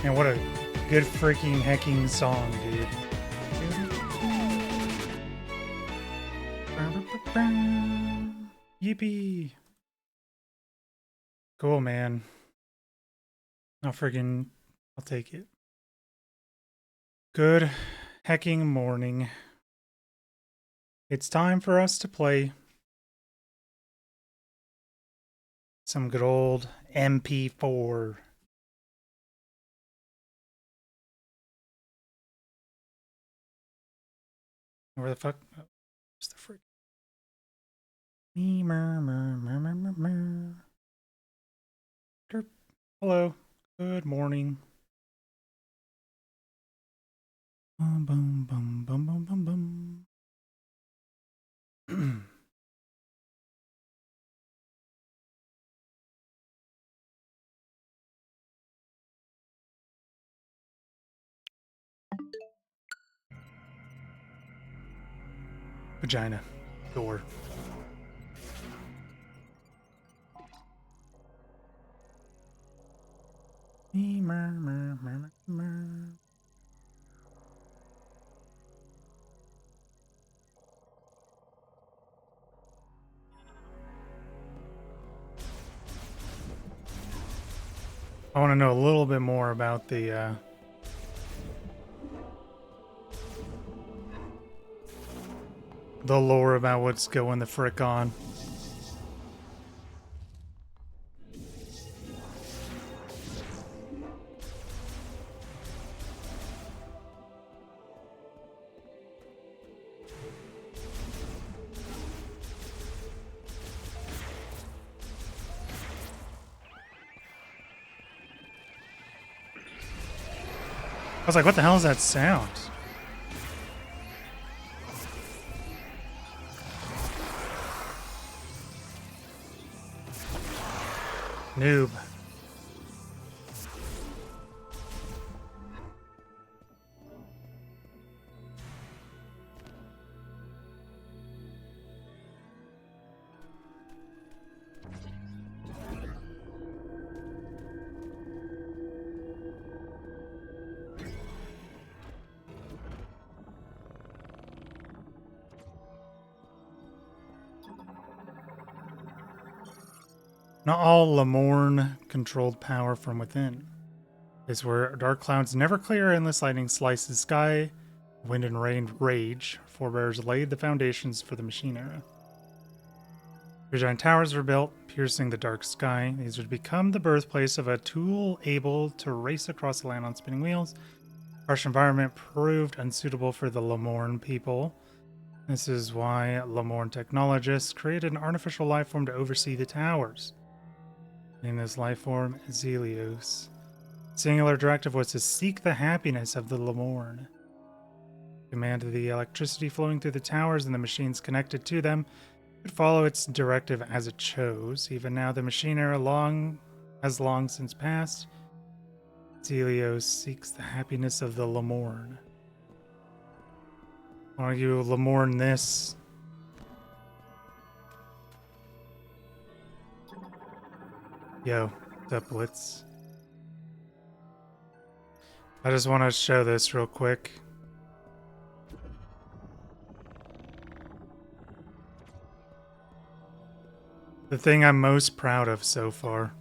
And what a good freaking hecking song, dude. Yippee. Cool, man. I'll take it. Good hecking morning. It's time for us to play some good old MP4. Where the fuck? Oh, where's the frick? Hello. Good morning. Boom, boom, boom, boom, boom, boom, boom. Vagina. Door. I want to know a little bit more about the lore about what's going the frick on. I was like, what the hell is that sound? Noob. Not all Lamorne controlled power from within. Is where dark clouds never clear, endless lightning slices the sky, wind and rain rage. Forebears laid the foundations for the machine era. Giant towers were built, piercing the dark sky. These would become the birthplace of a tool able to race across the land on spinning wheels. Harsh environment proved unsuitable for the Lamorne people. This is why Lamorne technologists created an artificial life form to oversee the towers. In this life form, Zelios. Singular directive was to seek the happiness of the Lamorne. Commanded the electricity flowing through the towers and the machines connected to them could follow its directive as it chose. Even now, the machine era has long since passed. Zelios seeks the happiness of the Lamorne. Why don't you Lamorne this? Yo, what's up, Blitz? I just want to show this real quick. The thing I'm most proud of so far.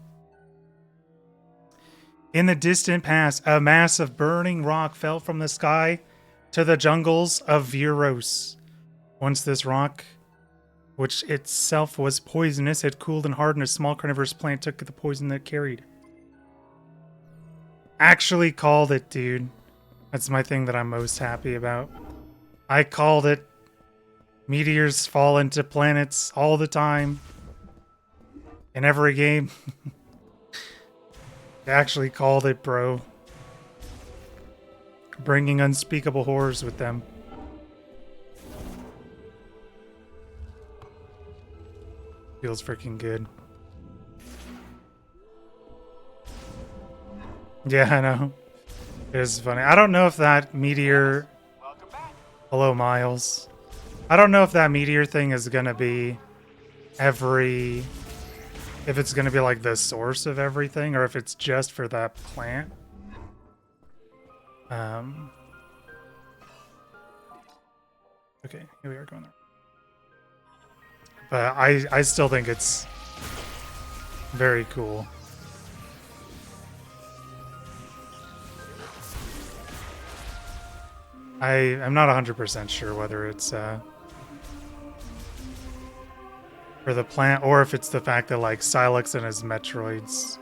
In the distant past, a mass of burning rock fell from the sky to the jungles of Viros. Once this rock, which itself was poisonous, had cooled and hardened. A small carnivorous plant took the poison that it carried. Actually called it, dude. That's my thing that I'm most happy about. I called it. Meteors fall into planets all the time. In every game. I actually called it, bro. Bringing unspeakable horrors with them. Feels freaking good. Yeah, I know. It is funny. I don't know if that meteor... Hello, Miles. I don't know if that meteor thing is gonna be every... If it's gonna be like the source of everything, or if it's just for that plant. Okay, here we are going there. But I still think it's very cool. I'm not 100% sure whether it's for the plant or if it's the fact that like Silex and his Metroids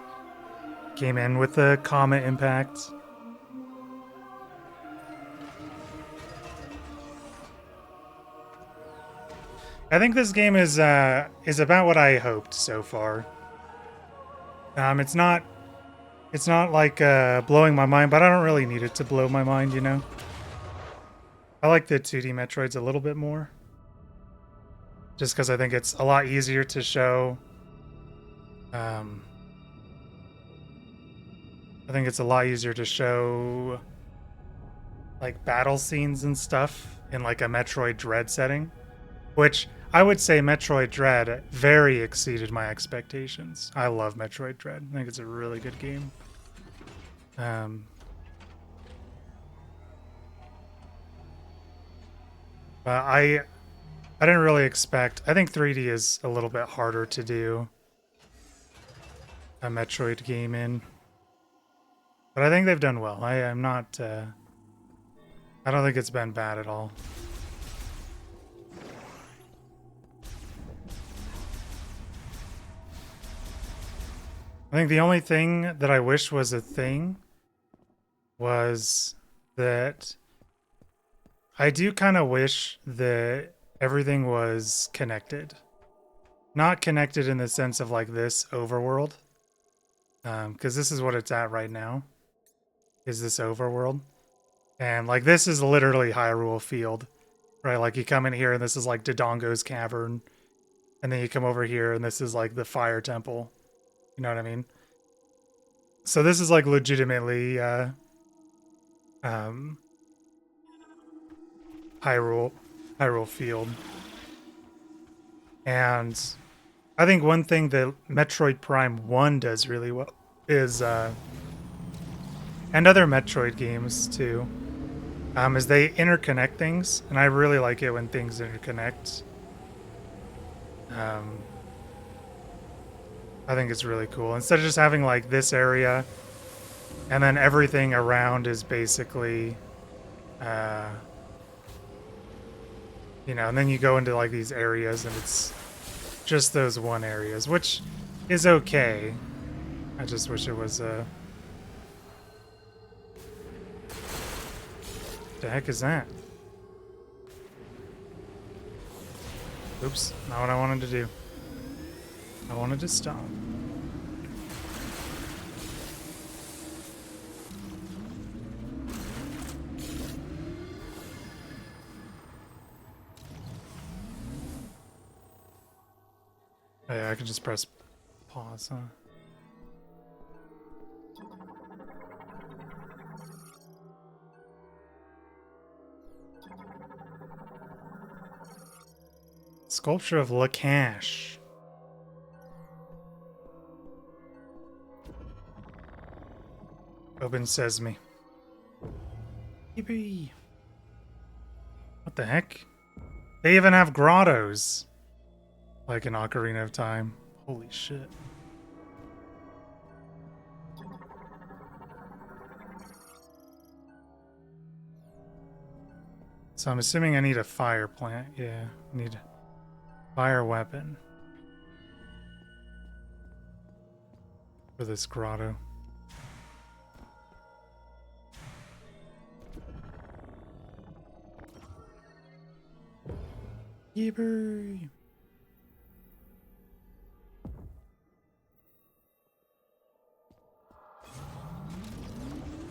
came in with the comet impact. I think this game is about what I hoped so far. It's not like blowing my mind, but I don't really need it to blow my mind, you know. I like the 2D Metroids a little bit more, just because I think it's a lot easier to show. I think it's a lot easier to show like battle scenes and stuff in like a Metroid Dread setting, which I would say Metroid Dread very exceeded my expectations. I love Metroid Dread. I think it's a really good game. But I didn't really expect. I think 3D is a little bit harder to do a Metroid game in, but I think they've done well. I'm not. I don't think it's been bad at all. I think the only thing that I wish was a thing was that I do kind of wish that everything was connected. Not connected in the sense of like this overworld. Because this is what it's at right now. Is this overworld. And like this is literally Hyrule Field. Right? Like you come in here and this is like Dodongo's Cavern. And then you come over here and this is like the Fire Temple. You know what I mean? So this is like legitimately Hyrule Field. And I think one thing that Metroid Prime 1 does really well is and other Metroid games too, is they interconnect things, and I really like it when things interconnect. I think it's really cool. Instead of just having like this area and then everything around is basically you know, and then you go into like these areas and it's just those one areas, which is okay. I just wish it was the heck is that? Oops, not what I wanted to do. I wanted to stop. Oh yeah, I can just press pause, huh? Sculpture of Lakash. Open Sesame. Yippee. What the heck? They even have grottos. Like an Ocarina of Time. Holy shit. So I'm assuming I need a fire plant. Yeah, I need a fire weapon for this grotto. Yippee.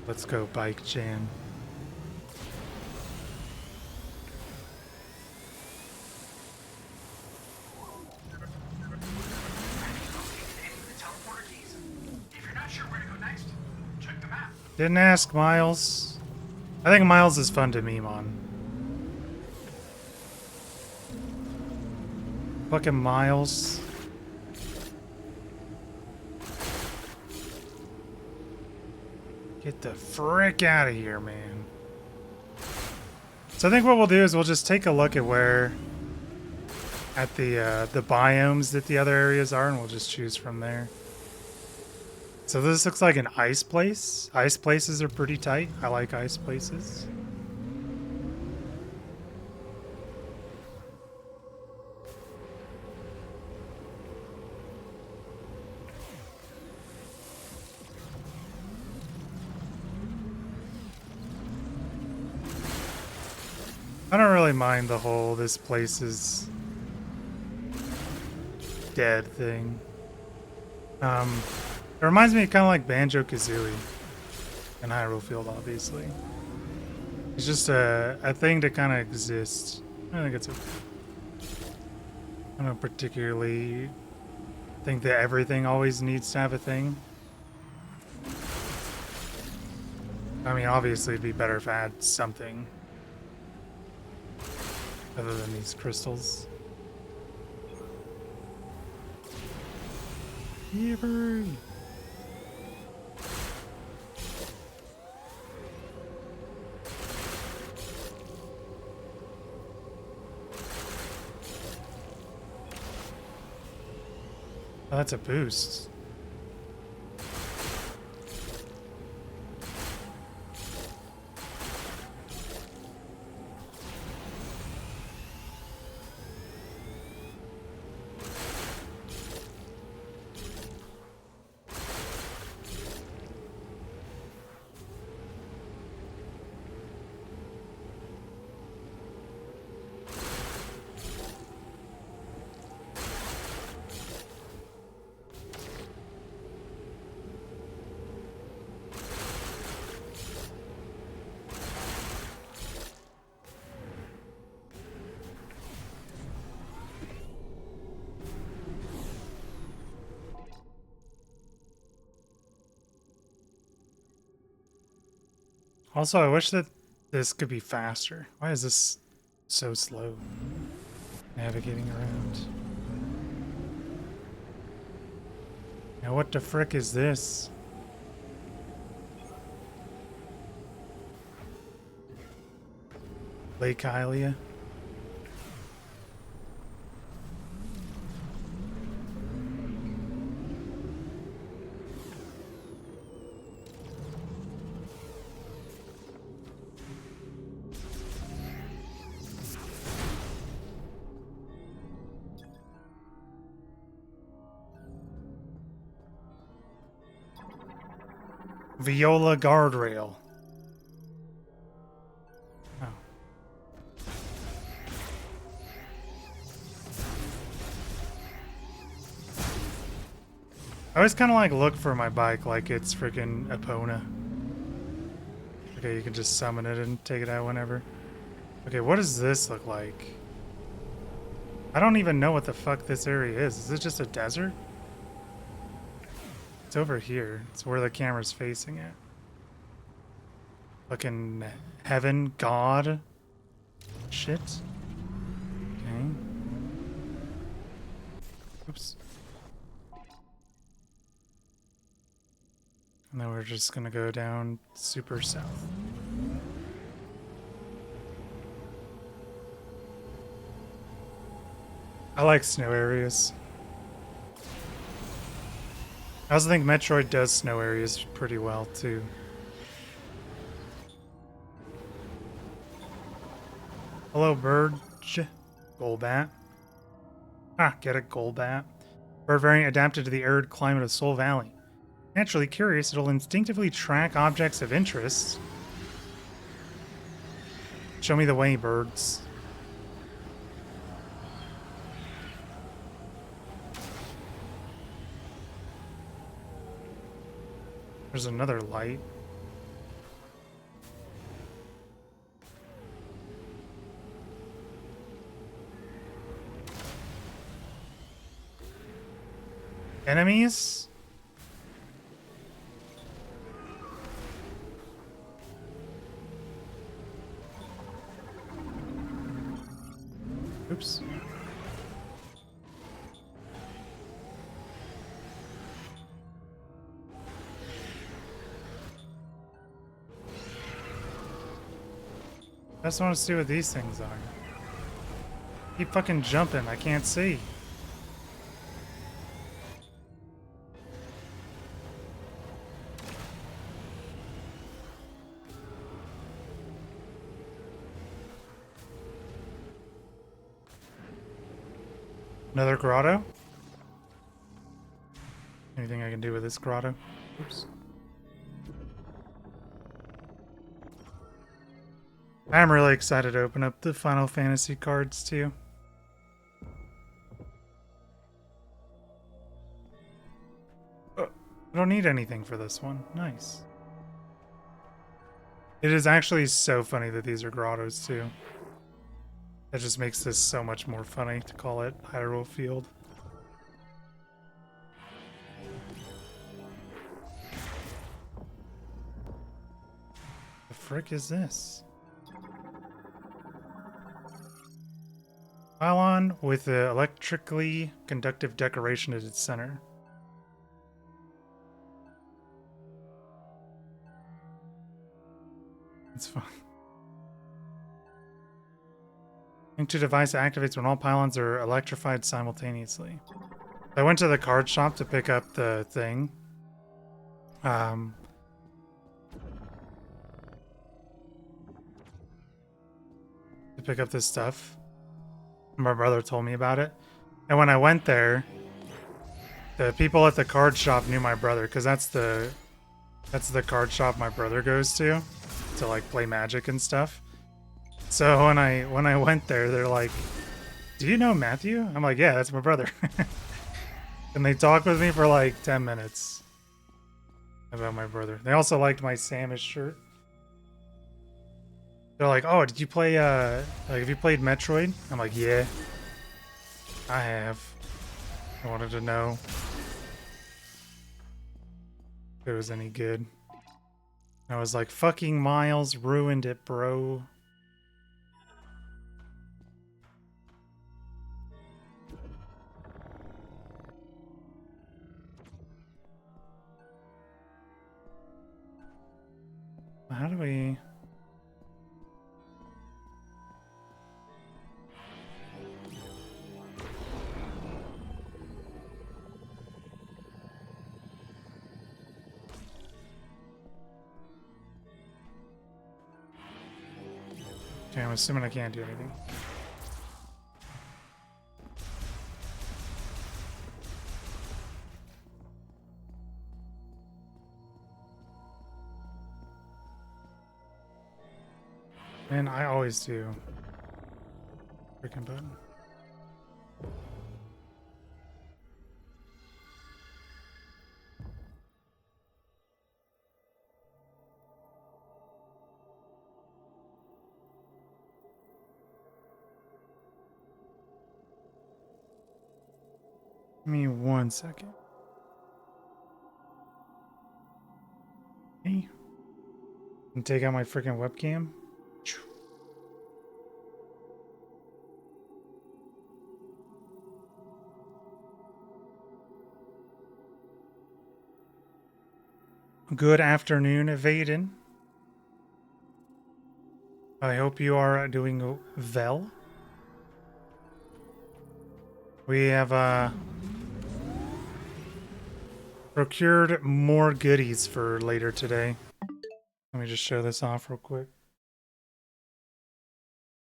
Let's go, Bike Jan. Didn't ask, Miles. I think Miles is fun to meme on. Fucking Miles. Get the frick out of here, man. So I think what we'll do is we'll just take a look at where at the biomes that the other areas are, and we'll just choose from there. So this looks like an ice place. Ice places are pretty tight. I like ice places. I don't really mind the whole this place is dead thing. It reminds me kind of like Banjo-Kazooie and Hyrule Field, obviously. It's just a thing to kind of exist. I think it's I don't particularly think that everything always needs to have a thing. I mean, obviously it'd be better if I had something other than these crystals. Yipper! Oh, that's a boost. Also, I wish that this could be faster. Why is this so slow? Navigating around. Now what the frick is this? Lake Hylia? Viola guardrail. Oh. I always kind of like look for my bike like it's freaking Epona. Okay, you can just summon it and take it out whenever. Okay, what does this look like? I don't even know what the fuck this area is. Is it just a desert? It's over here. It's where the camera's facing it. Fucking heaven, God. Shit. Okay. Oops. And then we're just gonna go down super south. I like snow areas. I also think Metroid does snow areas pretty well, too. Hello, bird. Golbat. Ah, get it, Golbat. Bird variant adapted to the arid climate of Soul Valley. Naturally curious, it'll instinctively track objects of interest. Show me the way, birds. There's another light. Enemies? Oops. I just want to see what these things are. Keep fucking jumping. I can't see. Another grotto? Anything I can do with this grotto? Oops. I'm really excited to open up the Final Fantasy cards too. Oh, I don't need anything for this one. Nice. It is actually so funny that these are grottos too. That just makes this so much more funny to call it Hyrule Field. The frick is this? Pylon with the electrically conductive decoration at its center. It's fun. Link to device activates when all pylons are electrified simultaneously. I went to the card shop to pick up the thing. To pick up this stuff. My brother told me about it. And when I went there, the people at the card shop knew my brother, because that's the card shop my brother goes to like play Magic and stuff. So when I went there, they're like, "Do you know Matthew?" I'm like, "Yeah, that's my brother." And they talked with me for like 10 minutes about my brother. They also liked my Samus shirt. They're like, "Oh, did you play like have you played Metroid?" I'm like, "Yeah, I have." I wanted to know if it was any good. I was like, "Fucking Miles ruined it, bro." How do we... Okay, I'm assuming I can't do anything. And I always do. Freaking button. Give me 1 second. Hey. And take out my freaking webcam. Good afternoon, Vaden. I hope you are doing well. We have procured more goodies for later today. Let me just show this off real quick.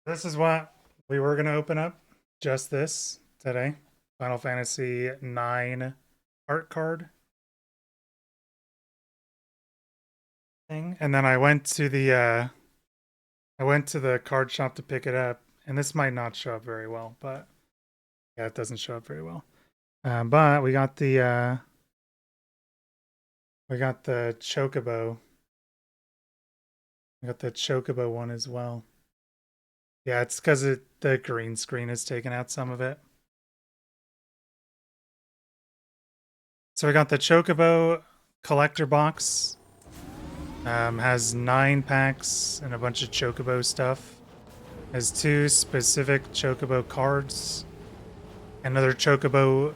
This is what we were going to open up. Just this today. Final Fantasy 9 art card thing. And then I went to the card shop to pick it up. And this might not show up very well, but yeah, it doesn't show up very well. But we got the Chocobo. We got the Chocobo one as well. Yeah, it's because the green screen has taken out some of it. So we got the Chocobo collector box. Has 9 packs and a bunch of Chocobo stuff. Has 2 specific Chocobo cards. Another Chocobo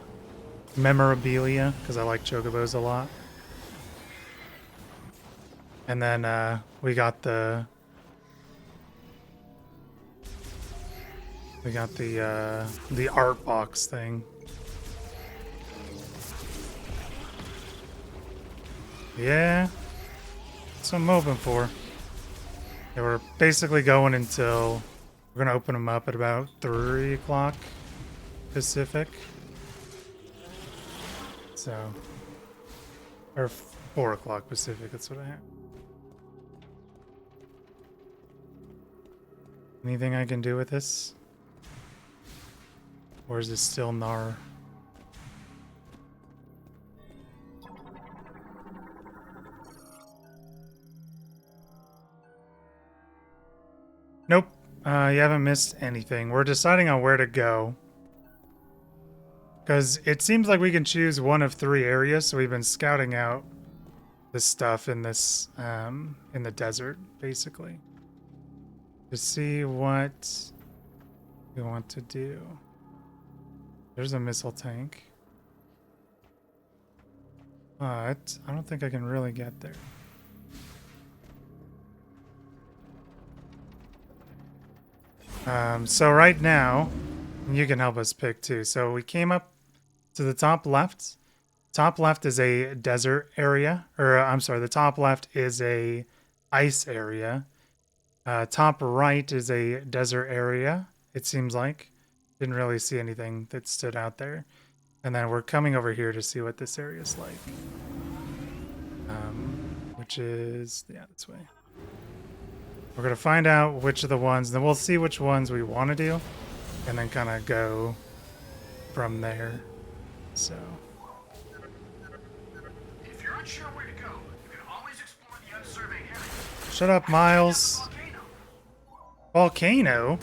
memorabilia, because I like Chocobos a lot. And then we got the We got the art box thing. Yeah, that's what I'm hoping for. Yeah, we're basically going until we're gonna open them up at about 3 o'clock Pacific. So, or 4 o'clock Pacific. That's what I have. Anything I can do with this? Or is it still Nar? Nope. You haven't missed anything. We're deciding on where to go. Because it seems like we can choose one of 3 areas, so we've been scouting out this stuff in this, in the desert, basically. To see what we want to do. There's a missile tank. But I don't think I can really get there. So right now, you can help us pick too. So we came up to the top left. Top left is a desert area, or I'm sorry, the top left is a ice area. Top right is a desert area, it seems like. Didn't really see anything that stood out there. And then we're coming over here to see what this area is like. Which is, yeah, this way. We're going to find out which of the ones, then we'll see which ones we want to do, and then kind of go from there. So. If you're unsure where to go, you can always explore the unsurveyed area. Shut up, Miles. Volcano?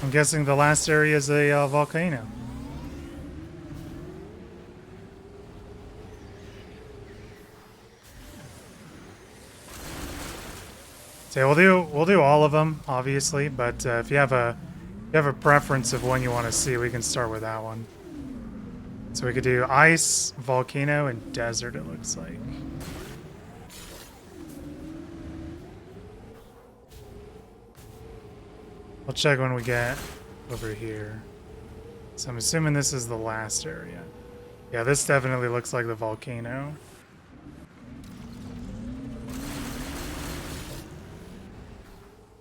I'm guessing the last area is a volcano. So we'll do all of them, obviously, but if you have a preference of one you want to see, we can start with that one. So we could do ice, volcano, and desert, it looks like. We'll check when we get over here. So I'm assuming this is the last area. Yeah, this definitely looks like the volcano.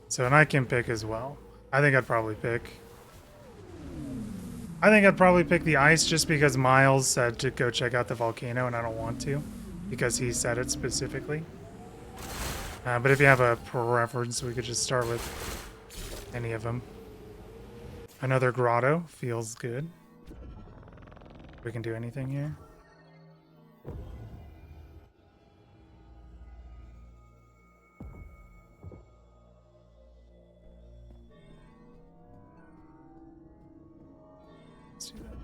So, and I can pick as well. I think I'd probably pick the ice just because Miles said to go check out the volcano and I don't want to because he said it specifically. But if you have a preference, we could just start with any of them. Another grotto feels good. We can do anything here. Let's do that.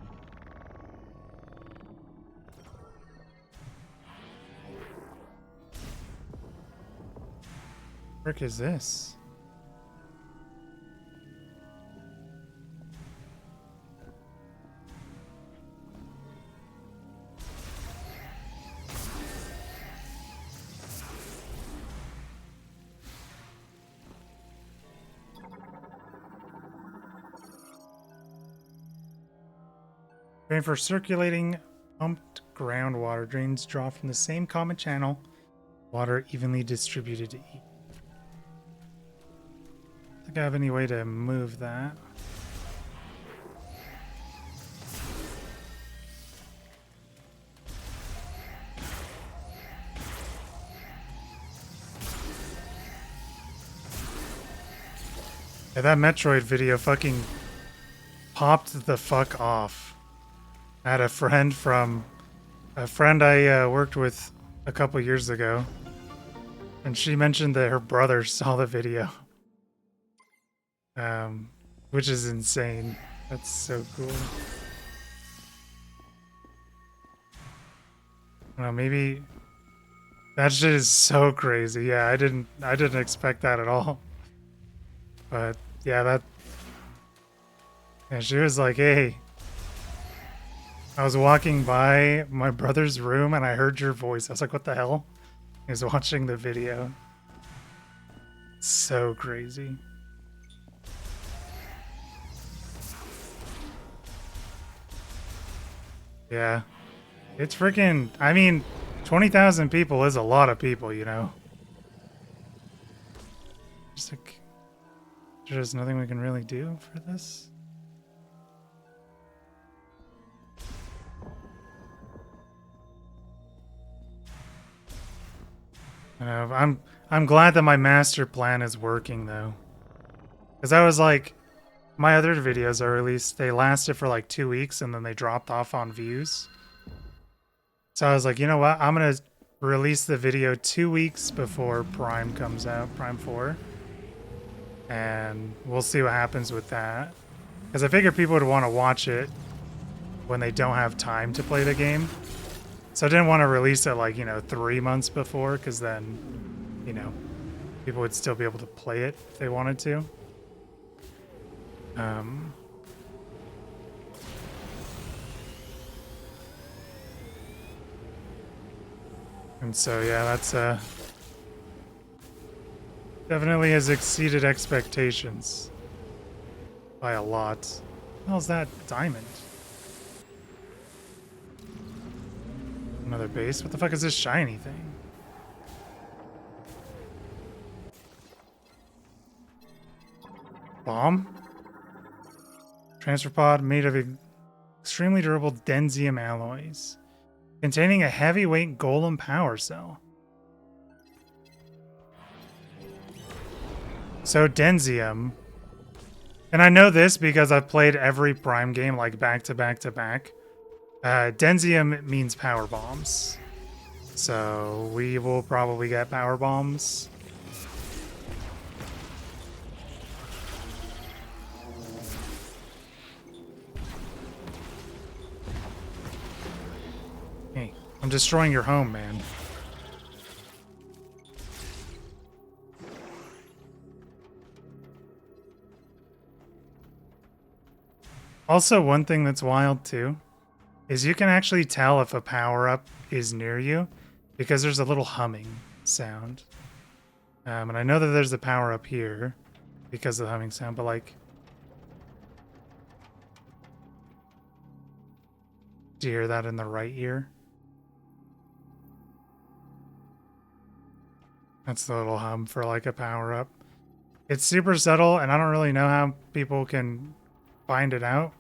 Frick is this? Drain for circulating pumped groundwater. Drains draw from the same common channel. Water evenly distributed to each. I think I have any way to move that. Yeah, that Metroid video fucking popped the fuck off. I had a friend I worked with a couple years ago, and she mentioned that her brother saw the video. Which is insane. That's so cool. I don't know, maybe that shit is so crazy. Yeah, I didn't expect that at all. But yeah, and she was like, "Hey, I was walking by my brother's room and I heard your voice." I was like, "What the hell?" He was watching the video. So crazy. Yeah. It's freaking, I mean, 20,000 people is a lot of people, you know? Just like, there's nothing we can really do for this. I know, I'm glad that my master plan is working though. Because I was like, my other videos, or at least they lasted for like 2 weeks and then they dropped off on views. So I was like, you know what? I'm going to release the video 2 weeks before Prime comes out, Prime 4. And we'll see what happens with that. Because I figured people would want to watch it when they don't have time to play the game. So I didn't want to release it like, 3 months before, because then, people would still be able to play it if they wanted to. And so, yeah, that's definitely has exceeded expectations by a lot. What the hell's that? Diamond. Another base? What the fuck is this shiny thing? Bomb? Transfer pod made of extremely durable densium alloys, containing a heavyweight golem power cell. So densium, and I know this because I've played every Prime game like back to back to back. Densium means power bombs. So we will probably get power bombs. Hey, I'm destroying your home, man. Also, one thing that's wild too is you can actually tell if a power-up is near you because there's a little humming sound. And I know that there's a power-up here because of the humming sound, but like... Do you hear that in the right ear? That's the little hum for like a power-up. It's super subtle, and I don't really know how people can find it out,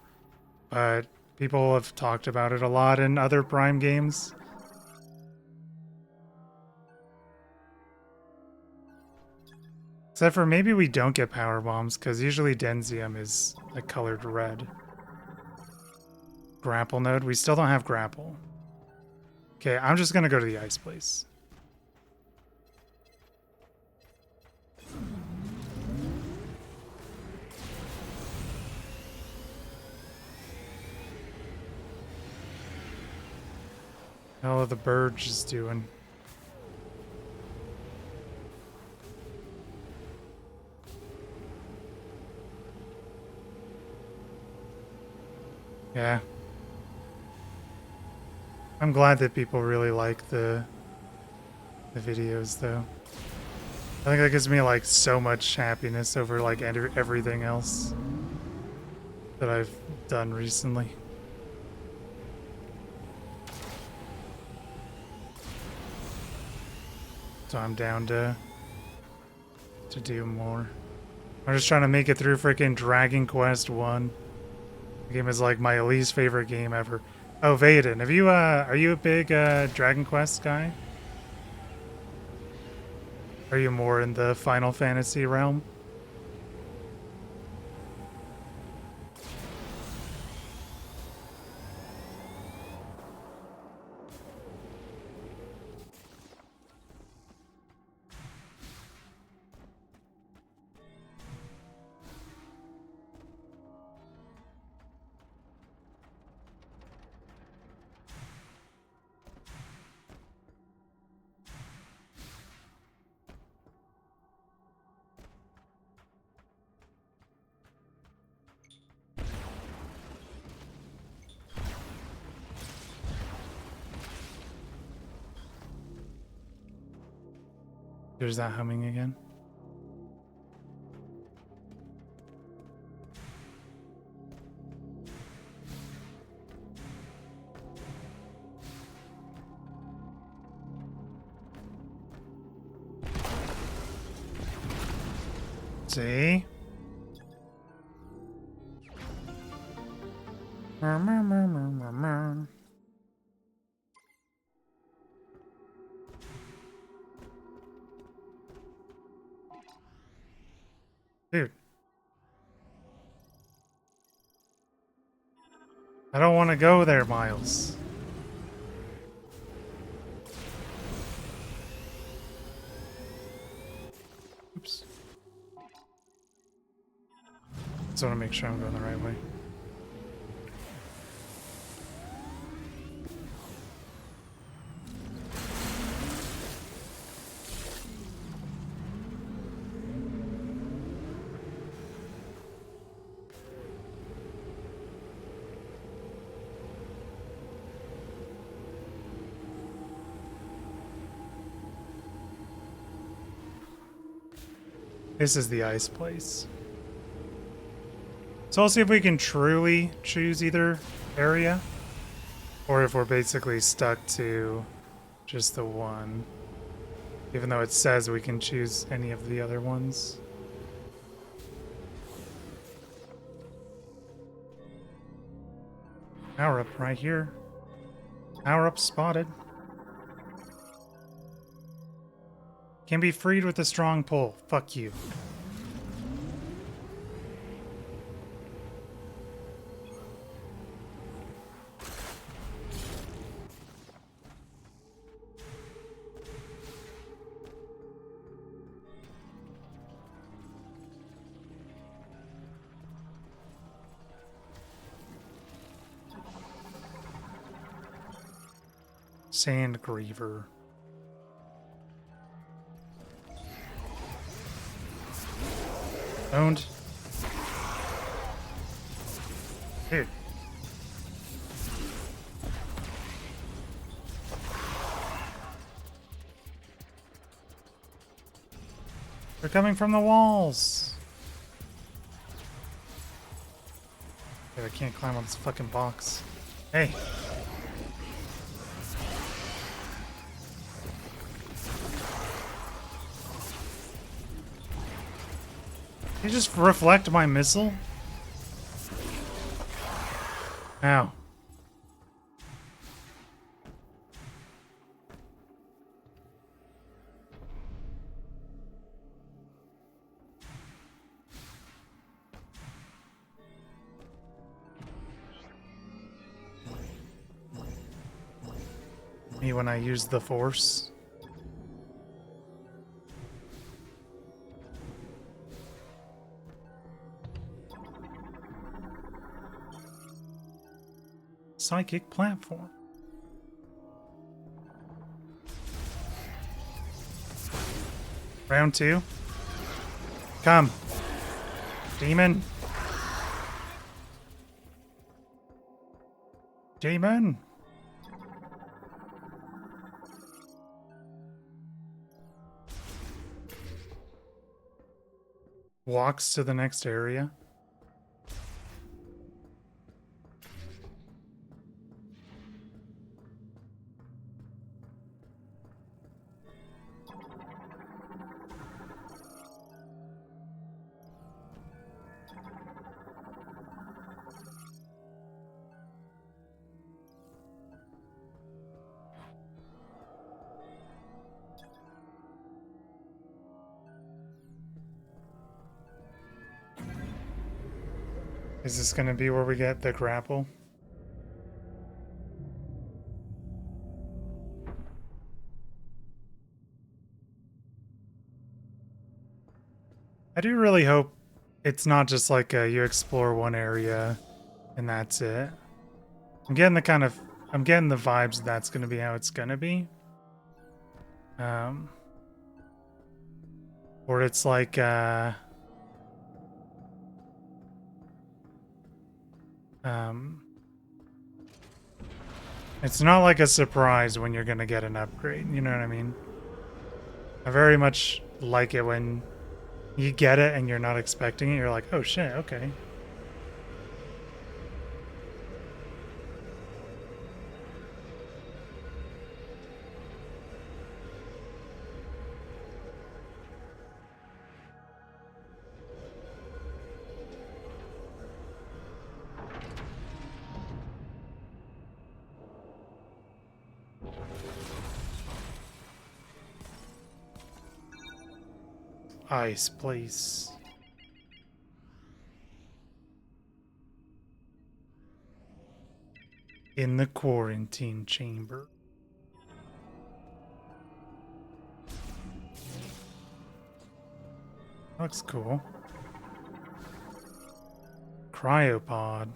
but people have talked about it a lot in other Prime games. Except for maybe we don't get power bombs, because usually Denzium is like colored red. Grapple node. We still don't have grapple. Okay, I'm just gonna go to the ice place. Hell are the birds just doing? Yeah. I'm glad that people really like the videos though. I think that gives me like so much happiness over like everything else that I've done recently. So I'm down to do more. I'm just trying to make it through freaking Dragon Quest 1. The game is like my least favorite game ever. Oh, Vaden, have you are you a big Dragon Quest guy? Are you more in the Final Fantasy realm? There's that humming again. See? Dude. I don't want to go there, Miles. Oops. Just want to make sure I'm going the right way. This is the ice place. So I'll see if we can truly choose either area, or if we're basically stuck to just the one, even though it says we can choose any of the other ones. Power up right here. Power up spotted. Can be freed with a strong pull. Fuck you. Sand Griever. Owned. Dude. They're coming from the walls. Dude, I can't climb on this fucking box. Hey. Can you just reflect my missile? Ow. Me when I use the force. Psychic platform. Round 2. Come. Demon. Demon. Walks to the next area. Is this going to be where we get the grapple? I do really hope it's not just like you explore one area and that's it. I'm getting the vibes that's going to be how it's going to be. Or it's like it's not like a surprise when you're gonna get an upgrade, you know what I mean? I very much like it when you get it and you're not expecting it, you're like, oh shit, okay. ice place. In the quarantine chamber. Looks cool. Cryopod.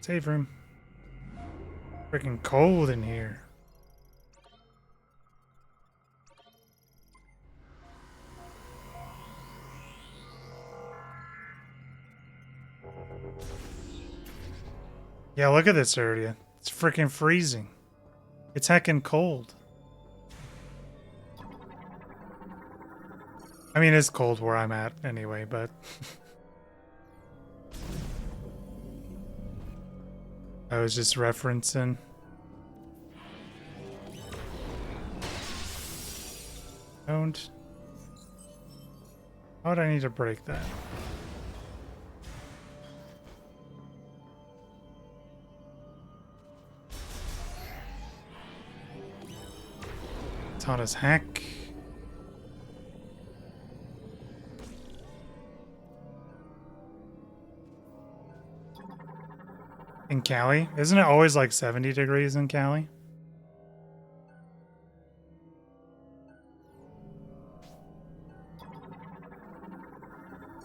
Save room. Freaking cold in here. Yeah, look at this area. It's freaking freezing. It's heckin' cold. I mean, it's cold where I'm at anyway, but... I was just referencing. Don't. How would I need to break that? It's hot as heck. In Cali? Isn't it always like 70 degrees in Cali?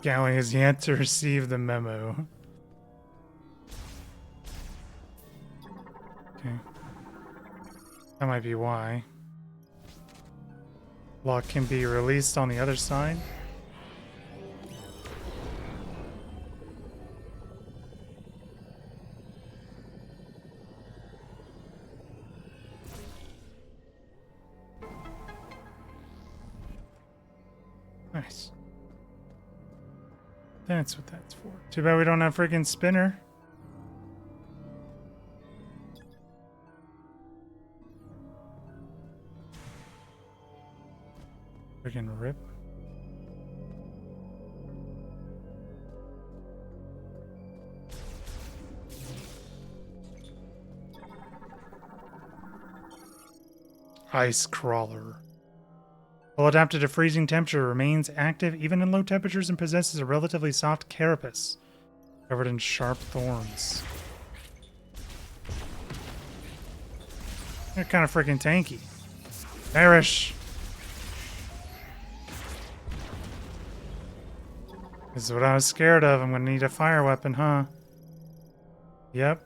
Cali has yet to receive the memo. Okay. That might be why. Lock can be released on the other side. Nice. That's what that's for. Too bad we don't have freaking spinner. Freaking rip. Ice crawler. While adapted to freezing temperature, remains active even in low temperatures and possesses a relatively soft carapace covered in sharp thorns. They're kind of freaking tanky. Perish! This is what I was scared of. I'm gonna need a fire weapon, huh? Yep.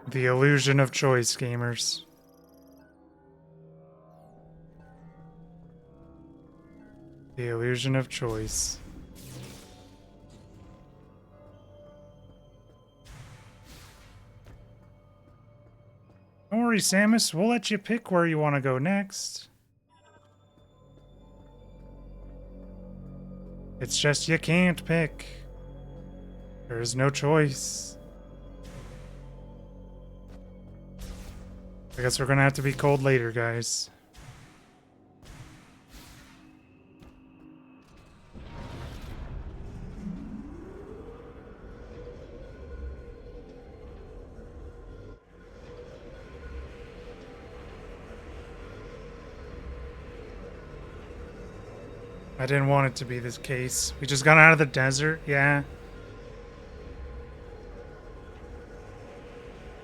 The illusion of choice, gamers. The illusion of choice. Don't worry, Samus. We'll let you pick where you want to go next. It's just you can't pick. There is no choice. I guess we're gonna have to be cold later, guys. I didn't want it to be this case. We just got out of the desert, yeah.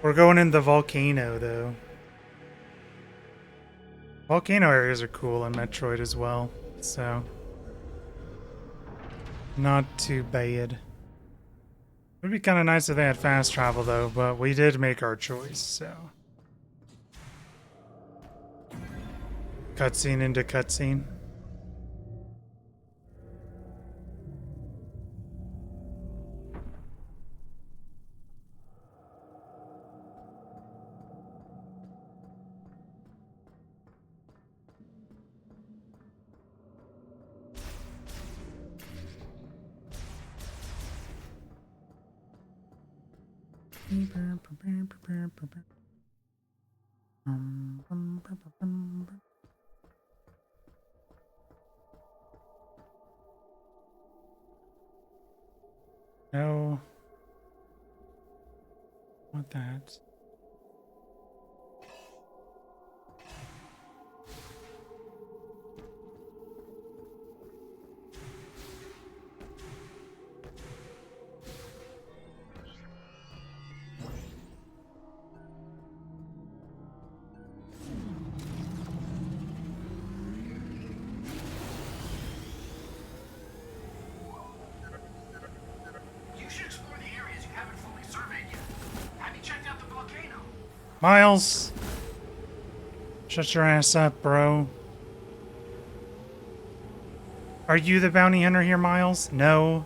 We're going in the volcano, though. Volcano areas are cool in Metroid as well, so... not too bad. It would be kind of nice if they had fast travel, though, but we did make our choice, so... Cutscene into cutscene. No. What that? You should explore the areas you haven't fully surveyed yet. Have you checked out the volcano? Miles! Shut your ass up, bro. Are you the bounty hunter here, Miles? No.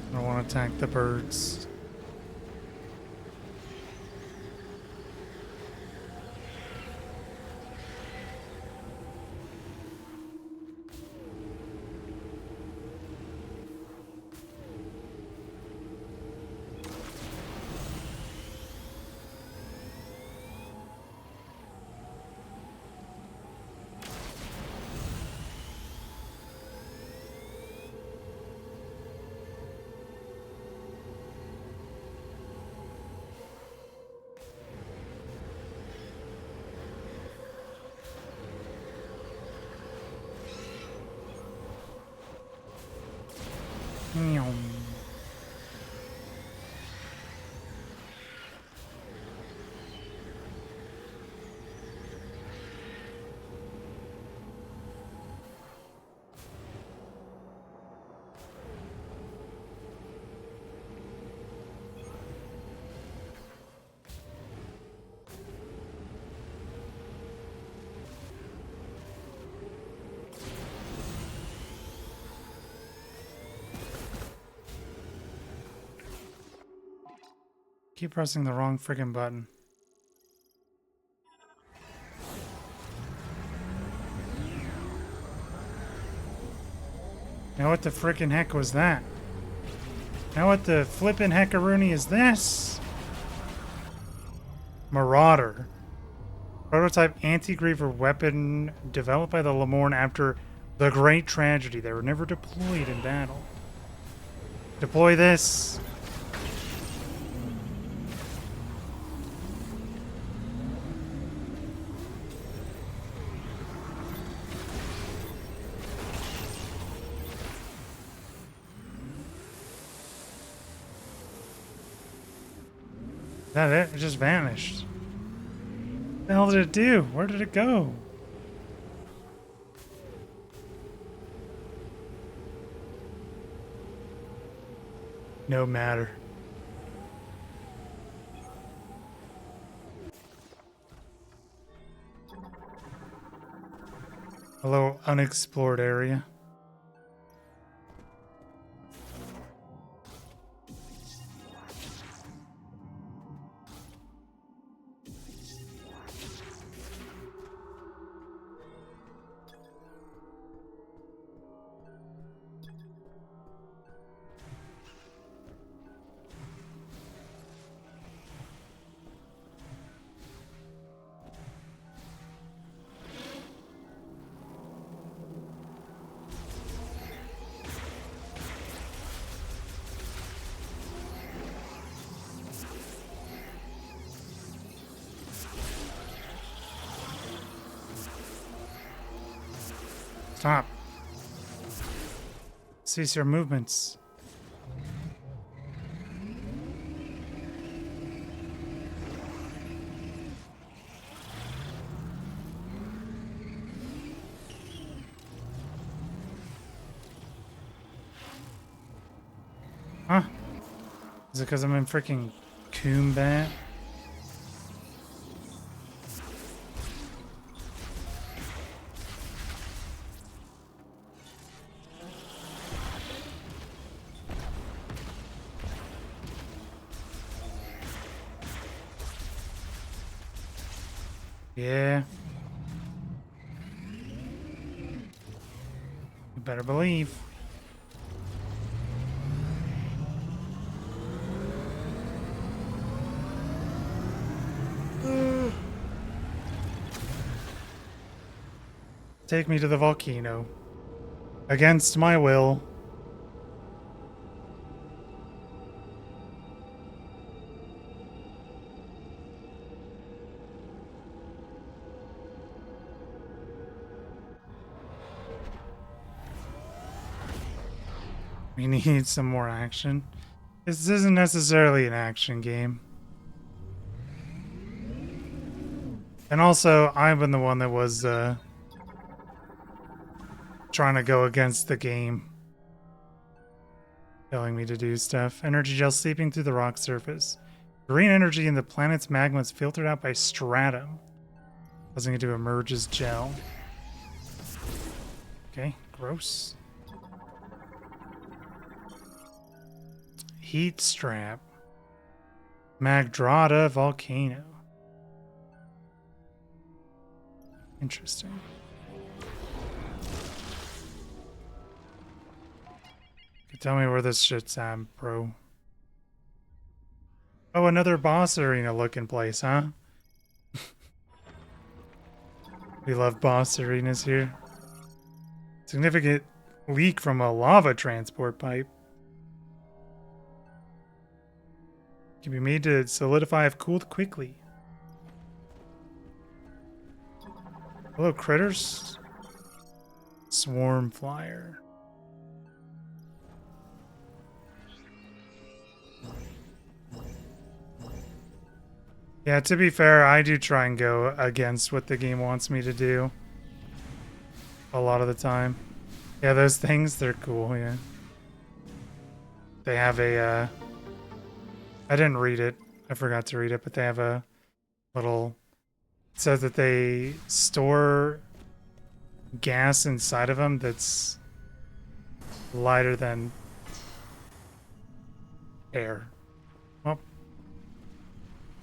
I don't want to attack the birds. Meow. Keep pressing the wrong friggin' button. Now what the frickin' heck was that? Now what the flippin' heckaroony is this? Marauder. Prototype anti-griever weapon developed by the Lemorn after the Great Tragedy. They were never deployed in battle. Deploy this. Is that it? It just vanished. What the hell did it do? Where did it go? No matter. Hello, unexplored area. Stop. Cease your movements. Huh? Is it because I'm in freaking combat? Yeah. You better believe. Take me to the volcano. Against my will. We need some more action. This isn't necessarily an action game. And also, I've been the one that was trying to go against the game. Telling me to do stuff. Energy gel seeping through the rock surface. Green energy in the planet's magma is filtered out by stratum, causing it to emerge as gel. Okay, gross. Heat strap. Magdrada volcano. Interesting. Tell me where this shit's at, bro. Oh, another boss arena looking place, huh? We love boss arenas here. Significant leak from a lava transport pipe. Can be made to solidify if cooled quickly. Hello, critters. Swarm flyer. Yeah, to be fair, I do try and go against what the game wants me to do. A lot of the time. Yeah, those things, they're cool, yeah. They have a, I didn't read it. I forgot to read it, but they have a little... It says that they store gas inside of them that's lighter than air. Well,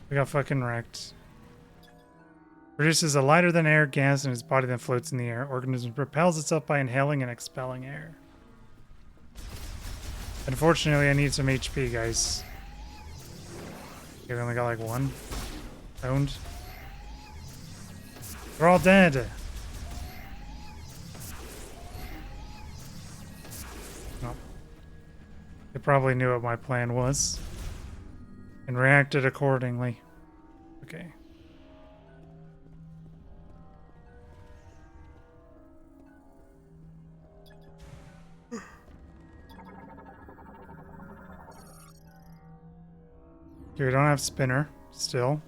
we got fucking wrecked. Produces a lighter than air gas in its body that floats in the air. Organism propels itself by inhaling and expelling air. Unfortunately, I need some HP, guys. Okay, we only got like one. Owned. We're all dead. No. They probably knew what my plan was and reacted accordingly. Okay. Okay, we don't have spinner still.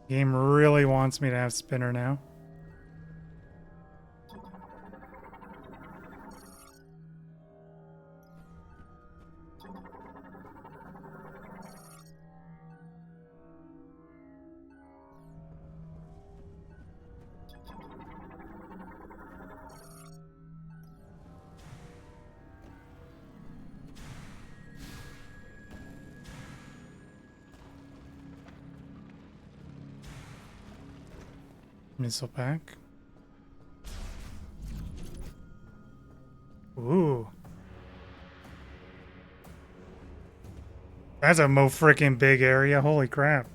Game really wants me to have spinner now. Missile pack. Ooh. That's a mo freaking big area. Holy crap.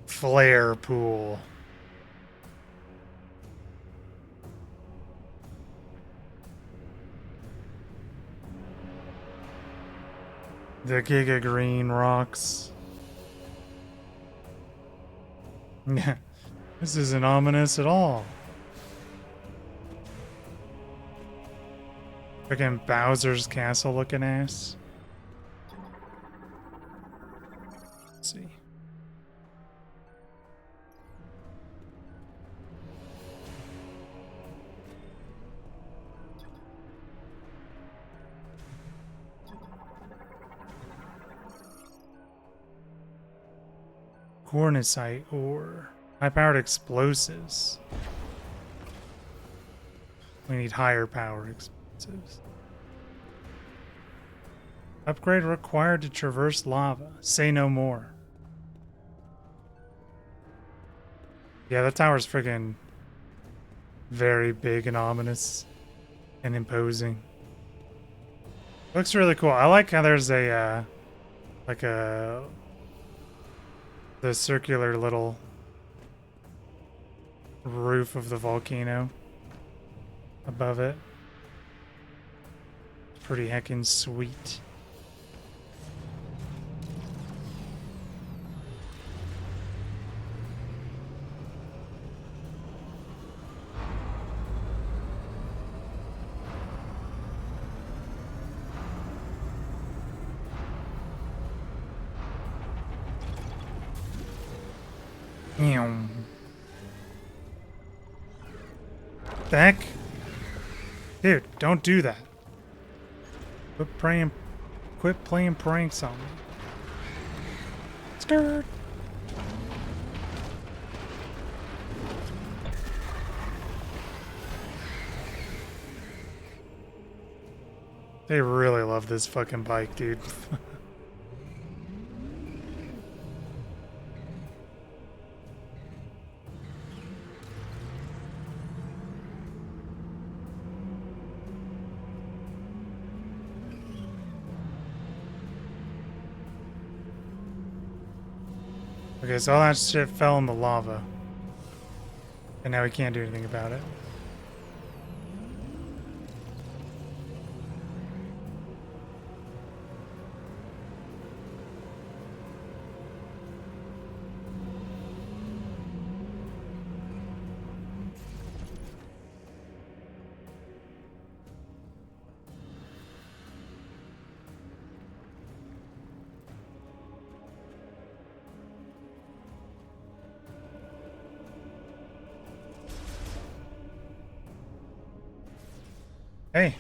Flare pool. The Giga Green rocks. Yeah. This isn't ominous at all. Freaking Bowser's castle looking ass. Let's see. Cornicite ore. High-powered explosives. We need higher power explosives. Upgrade required to traverse lava. Say no more. Yeah, that tower's freaking very big and ominous and imposing. Looks really cool. I like how there's a like a the circular little roof of the volcano above it. Pretty heckin' sweet. Ew. The heck? Dude, don't do that. Quit playing pranks on me. Skirt. They really love this fucking bike, dude. Okay, so all that shit fell in the lava. And now we can't do anything about it. Hey.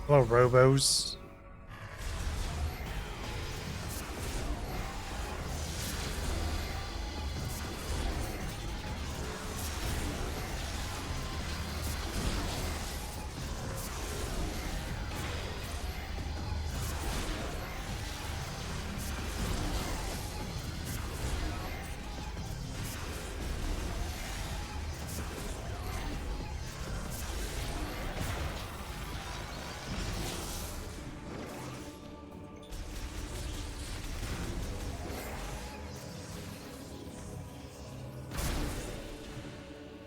Hello, robos.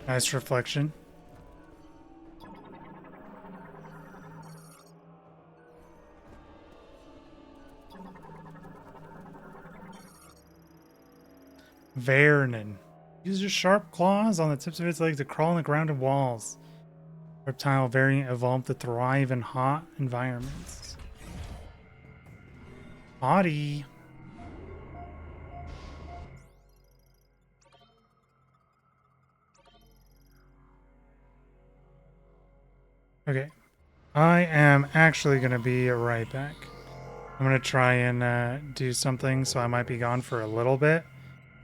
Nice reflection. Vernon. Uses sharp claws on the tips of its legs to crawl on the ground and walls. Reptile variant evolved to thrive in hot environments. Hottie. Okay. I am actually going to be right back. I'm going to try and do something, so I might be gone for a little bit.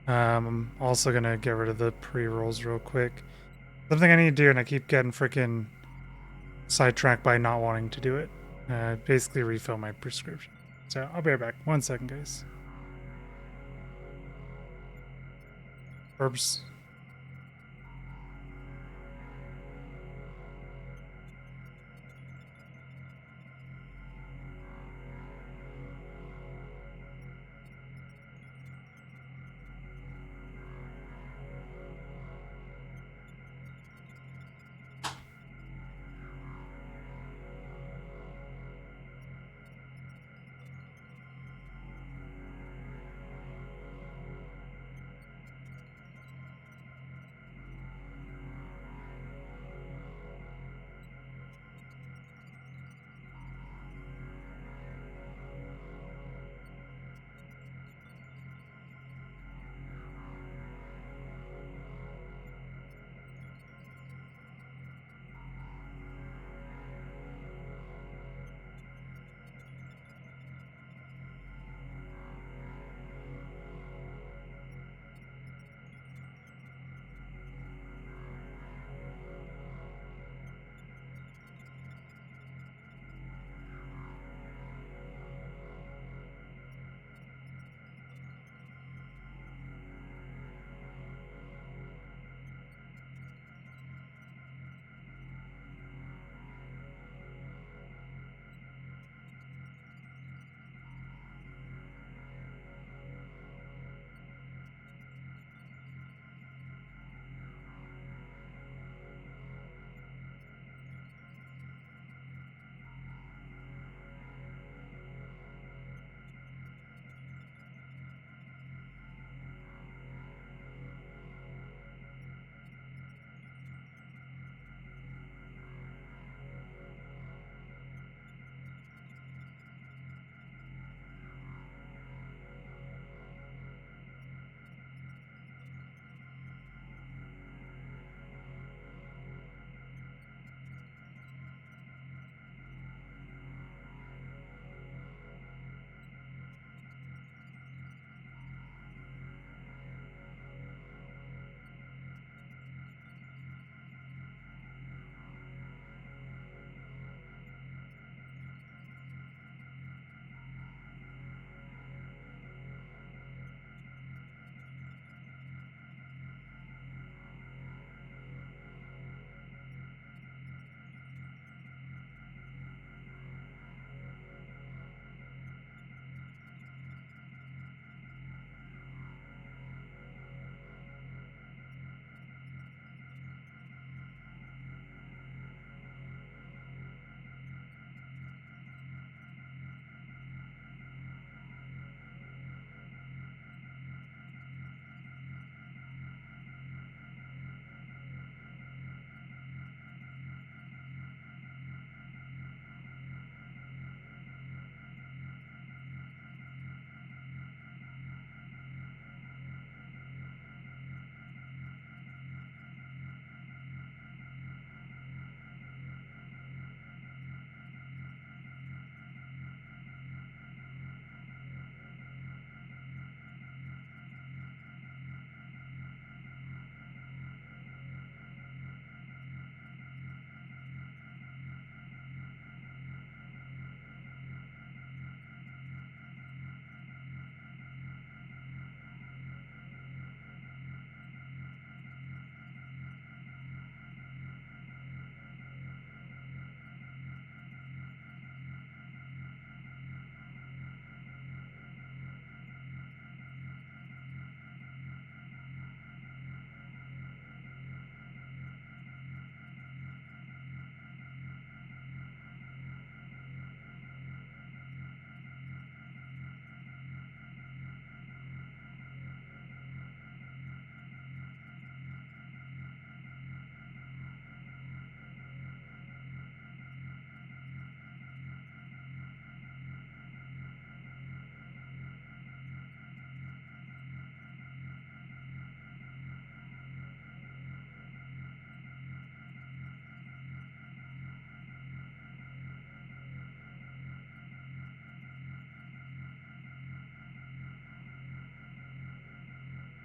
I'm also going to get rid of the pre-rolls real quick. Something I need to do, and I keep getting freaking sidetracked by not wanting to do it. Basically refill my prescription. So I'll be right back. 1 second, guys. Herbs.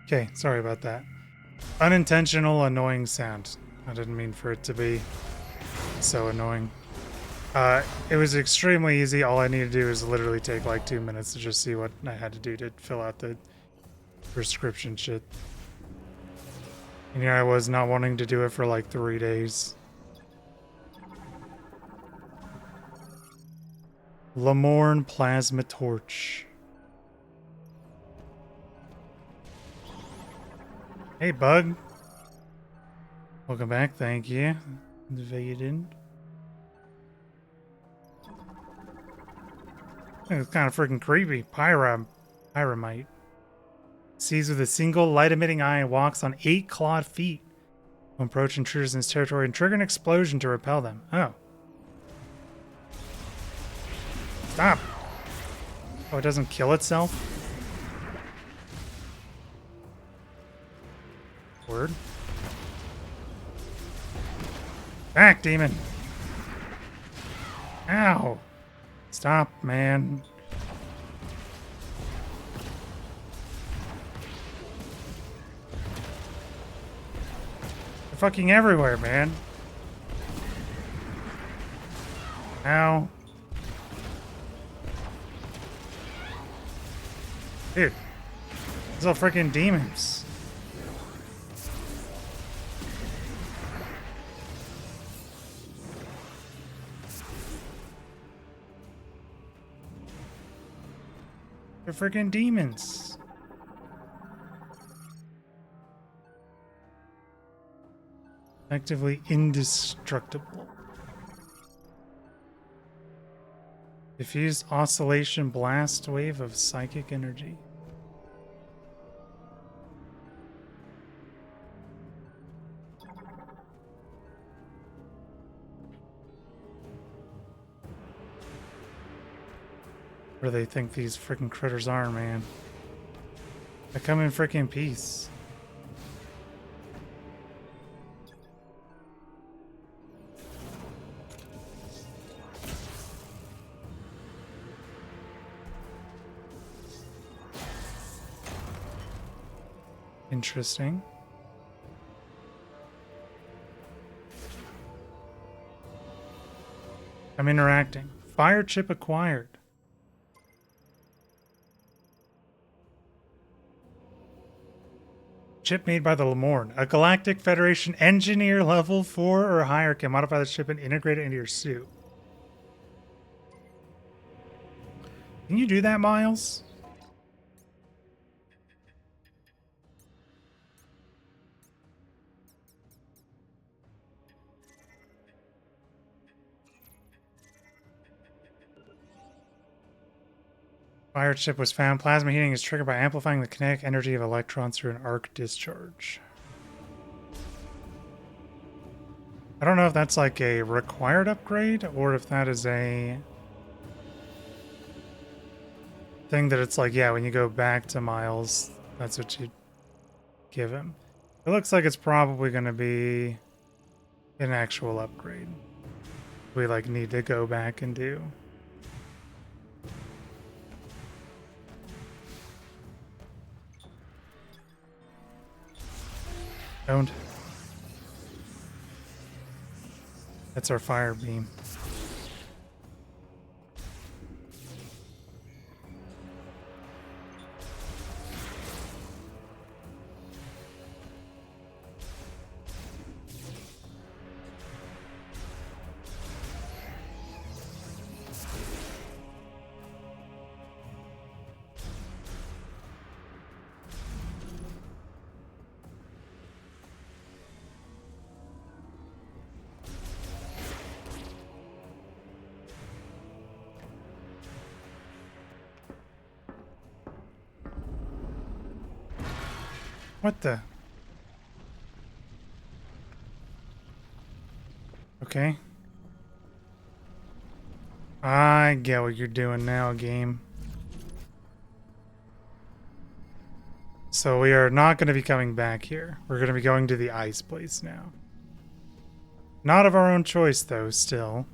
Okay, sorry about that. Unintentional annoying sound. I didn't mean for it to be so annoying. It was extremely easy. All I needed to do is literally take like 2 minutes to just see what I had to do to fill out the prescription shit. And here I was not wanting to do it for like 3 days. Lamorne Plasma Torch. Hey, bug. Welcome back, thank you. Invaded. It's kind of freaking creepy. Pyramite. Sees with a single light-emitting eye and walks on 8 clawed feet. Will approach intruders in his territory and trigger an explosion to repel them. Oh. Stop. Oh, it doesn't kill itself? Word. Back, demon. Ow. Stop, man. They're fucking everywhere, man. Ow. Dude. These are freaking demons. They're freaking demons. Effectively indestructible. Diffused oscillation blast wave of psychic energy. What do they think these freaking critters are, man? They come in freaking peace. Interesting. I'm interacting. Fire chip acquired. Chip made by the Lamorne. A Galactic Federation engineer level 4 or higher can modify the chip and integrate it into your suit. Can you do that, Miles? Fire chip was found. Plasma heating is triggered by amplifying the kinetic energy of electrons through an arc discharge. I don't know if that's like a required upgrade or if that is a thing that it's like, yeah, when you go back to Miles, that's what you give him. It looks like it's probably going to be an actual upgrade. We like need to go back and do. Don't. That's our fire beam. What the? Okay. I get what you're doing now, game. So we are not going to be coming back here. We're going to be going to the ice place now. Not of our own choice, though, still.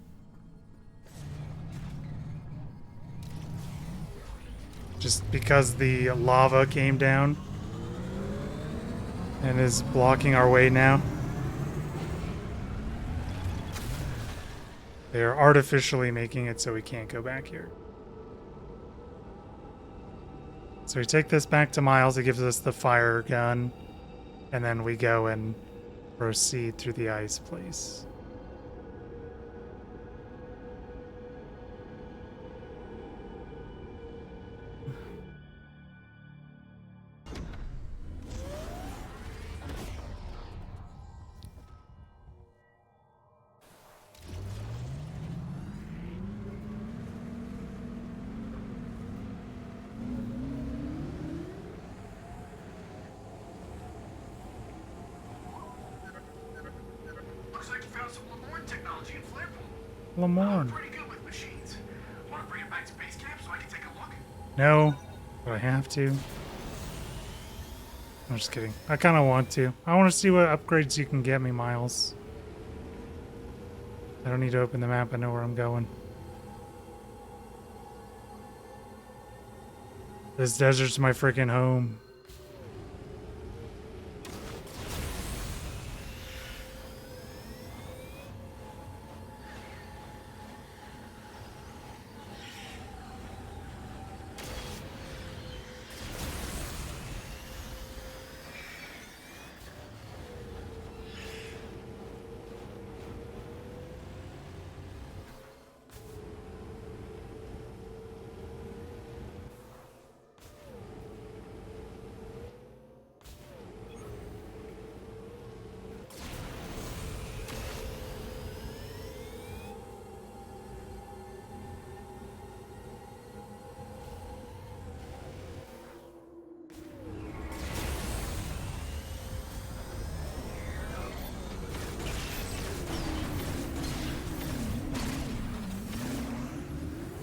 Just because the lava came down. and is blocking our way now. They're artificially making it so we can't go back here. So we take this back to Miles. It gives us the fire gun. And then we go and proceed through the ice place. Looks like you found some Lemoyne technology in Flarepool. Lemoyne. Pretty good with machines. Want to bring it back to base camp so I can take a look? No, but I have to. I'm just kidding. I kind of want to. I want to see what upgrades you can get me, Miles. I don't need to open the map. I know where I'm going. This desert's my freaking home.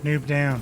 Noob down.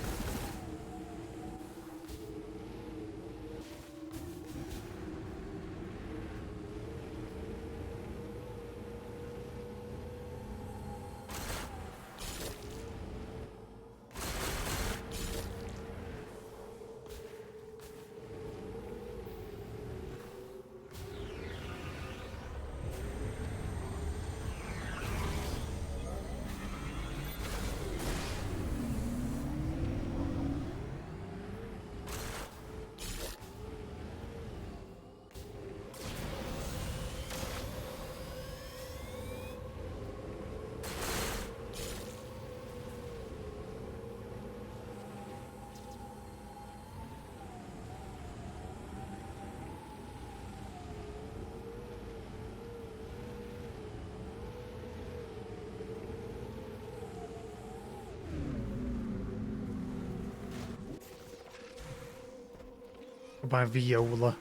My viola.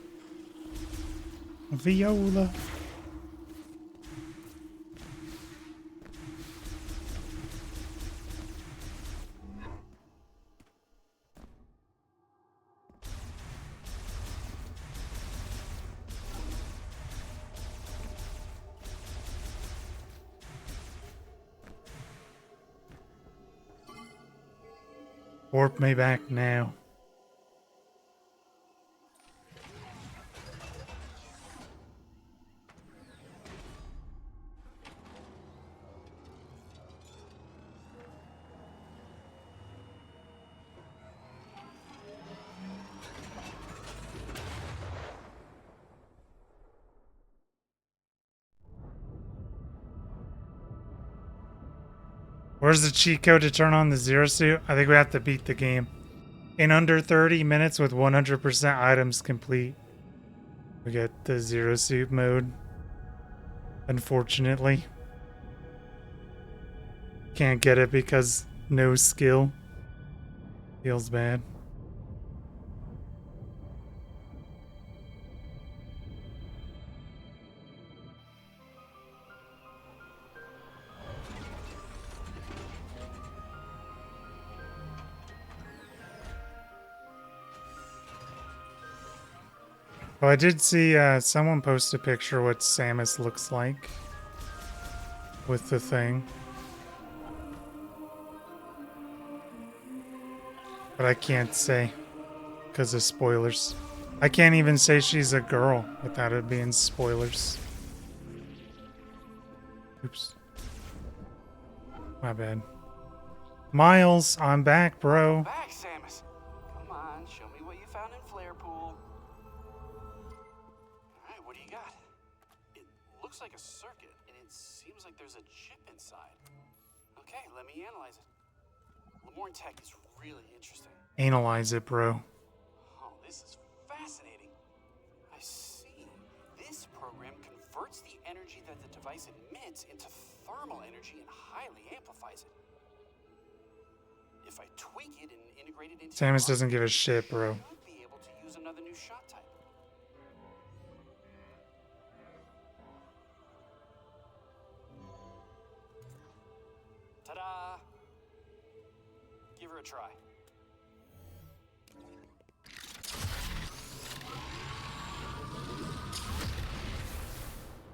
Viola. Warp me back now. Where's the cheat code to turn on the zero suit? I think we have to beat the game. In under 30 minutes with 100% items complete. We get the zero suit mode. Unfortunately. Can't get it because no skill. Feels bad. Well, I did see someone post a picture what Samus looks like with the thing. But I can't say because of spoilers. I can't even say she's a girl without it being spoilers. Oops. My bad. Miles, I'm back, bro. Back, Samus. Come on, show me what you found in Flarepool. Alright, what do you got? It looks like a circuit, and it seems like there's a chip inside. Okay, let me analyze it. Lemoyne Tech is really interesting. Analyze it, bro. Oh, this is fascinating. I see. This program converts the energy that the device emits into thermal energy and highly amplifies it. If I tweak it and integrate it into Samus doesn't give a shit, bro. I should be able to use another new shot type. Ta-da! Give her a try.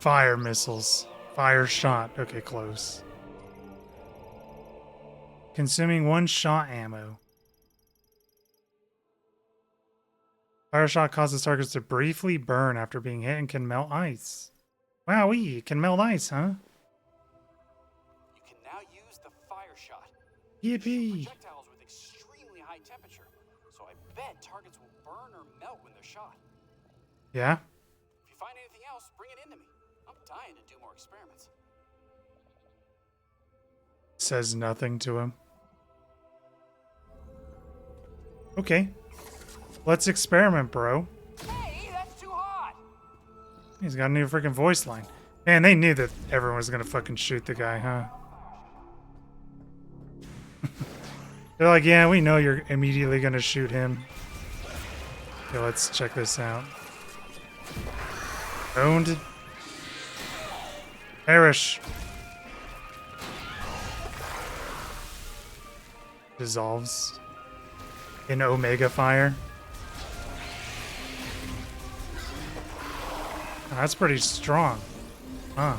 Fire missiles. Fire shot. Okay, close. Consuming 1 shot ammo. Fire shot causes targets to briefly burn after being hit and can melt ice. Wowee, it can melt ice, huh? You can now use the fire shot. Yippee! Projectiles with extremely high temperature, so I bet targets will burn or melt when they're shot. Yeah? If you find anything else, bring it into me. I'm dying to do more experiments. Says nothing to him. Okay. Let's experiment, bro. Hey, that's too hot! He's got a new freaking voice line. Man, they knew that everyone was gonna fucking shoot the guy, huh? They're like, yeah, we know you're immediately gonna shoot him. Okay, let's check this out. Owned. Perish. Dissolves. In Omega Fire. Oh, that's pretty strong. Huh.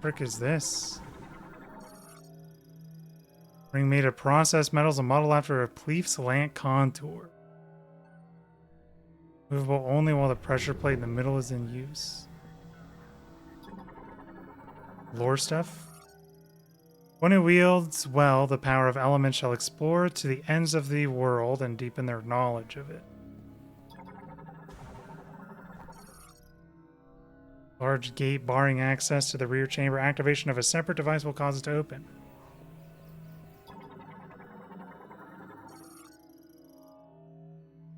Frick is this? Bring me to process metals and model after a Pleef's Lant contour. Movable only while the pressure plate in the middle is in use. Lore stuff? One who wields well the power of elements shall explore to the ends of the world and deepen their knowledge of it. Large gate barring access to the rear chamber. Activation of a separate device will cause it to open.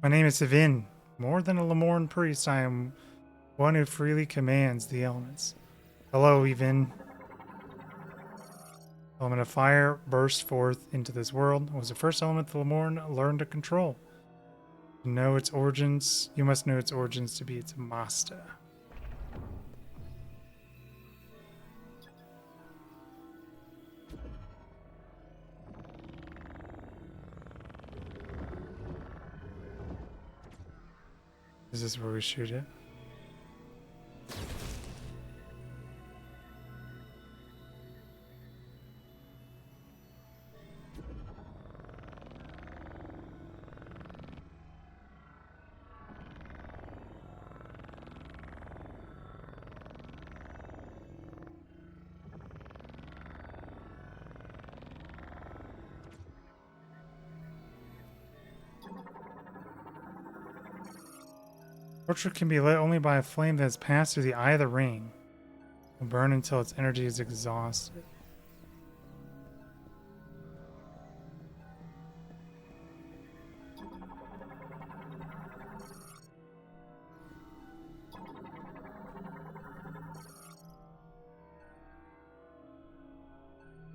My name is Savin. More than a Lemoyne priest, I am one who freely commands the elements. Hello, Evin. Element of fire burst forth into this world. It was the first element the Lemoyne learned to control. To know its origins, you must know its origins to be its master. Is this where we shoot it? Portrait can be lit only by a flame that has passed through the eye of the ring. It will burn until its energy is exhausted.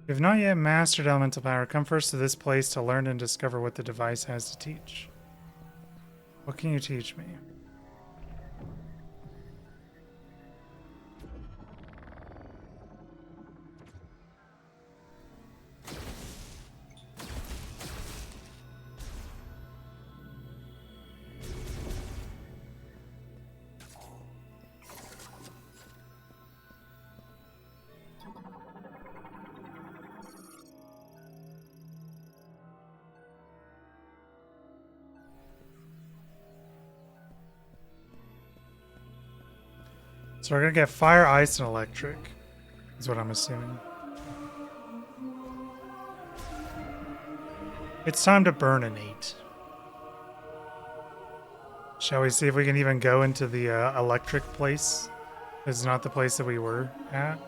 If you have not yet mastered elemental power, come first to this place to learn and discover what the device has to teach. What can you teach me? So we're gonna get fire, ice, and electric, is what I'm assuming. It's time to burninate. Shall we see if we can even go into the electric place? This is not the place that we were at.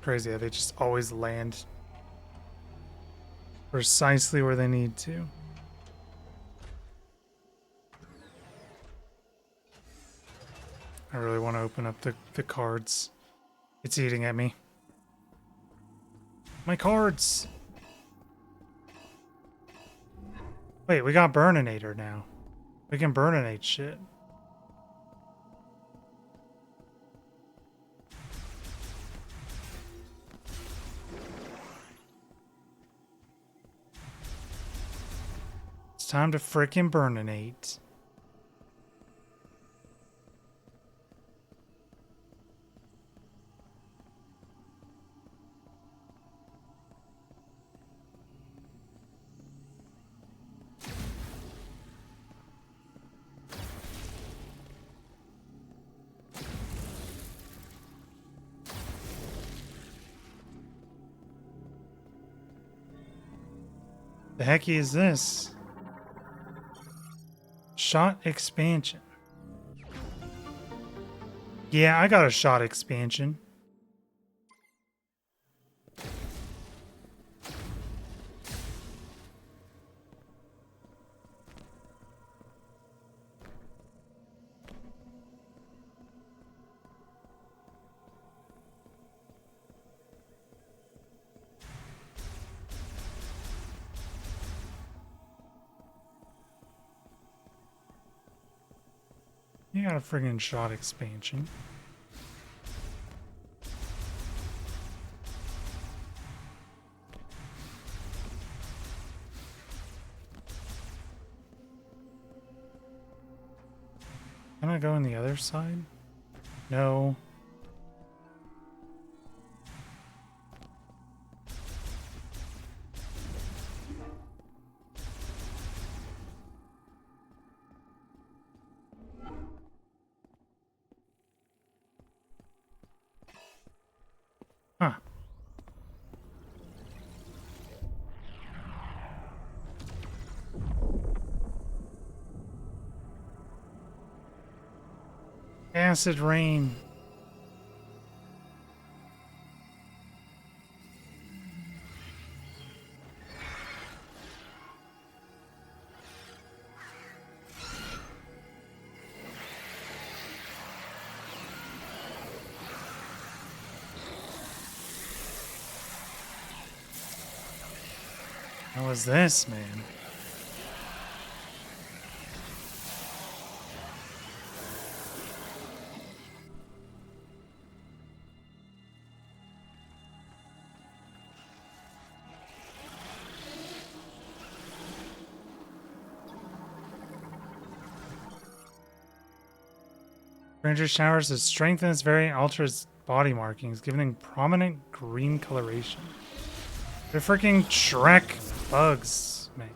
Crazy how they just always land precisely where they need to. I really want to open up the cards. It's eating at me. My cards! Wait, we got Burninator now. We can burninate shit. It's time to frickin' burninate. The heck is this? Shot expansion. Yeah, I got a shot expansion. You got a friggin' shot expansion. Can I go on the other side? No. Huh. Acid rain. What was this, man? Ranger showers to strengthen its variant, alters body markings, giving prominent green coloration. They're freaking Shrek bugs, man.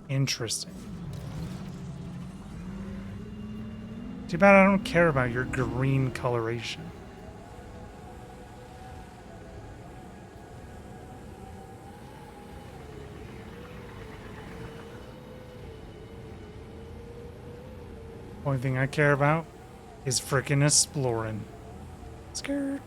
Interesting. Too bad I don't care about your green coloration. Only thing I care about is frickin' exploring. Scared.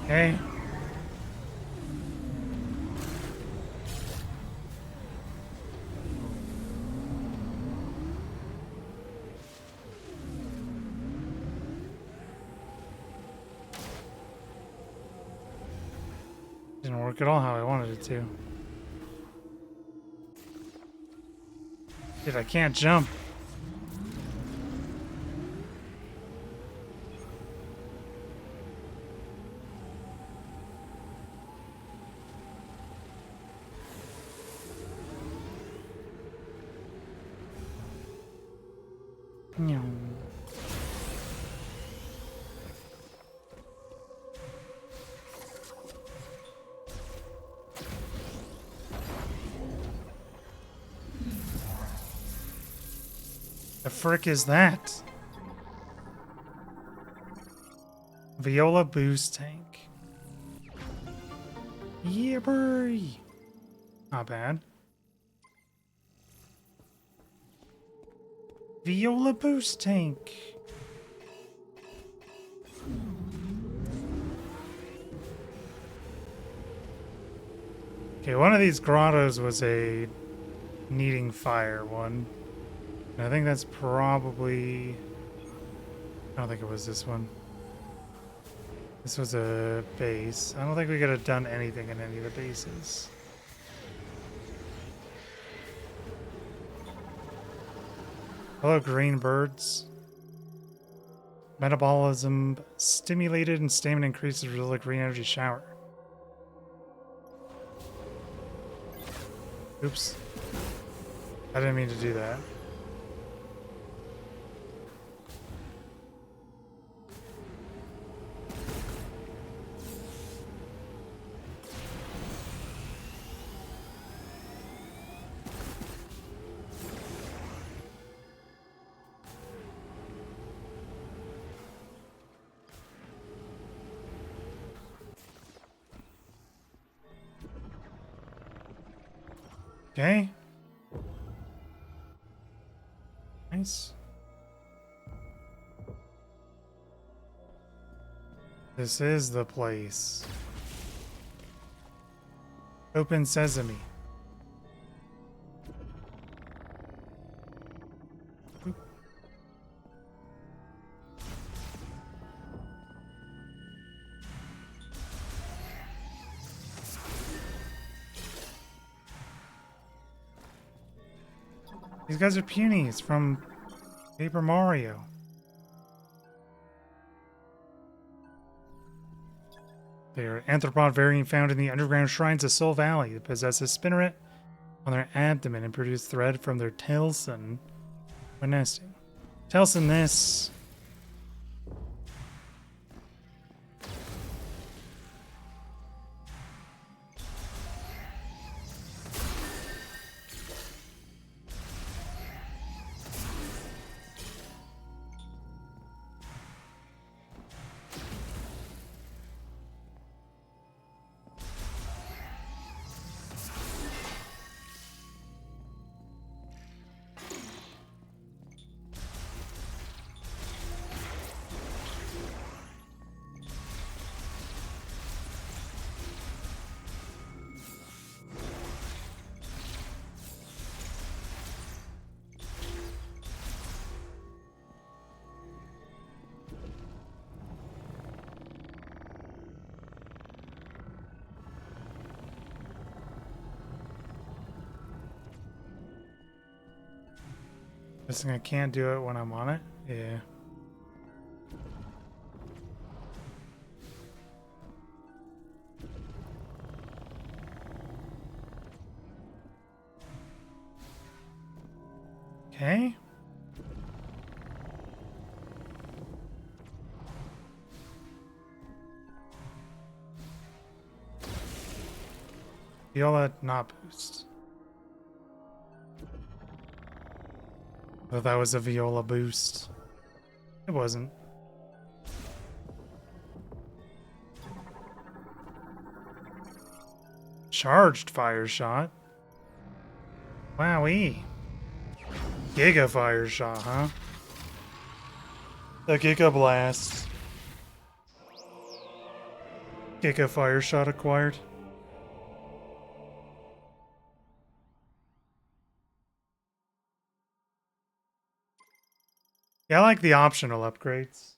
Okay. Didn't work at all how I wanted it to. Dude, I can't jump. Meow. The frick is that? Viola boost tank. Yeah, boy. Not bad. Viola boost tank. Okay, one of these grottos was a needing fire one. And I think that's probably... I don't think it was this one. This was a base. I don't think we could have done anything in any of the bases. Hello, green birds. Metabolism stimulated and stamina increases as a result of green energy shower. Oops. I didn't mean to do that. Okay. Nice. This is the place. Open sesame. Oop. These guys are punies from Paper Mario. They are anthropod variant found in the underground shrines of Soul Valley that possess a spinneret on their abdomen and produce thread from their tailson when nesting. Tailson this. Guessing I can't do it when I'm on it. Yeah. Okay. Viola not boost. Oh, that was a Viola boost. It wasn't. Charged fire shot. Wowee. Giga fire shot, huh? The Giga Blast. Giga fire shot acquired. Yeah, I like the optional upgrades.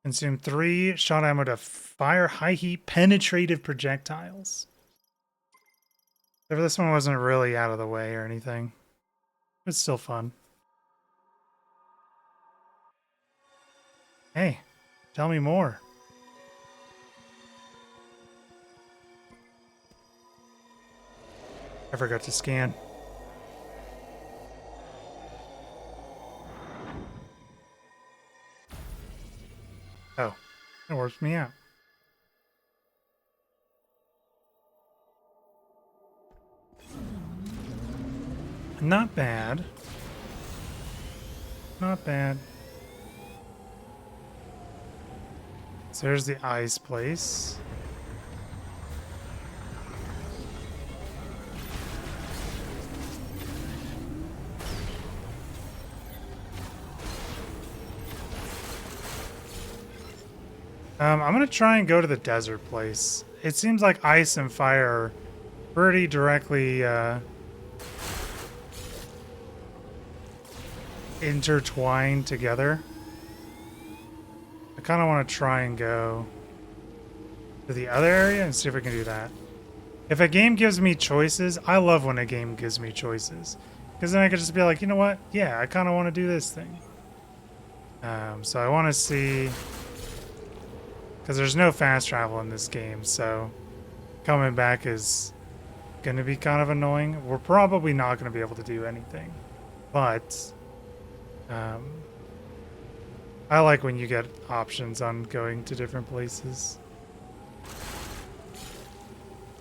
Consume 3 shot ammo to fire high heat penetrative projectiles. If this one wasn't really out of the way or anything, it's still fun. Hey, tell me more. I forgot to scan. Oh, it works me out. Not bad. Not bad. So there's the ice place. I'm gonna try and go to the desert place. It seems like ice and fire are pretty directly intertwined together. I kind of want to try and go to the other area and see if we can do that. If a game gives me choices, I love when a game gives me choices. Because then I could just be like, you know what? Yeah, I kind of want to do this thing. So I want to see... Because there's no fast travel in this game, so coming back is going to be kind of annoying. We're probably not going to be able to do anything. But I like when you get options on going to different places.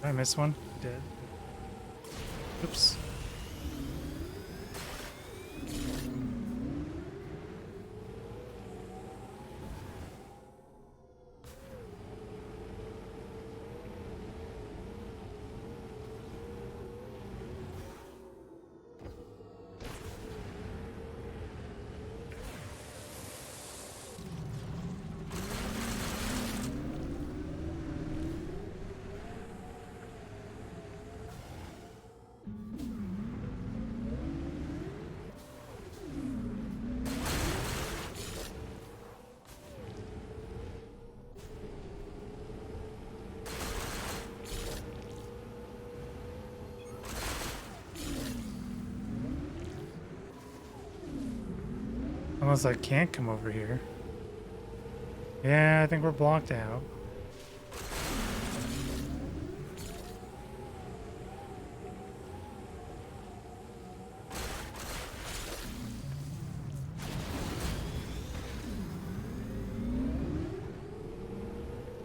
Did I miss one? I did. Oops. Unless I can't come over here. Yeah, I think we're blocked out.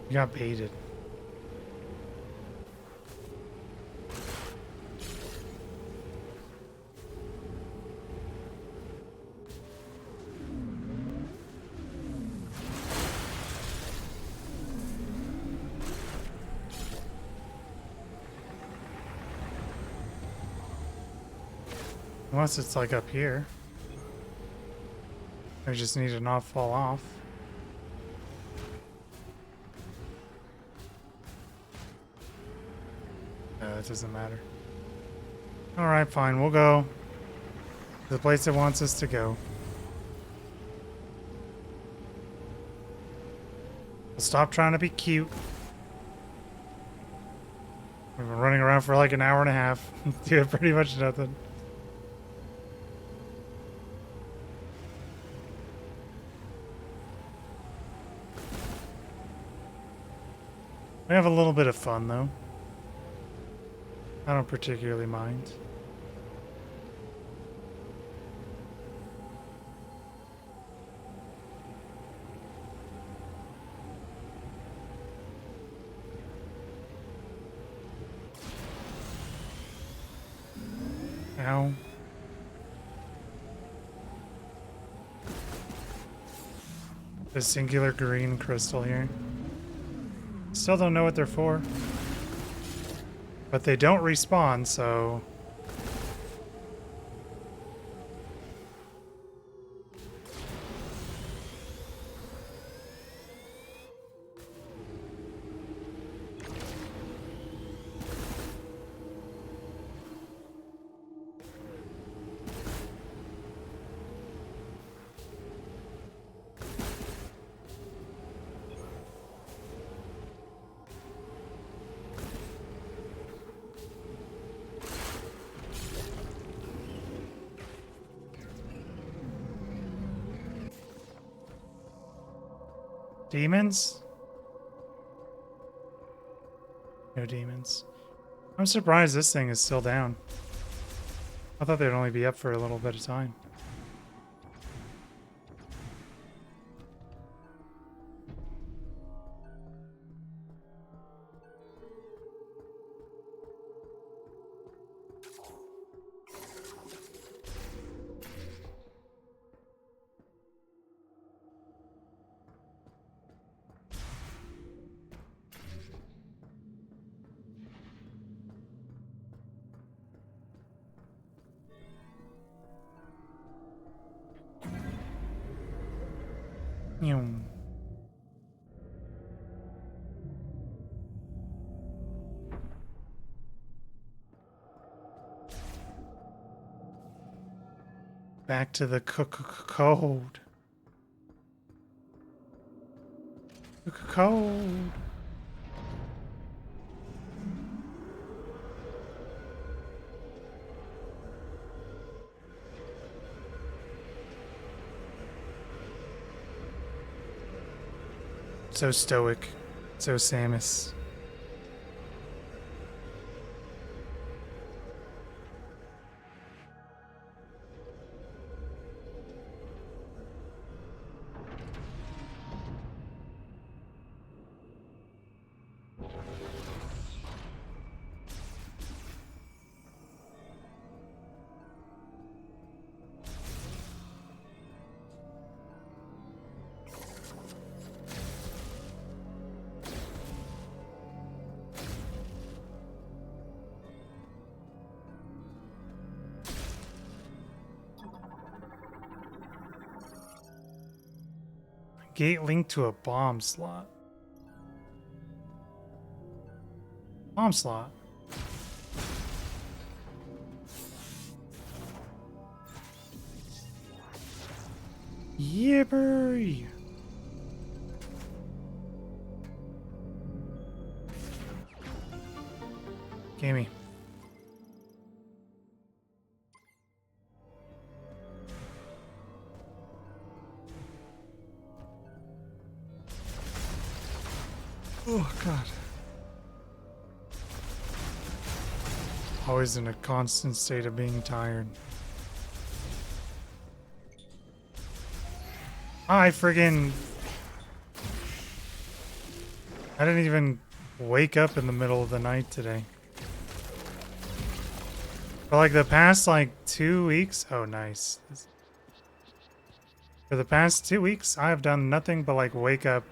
You got baited. Unless it's like up here. I just need to not fall off. No, it doesn't matter. Alright, fine. We'll go to the place it wants us to go. We'll stop trying to be cute. We've been running around for like an hour and a half. Doing pretty much nothing. have a little bit of fun, though. I don't particularly mind. Ow. The singular green crystal here. Still don't know what they're for. But they don't respawn, so... Demons? No demons. I'm surprised this thing is still down. I thought they'd only be up for a little bit of time. Yum. Back to the code. Code. So stoic. So Samus. Gate linked to a bomb slot. Bomb slot. Yippery. Gimme. Oh, God. Always in a constant state of being tired. I didn't even wake up in the middle of the night today. For like the past 2 weeks. Oh, nice. For the past 2 weeks, I have done nothing but wake up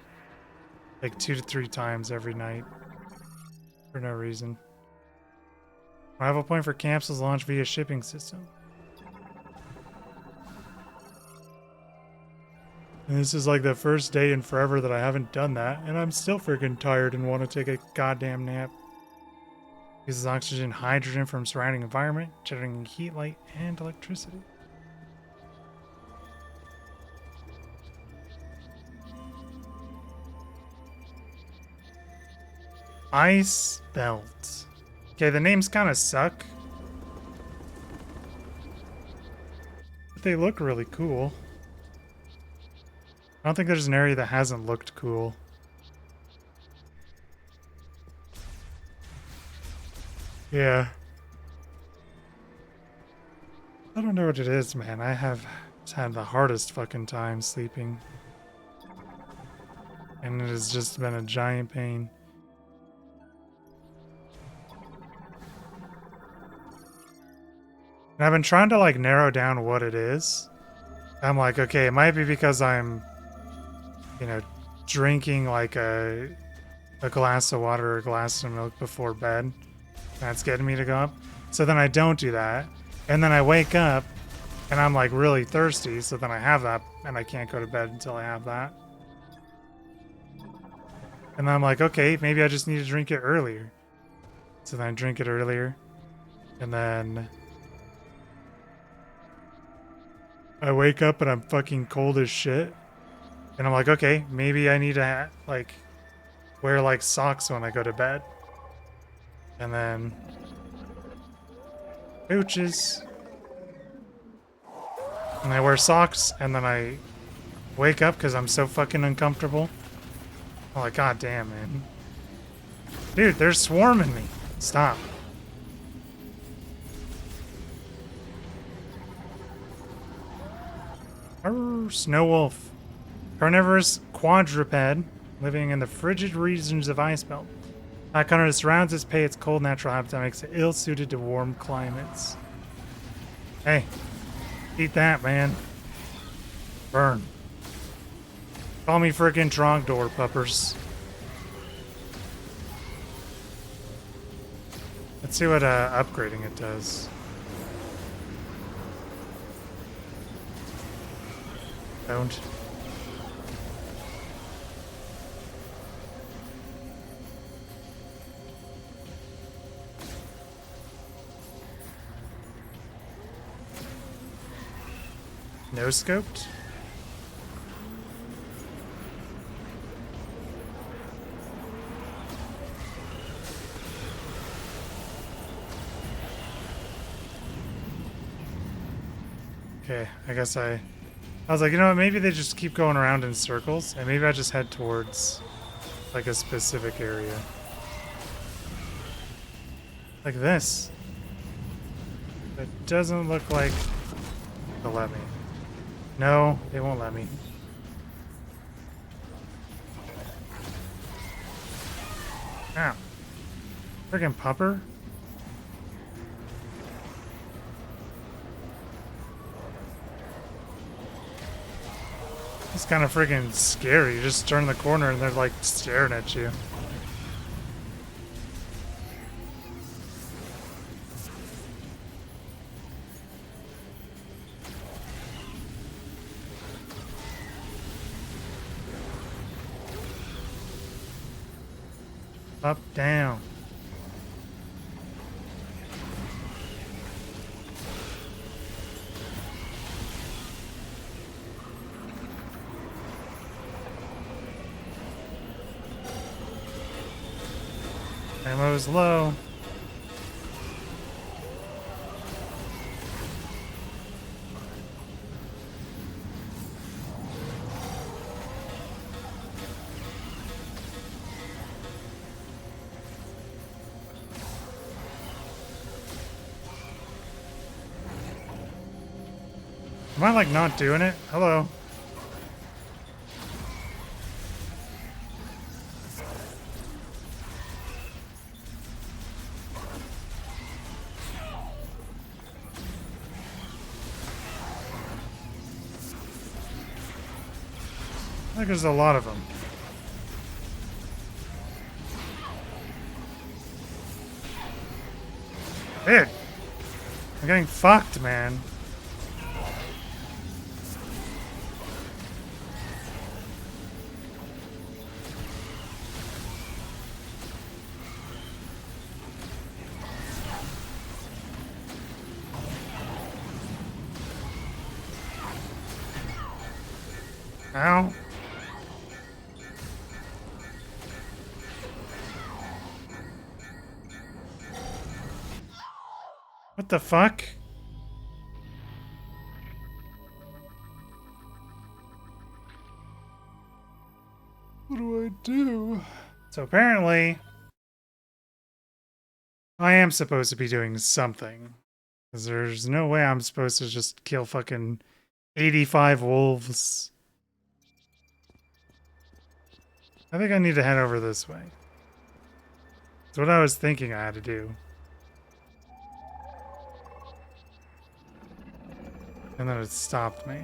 2 to 3 times every night for no reason. Arrival point for camps is launched via shipping system. And this is the first day in forever that I haven't done that, and I'm still freaking tired and want to take a goddamn nap. Uses oxygen, hydrogen from surrounding environment, generating heat, light, and electricity. Ice Belt. Okay, the names kind of suck. But they look really cool. I don't think there's an area that hasn't looked cool. Yeah. I don't know what it is, man. I have had the hardest fucking time sleeping. And it has just been a giant pain. And I've been trying to like narrow down what it is. I'm like, okay, it might be because I'm, you know, drinking like a glass of water or a glass of milk before bed. That's getting me to go up. So then I don't do that. And then I wake up and I'm like really thirsty. So then I have that and I can't go to bed until I have that. And then I'm like, okay, maybe I just need to drink it earlier. So then I drink it earlier. And then I wake up and I'm fucking cold as shit. And I'm like, okay, maybe I need to like wear like socks when I go to bed. And then pooches. And I wear socks and then I wake up because I'm so fucking uncomfortable. I'm like, god damn, man. Dude, they're swarming me. Stop. Arr, snow wolf. Carnivorous quadruped living in the frigid regions of Icebelt. Like under the surrounds its prey, its cold natural habitat makes it ill-suited to warm climates. Hey, eat that, man. Burn. Call me frickin' Trogdor, puppers. Let's see what upgrading it does. Don't. No scoped? Okay, I guess I was like, you know what, maybe they just keep going around in circles, and maybe I just head towards, like, a specific area. Like this. It doesn't look like they'll let me. No, they won't let me. Ow. Friggin' pupper? It's kind of friggin' scary. You just turn the corner and they're like staring at you. Up, down. Ammo's low. Am I like not doing it? Hello. I think there's a lot of them. Dude, I'm getting fucked, man. Ow. What the fuck? What do I do? So apparently I am supposed to be doing something. Because there's no way I'm supposed to just kill fucking 85 wolves. I think I need to head over this way. That's what I was thinking I had to do. And then it stopped me.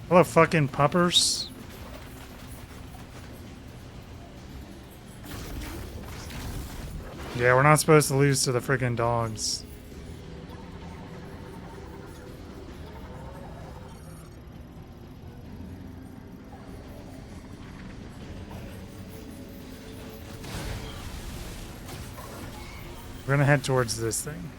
Hello, fucking puppers. Yeah, we're not supposed to lose to the friggin' dogs. We're gonna head towards this thing.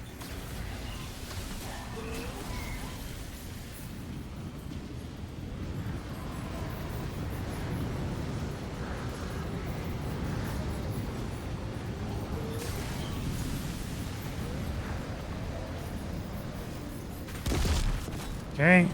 Okay.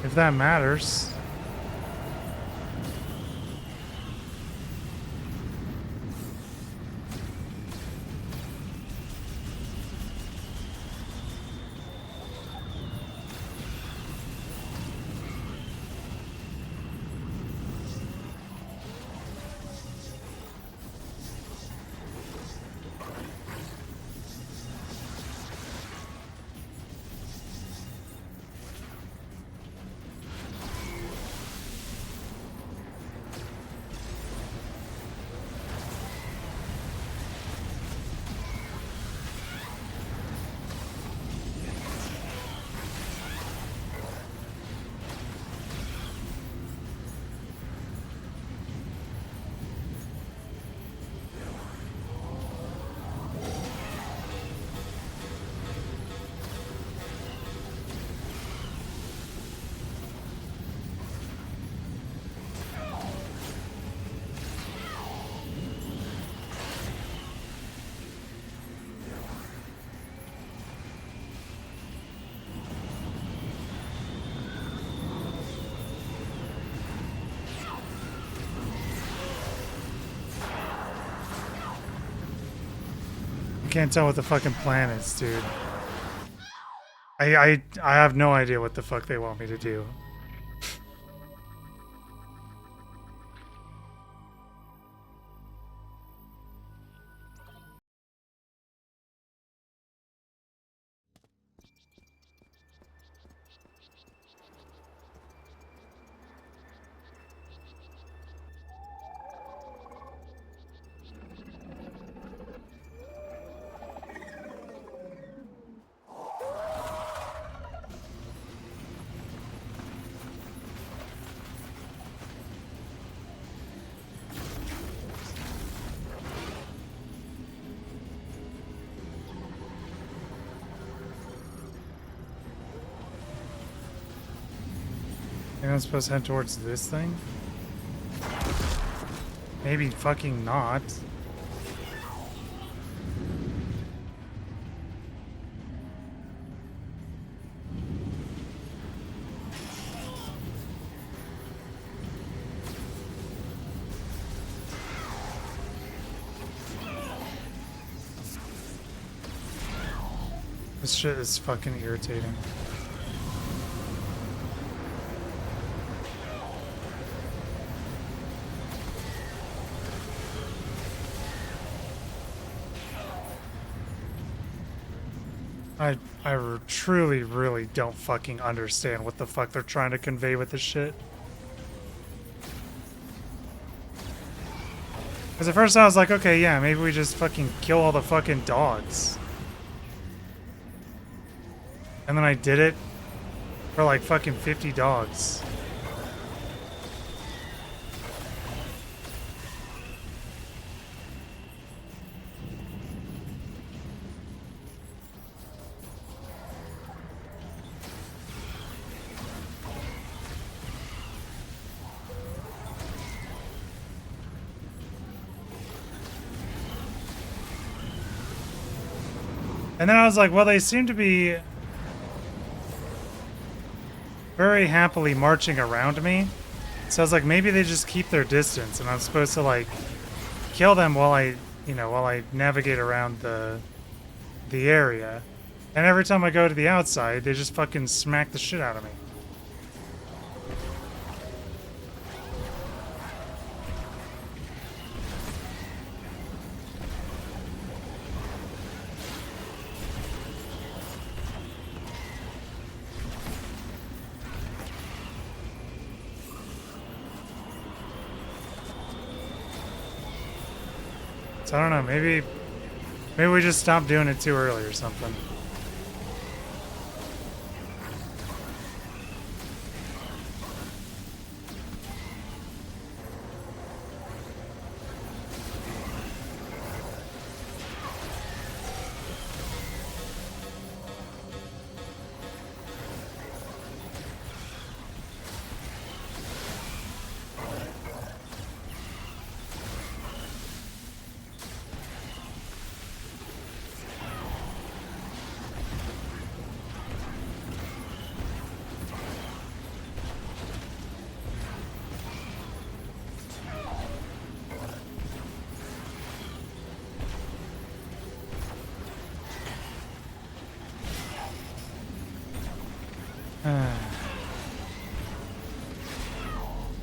If that matters. Can't tell what the fucking plan is, dude. I have no idea what the fuck they want me to do. Think I'm supposed to head towards this thing? Maybe fucking not. This shit is fucking irritating. I truly, really don't fucking understand what the fuck they're trying to convey with this shit. Because at first I was like, okay, yeah, maybe we just fucking kill all the fucking dogs. And then I did it for like fucking 50 dogs. And then I was like, well, they seem to be very happily marching around me. So I was like, maybe they just keep their distance and I'm supposed to like kill them while I navigate around the area. And every time I go to the outside, they just fucking smack the shit out of me. So I don't know, maybe we just stopped doing it too early or something.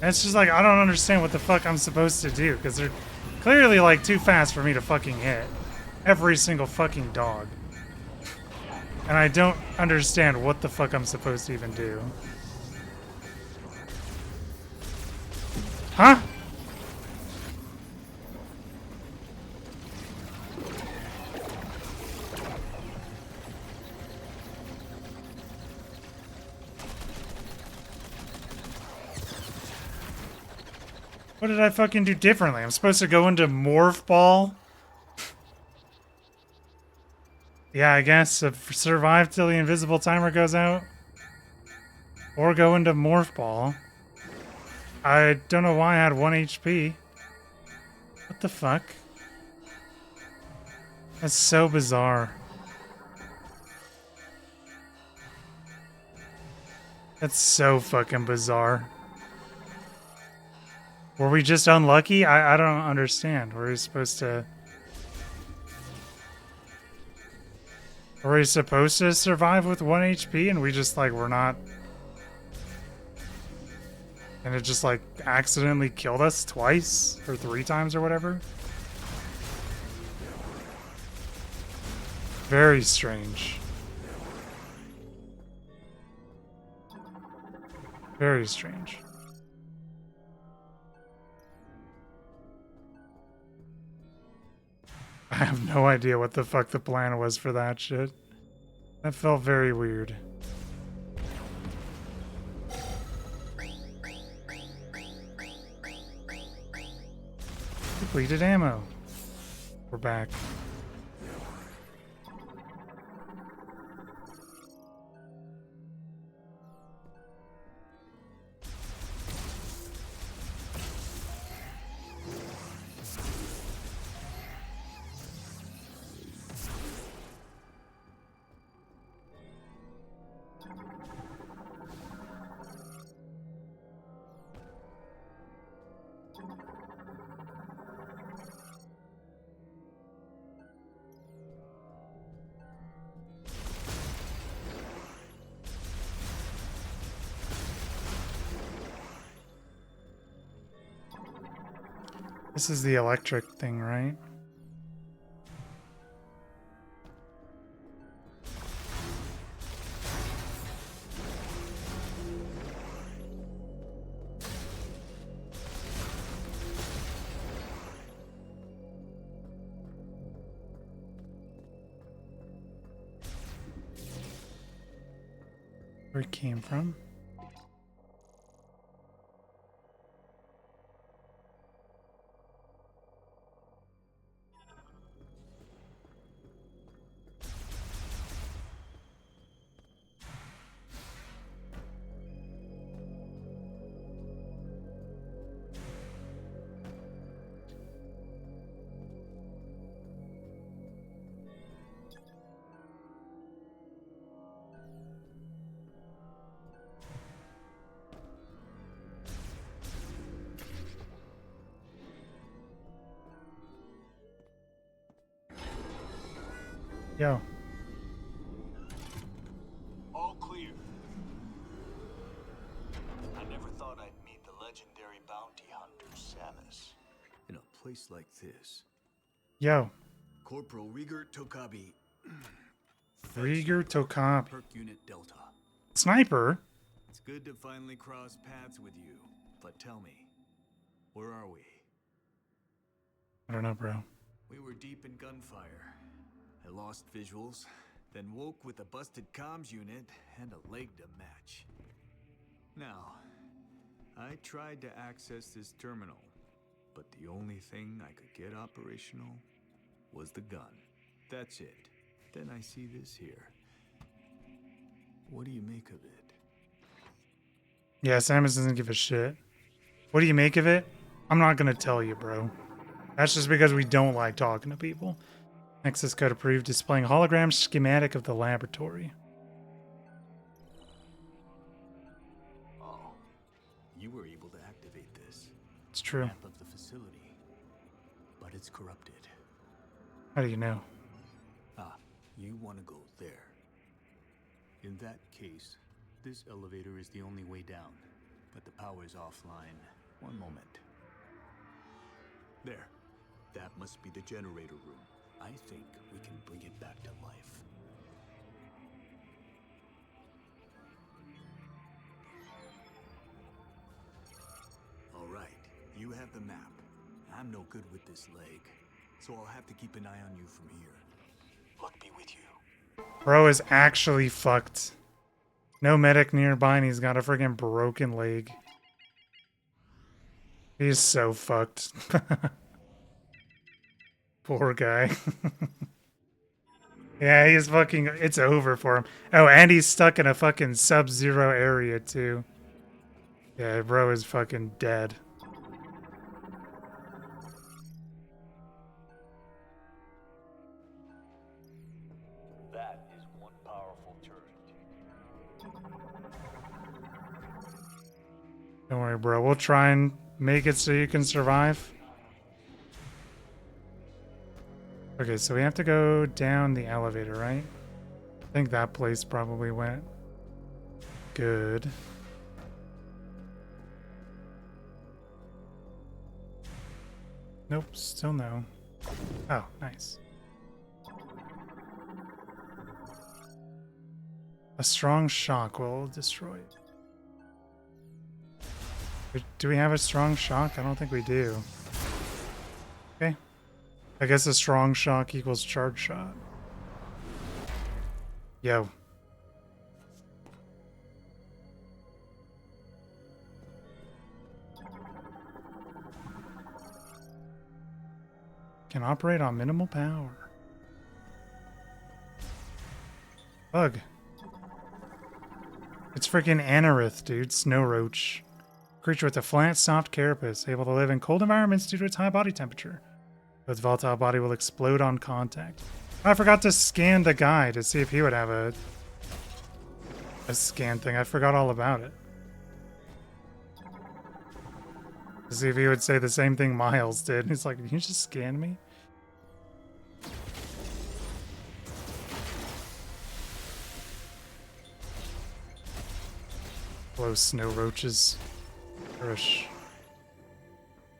It's just like, I don't understand what the fuck I'm supposed to do, because they're clearly like too fast for me to fucking hit every single fucking dog. And I don't understand what the fuck I'm supposed to even do. Huh? What did I fucking do differently? I'm supposed to go into Morph Ball? Yeah, I guess. Survive till the invisible timer goes out. Or go into Morph Ball. I don't know why I had 1 HP. What the fuck? That's so bizarre. That's so fucking bizarre. Were we just unlucky? I don't understand. Were we supposed to... Were we supposed to survive with 1 HP and we just like were not... And it just like accidentally killed us twice? Or 3 times or whatever? Very strange. Very strange. I have no idea what the fuck the plan was for that shit. That felt very weird. Depleted ammo. We're back. This is the electric thing, right? Where it came from? Yo. All clear. I never thought I'd meet the legendary bounty hunter, Samus. In a place like this. Yo. Corporal Rieger Tokabi. Rieger Tokabi. Perk Unit Delta. Sniper? It's good to finally cross paths with you. But tell me, where are we? I don't know, bro. We were deep in gunfire. I lost visuals, then woke with a busted comms unit and a leg to match. Now, I tried to access this terminal, but the only thing I could get operational was the gun. That's it. Then I see this here. What do you make of it? Yeah, Samus doesn't give a shit. What do you make of it? I'm not gonna tell you, bro. That's just because we don't like talking to people. Access code approved, displaying hologram schematic of the laboratory. Oh, you were able to activate this. It's true. Map of the facility, but it's corrupted. How do you know? Ah, you want to go there. In that case, this elevator is the only way down, but the power is offline. One moment. There. That must be the generator room. I think we can bring it back to life. All right, you have the map. I'm no good with this leg, so I'll have to keep an eye on you from here. Luck be with you. Bro is actually fucked. No medic nearby and he's got a friggin' broken leg. He's so fucked. Poor guy. Yeah, he's fucking... It's over for him. Oh, and he's stuck in a fucking sub-zero area, too. Yeah, bro is fucking dead. That is one powerful turret. Don't worry, bro. We'll try and make it so you can survive. Okay, so we have to go down the elevator, right? I think that place probably went good. Nope, still no. Oh, nice. A strong shock will destroy it. Do we have a strong shock? I don't think we do. Okay. I guess a strong shock equals charge shot. Yo. Can operate on minimal power. Bug. It's freaking Anorith, dude. Snow roach. Creature with a flat, soft carapace, able to live in cold environments due to its high body temperature. Its volatile body will explode on contact. I forgot to scan the guy to see if he would have a scan thing. I forgot all about it. To see if he would say the same thing Miles did. He's like, "Did you just scan me?" Hello, snow roaches. Rush.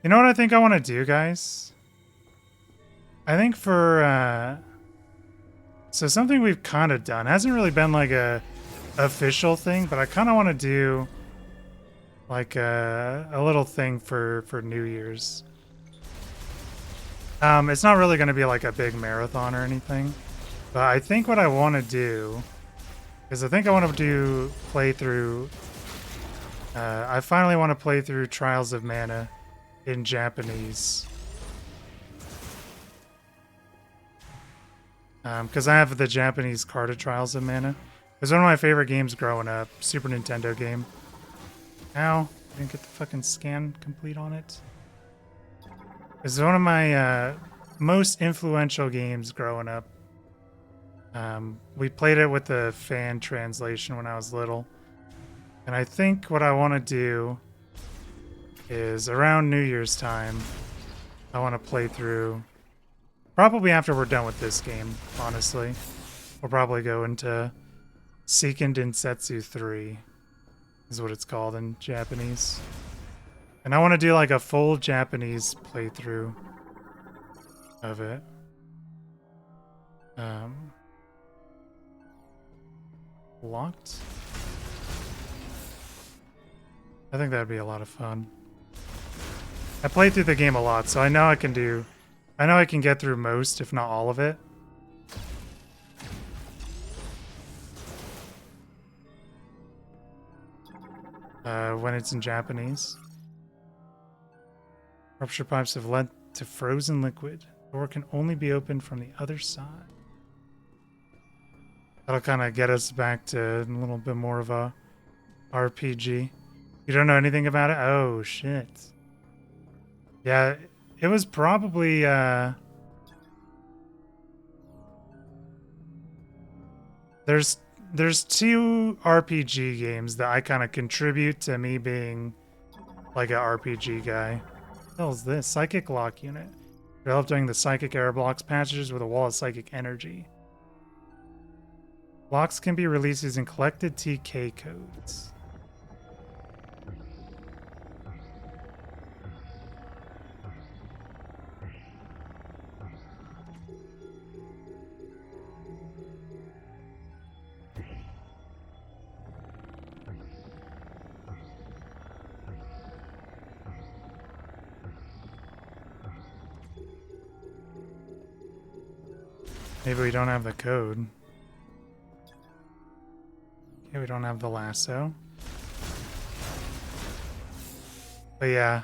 You know what I think I want to do, guys? I think for so something we've kind of done, hasn't really been like a official thing, but I kind of want to do like a little thing for New Year's. It's not really going to be like a big marathon or anything, but I think what I want to do is I think I want to do playthrough. I finally want to play through Trials of Mana in Japanese. Because I have the Japanese card of Trials of Mana. It was one of my favorite games growing up. Super Nintendo game. Ow. Didn't get the fucking scan complete on it. It's one of my most influential games growing up. We played it with the fan translation when I was little. And I think what I want to do is around New Year's time, I want to play through Probably after we're done with this game, honestly. We'll probably go into Seiken Densetsu 3, is what it's called in Japanese. And I want to do like a full Japanese playthrough of it. Locked? I think that'd be a lot of fun. I played through the game a lot, so I know I can get through most, if not all of it. When it's in Japanese. Rupture pipes have led to frozen liquid. The door can only be opened from the other side. That'll kind of get us back to a little bit more of a RPG. You don't know anything about it? Oh, shit. Yeah, it was probably, There's two RPG games that I kind of contribute to me being like an RPG guy. What the hell is this? Psychic Lock Unit. Developed during the Psychic Error Blocks patches with a wall of psychic energy. Blocks can be released using collected TK codes. Maybe we don't have the code. Okay, we don't have the lasso. But yeah,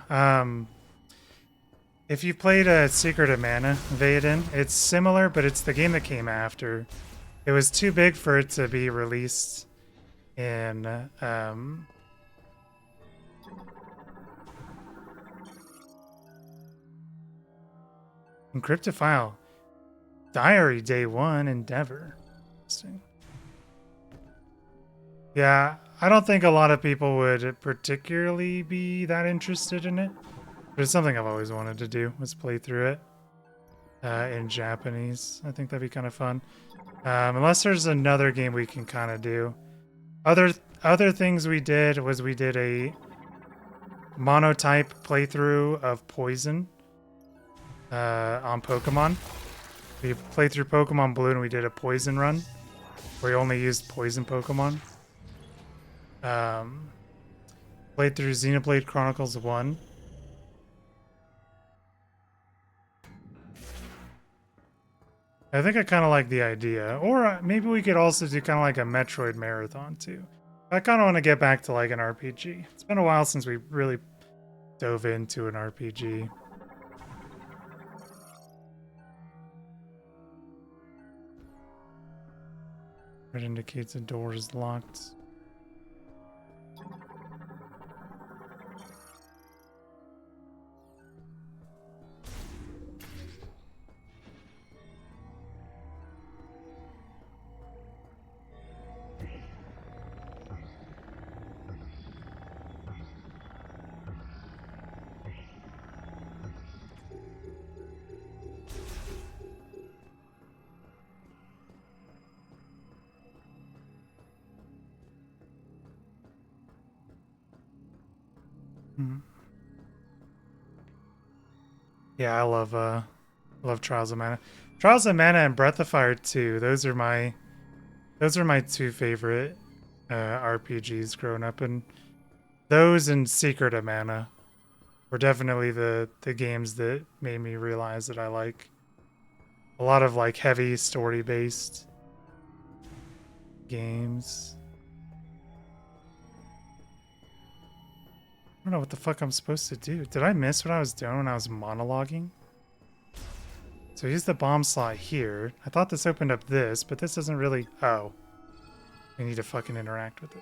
if you played a Secret of Mana, Vaden, it's similar, but it's the game that came after. It was too big for it to be released in encrypted file. Diary Day 1 Endeavor. Interesting. Yeah, I don't think a lot of people would particularly be that interested in it. But it's something I've always wanted to do, was play through it in Japanese. I think that'd be kind of fun. Unless there's another game we can kind of do. Other things we did was we did a monotype playthrough of Poison on Pokemon. We played through Pokemon Blue and we did a Poison run where we only used Poison Pokemon. Played through Xenoblade Chronicles 1. I think I kind of like the idea. Or maybe we could also do kind of like a Metroid marathon too. I kind of want to get back to like an RPG. It's been a while since we really dove into an RPG. It indicates a door is locked. Yeah, I love Trials of Mana. Trials of Mana and Breath of Fire 2. Those are my two favorite RPGs growing up, and those and Secret of Mana were definitely the games that made me realize that I like a lot of like heavy story based games. I don't know what the fuck I'm supposed to do. Did I miss what I was doing when I was monologuing? So use the bomb slot here. I thought this opened up this, but this doesn't really... Oh. We need to fucking interact with it.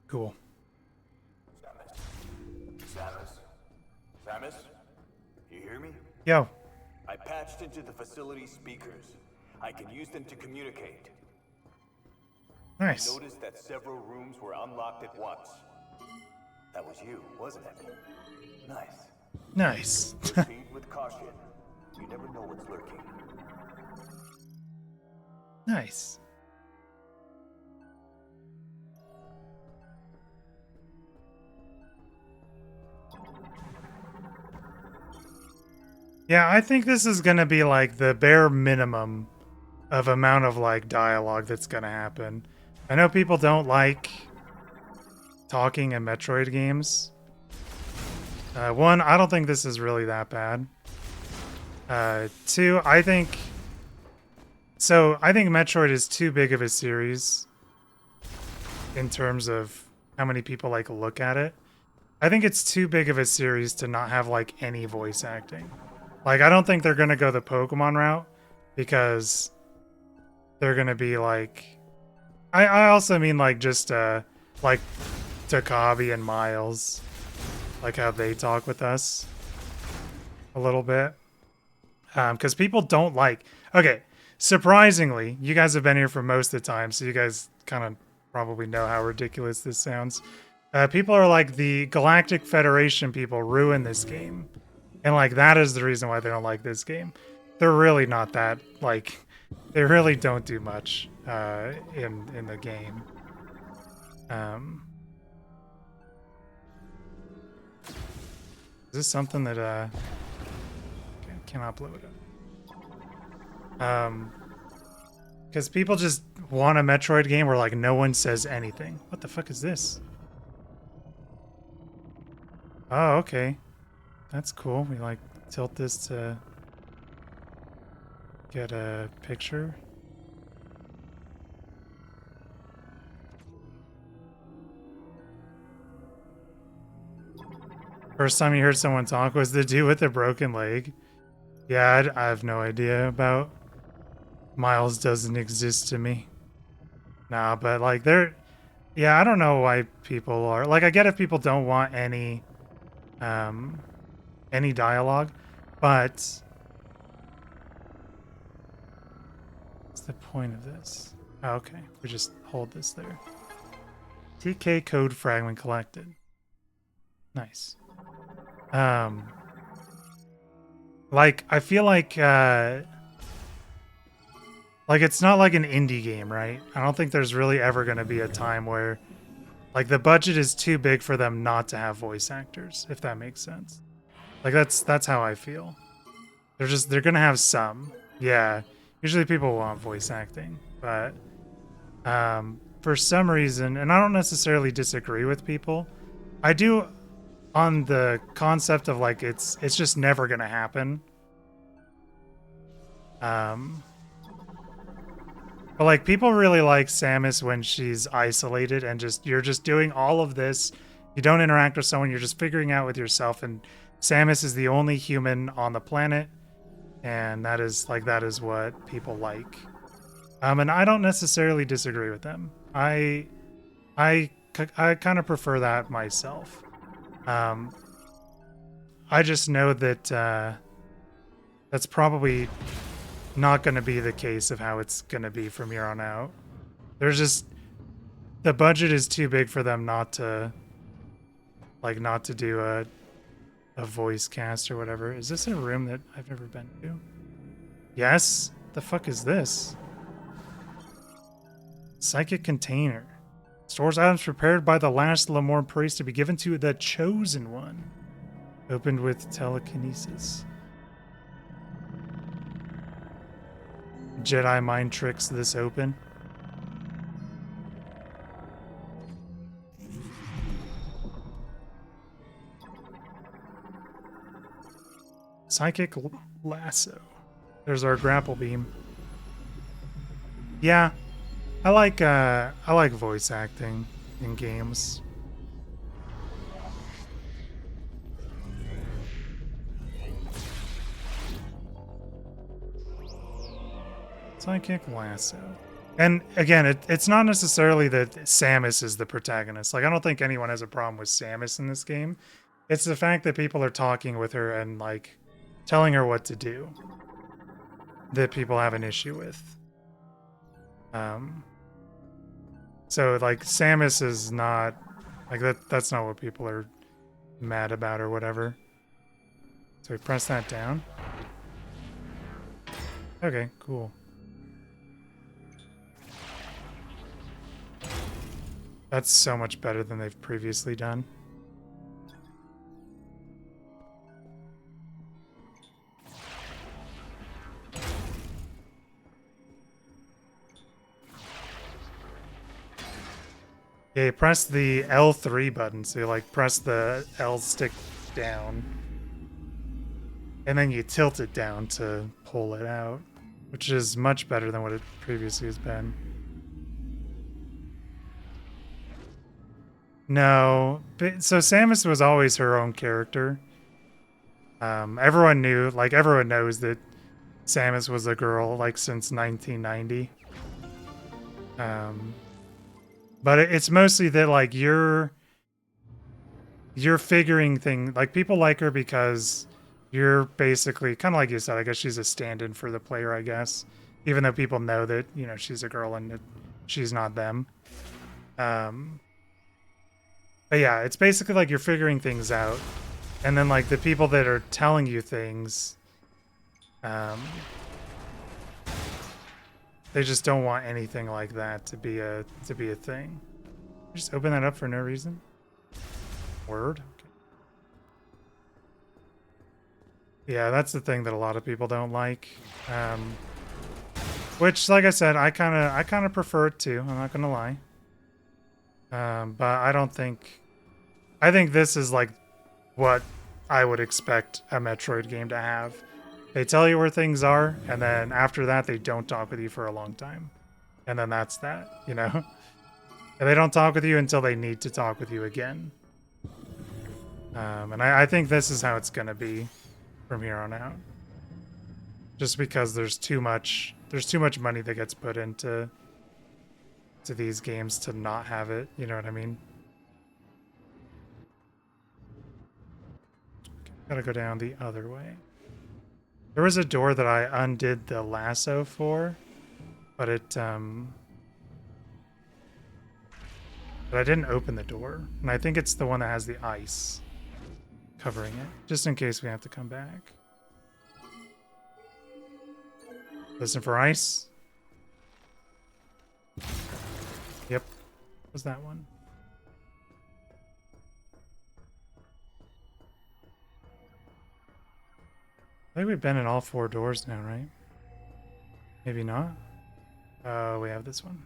Cool. Samus? You hear me? Yo. I patched into the facility speakers. I can use them to communicate. Nice. I noticed that several rooms were unlocked at once. That was you, wasn't it? Nice. Nice. Proceed with caution. You never know what's lurking. Nice. Yeah, I think this is gonna be like the bare minimum of amount of like dialogue that's gonna happen. I know people don't like talking in Metroid games. One, I don't think this is really that bad. Two, I think Metroid is too big of a series in terms of how many people like look at it. I think it's too big of a series to not have like any voice acting. Like, I don't think they're gonna go the Pokemon route because they're gonna be like, I also mean like just like Takabi and Miles, like how they talk with us a little bit, because people don't like. Okay, surprisingly, you guys have been here for most of the time, so you guys kind of probably know how ridiculous this sounds. People are like, the Galactic Federation people ruin this game. And like that is the reason why they don't like this game. They're really not that, like, they really don't do much in the game. Is this something that can upload it? Because people just want a Metroid game where like no one says anything. What the fuck is this? Oh, okay. That's cool. We like tilt this to get a picture. First time you heard someone talk was the dude with the broken leg. Yeah, I have no idea about. Miles doesn't exist to me. Nah, but like yeah, I don't know why people are like, I get if people don't want any dialogue, but what's the point of this? Oh, okay, we just hold this there. TK code fragment collected. Nice. Like, I feel like it's not like an indie game, right? I don't think there's really ever going to be a time where like the budget is too big for them not to have voice actors, if that makes sense. Like that's how I feel. They're going to have some. Yeah. Usually people want voice acting, but for some reason, and I don't necessarily disagree with people. I do on the concept of like it's just never going to happen. But like people really like Samus when she's isolated and you're just doing all of this. You don't interact with someone, you're just figuring out with yourself, and Samus is the only human on the planet, and that is what people like. And I don't necessarily disagree with them. I kind of prefer that myself. I just know that that's probably not going to be the case of how it's going to be from here on out. There's just, the budget is too big for them not to do a voice cast or whatever. Is this a room that I've never been to? Yes? The fuck is this? Psychic container. Stores items prepared by the last Lemorne priest to be given to the chosen one. Opened with telekinesis. Jedi mind tricks this open. Psychic lasso. There's our grapple beam. Yeah, I like voice acting in games. Psychic lasso. And again, it's not necessarily that Samus is the protagonist. Like, I don't think anyone has a problem with Samus in this game. It's the fact that people are talking with her and like telling her what to do that people have an issue with. So like Samus is not Like that's not what people are mad about or whatever. So we press that down. Okay, cool. That's so much better than they've previously done. Yeah, you press the L3 button, so you like press the L stick down. And then you tilt it down to pull it out, which is much better than what it previously has been. No, so Samus was always her own character. Everyone knew, like everyone knows that Samus was a girl like since 1990. But it's mostly that like you're figuring thing like people like her because you're basically kind of like you said. I guess she's a stand-in for the player. I guess even though people know that she's a girl and that she's not them. But yeah, it's basically like you're figuring things out, and then like the people that are telling you things, they just don't want anything like that to be a thing. Just open that up for no reason. Word. Okay. Yeah, that's the thing that a lot of people don't like. Which, like I said, I kind of prefer it too. I'm not gonna lie. But I don't think. I think this is like what I would expect a Metroid game to have. They tell you where things are, and then after that, they don't talk with you for a long time. And then that's that, And they don't talk with you until they need to talk with you again. And I think this is how it's going to be from here on out. Just because there's too much money that gets put into these games to not have it, you know what I mean? Okay, gotta go down the other way. There was a door that I undid the lasso for, but but I didn't open the door. And I think it's the one that has the ice covering it, just in case we have to come back. Listen for ice. Yep. What was that one? I think we've been in all 4 doors now, right? Maybe not. We have this one.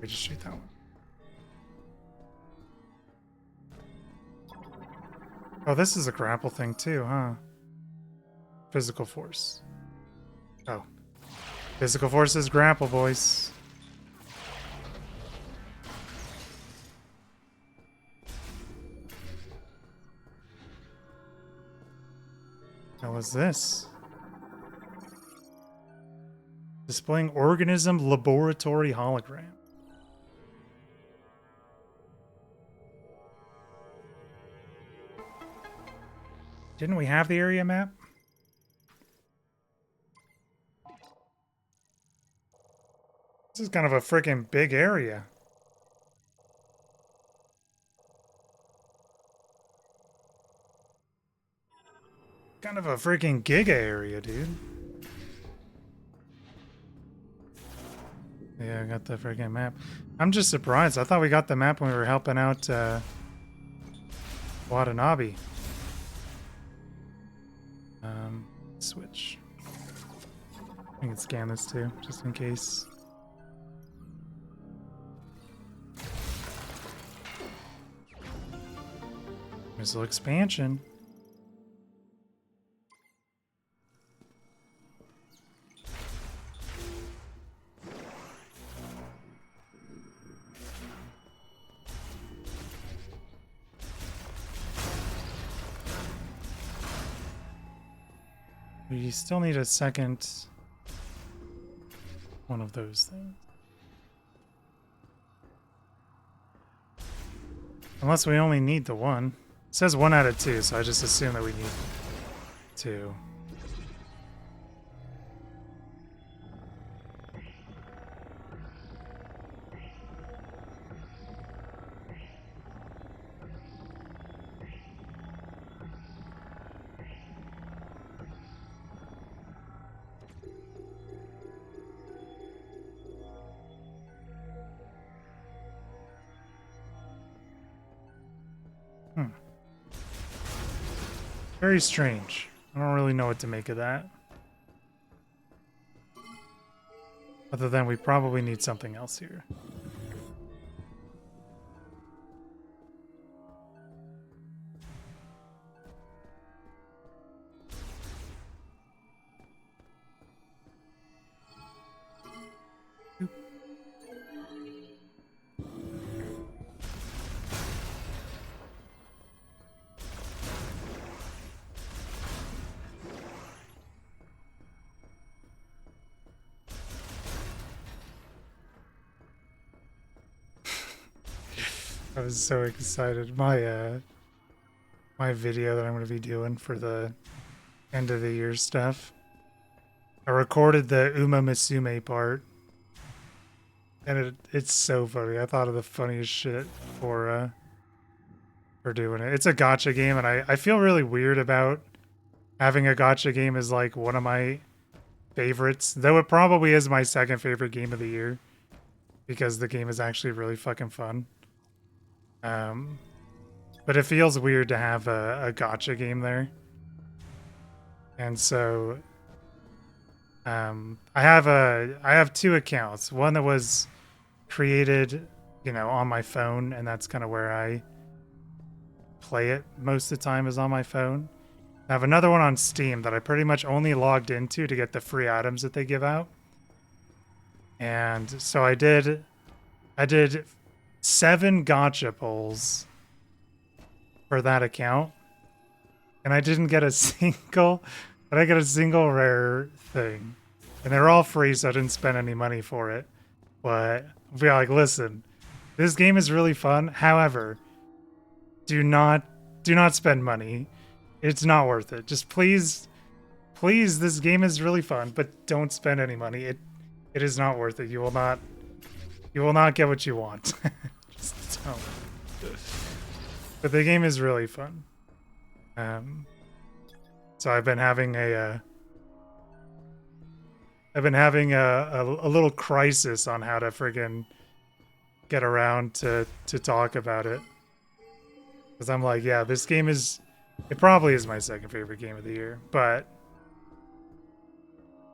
We just shoot that one. Oh, this is a grapple thing too, huh? Physical force. Oh. Physical force is grapple, boys. What was this? Displaying organism laboratory hologram. Didn't we have the area map? This is kind of a freaking big area. Kind of a freaking giga area, dude. Yeah, I got the freaking map. I'm just surprised. I thought we got the map when we were helping out Watanabe. Switch. I can scan this too, just in case. Missile expansion. We still need a second one of those things. Unless we only need the one. It says 1 out of 2, so I just assume that we need 2. Very strange. I don't really know what to make of that. Other than we probably need something else here. I was so excited. My video that I'm going to be doing for the end of the year stuff. I recorded the Uma Musume part. And it's so funny. I thought of the funniest shit for doing it. It's a gacha game, and I feel really weird about having a gacha game as like one of my favorites. Though it probably is my second favorite game of the year. Because the game is actually really fucking fun. But it feels weird to have a gacha game there. And so I have two accounts. One that was created, on my phone, and that's kind of where I play it most of the time is on my phone. I have another one on Steam that I pretty much only logged into to get the free items that they give out. And so I did 7 gacha pulls for that account, and I didn't get a single rare thing, and they're all free, so I didn't spend any money for it. But yeah, like, listen, this game is really fun. However, do not spend money. It's not worth it. Just please, this game is really fun, but don't spend any money. It is not worth it. You will not get what you want. Just don't. But the game is really fun. So I've been having a little crisis on how to friggin' get around to talk about it. Because I'm like, yeah, this game it probably is my second favorite game of the year, but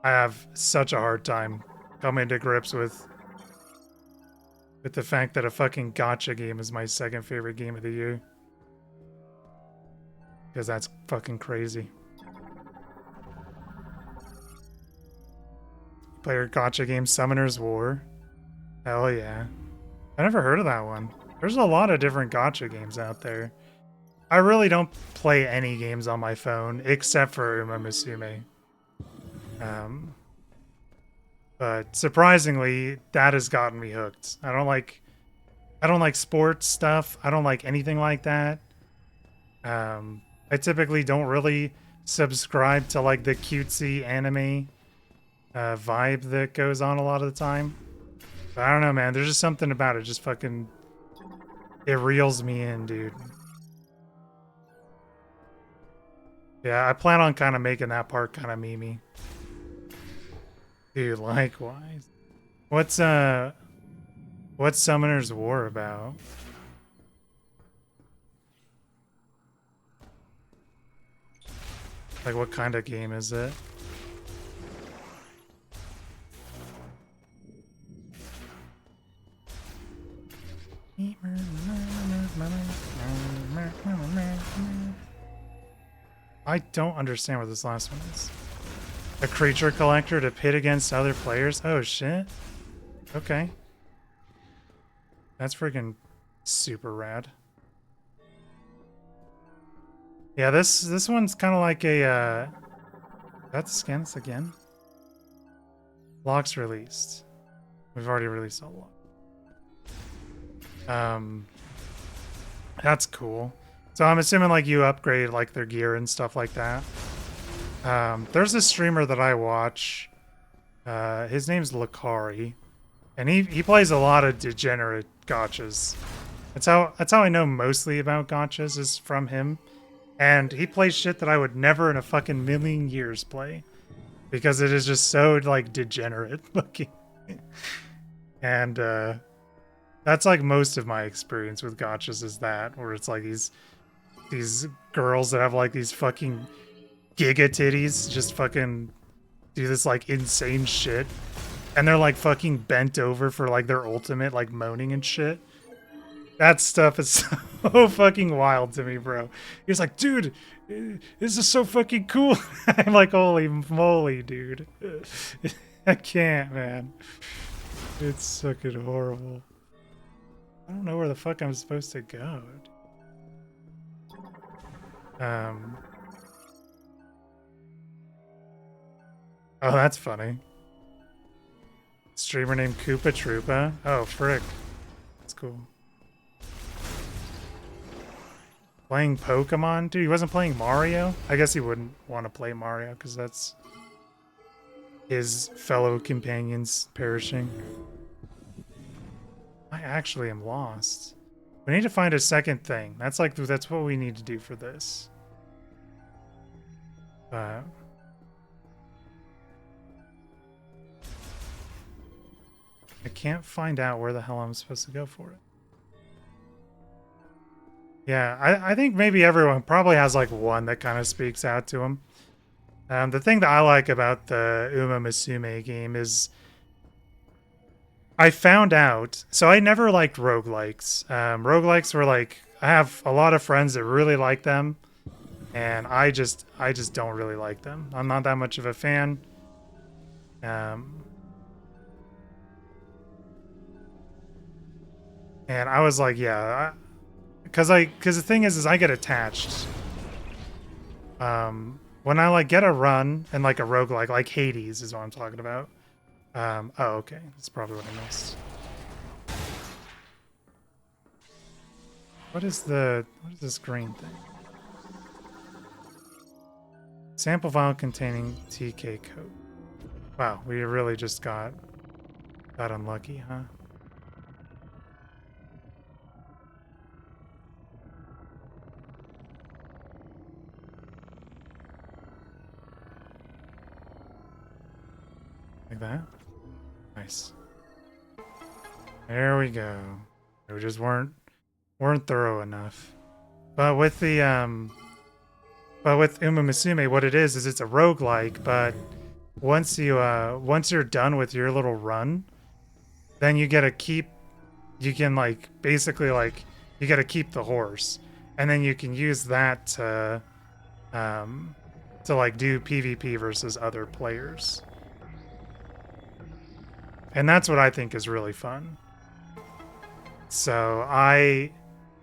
I have such a hard time coming to grips with the fact that a fucking gacha game is my second favorite game of the year. Because that's fucking crazy. Player gacha game Summoner's War. Hell yeah. I never heard of that one. There's a lot of different gacha games out there. I really don't play any games on my phone except for Uma Musume. But surprisingly, that has gotten me hooked. I don't like sports stuff. I don't like anything like that. I typically don't really subscribe to like the cutesy anime vibe that goes on a lot of the time. But I don't know, man. There's just something about it. Just fucking, it reels me in, dude. Yeah, I plan on kind of making that part kind of memey. Dude, likewise. What's Summoner's War about? Like, what kind of game is it? I don't understand what this last one is. A creature collector to pit against other players? Oh, shit. Okay. That's freaking super rad. Yeah, this one's kind of like a, that's scans again. Locks released. We've already released all lock. That's cool. So I'm assuming like you upgrade like their gear and stuff like that. There's a streamer that I watch. His name's Lakari, and he plays a lot of degenerate gachas. That's how I know mostly about gachas is from him. And he plays shit that I would never in a fucking million years play. Because it is just so, like, degenerate looking. And, that's, like, most of my experience with gachas is that. Where it's like he's these girls that have like these fucking giga titties just fucking do this like insane shit. And they're like fucking bent over for like their ultimate, like moaning and shit. That stuff is so fucking wild to me, bro. He's like, dude, this is so fucking cool. I'm like, holy moly, dude. I can't, man. It's fucking horrible. I don't know where the fuck I'm supposed to go. Oh, that's funny. Streamer named Koopa Troopa. Oh, frick. That's cool. Playing Pokemon? Dude, he wasn't playing Mario? I guess he wouldn't want to play Mario because that's his fellow companions perishing. I actually am lost. We need to find a second thing. That's what we need to do for this. I can't find out where the hell I'm supposed to go for it. Yeah, I think maybe everyone probably has like one that kind of speaks out to him. The thing that I like about the Uma Musume game is I found out, so I never liked roguelikes. Roguelikes were like, I have a lot of friends that really like them, and I just don't really like them. I'm not that much of a fan. And I was like, yeah, because the thing is I get attached. When I like get a run and like a roguelike, like Hades is what I'm talking about. Oh, okay, that's probably what I missed. What is this green thing? Sample file containing TK code. Wow, we really just got unlucky, huh? Like that? Nice. There we go. We just weren't thorough enough. But with the but with Uma Musume, what it is it's a roguelike, but once you're done with your little run, then you get to keep, you can like basically like you get to keep the horse, and then you can use that to like do PvP versus other players. And that's what I think is really fun. So I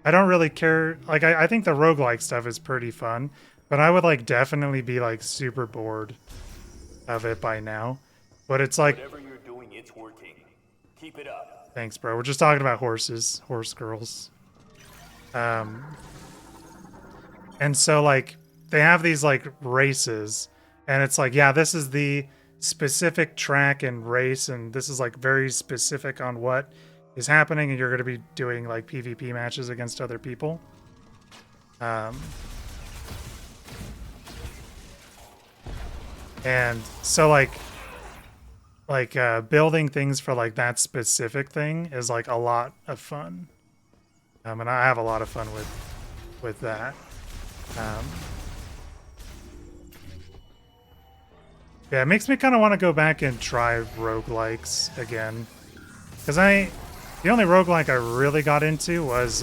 don't really care. Like I think the roguelike stuff is pretty fun, but I would like definitely be like super bored of it by now. But it's like, Whatever you're doing, it's working. Keep it up. thanks, bro. We're just talking about horses, horse girls. And so like they have these like races, and it's like, yeah, this is the specific track and race, and this is like very specific on what is happening, and you're going to be doing like PvP matches against other people. And so like building things for like that specific thing is like a lot of fun. And I have a lot of fun with that. Yeah, it makes me kind of want to go back and try roguelikes again. Because the only roguelike I really got into was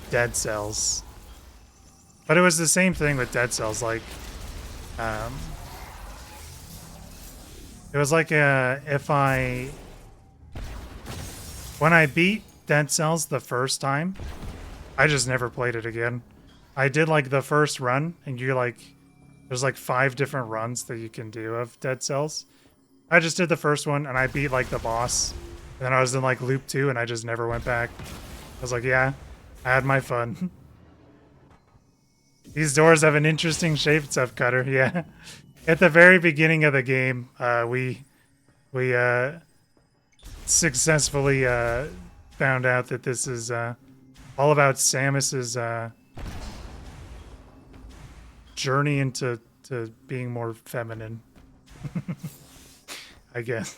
Dead Cells. But it was the same thing with Dead Cells. Like, it was like when I beat Dead Cells the first time, I just never played it again. I did like the first run, and there's like 5 different runs that you can do of Dead Cells. I just did the first one, and I beat like the boss. And then I was in like loop 2, and I just never went back. I was like, yeah, I had my fun. These doors have an interesting shape, Tough Cutter. Yeah. At the very beginning of the game, we successfully found out that this is all about Samus's journey into being more feminine. I guess.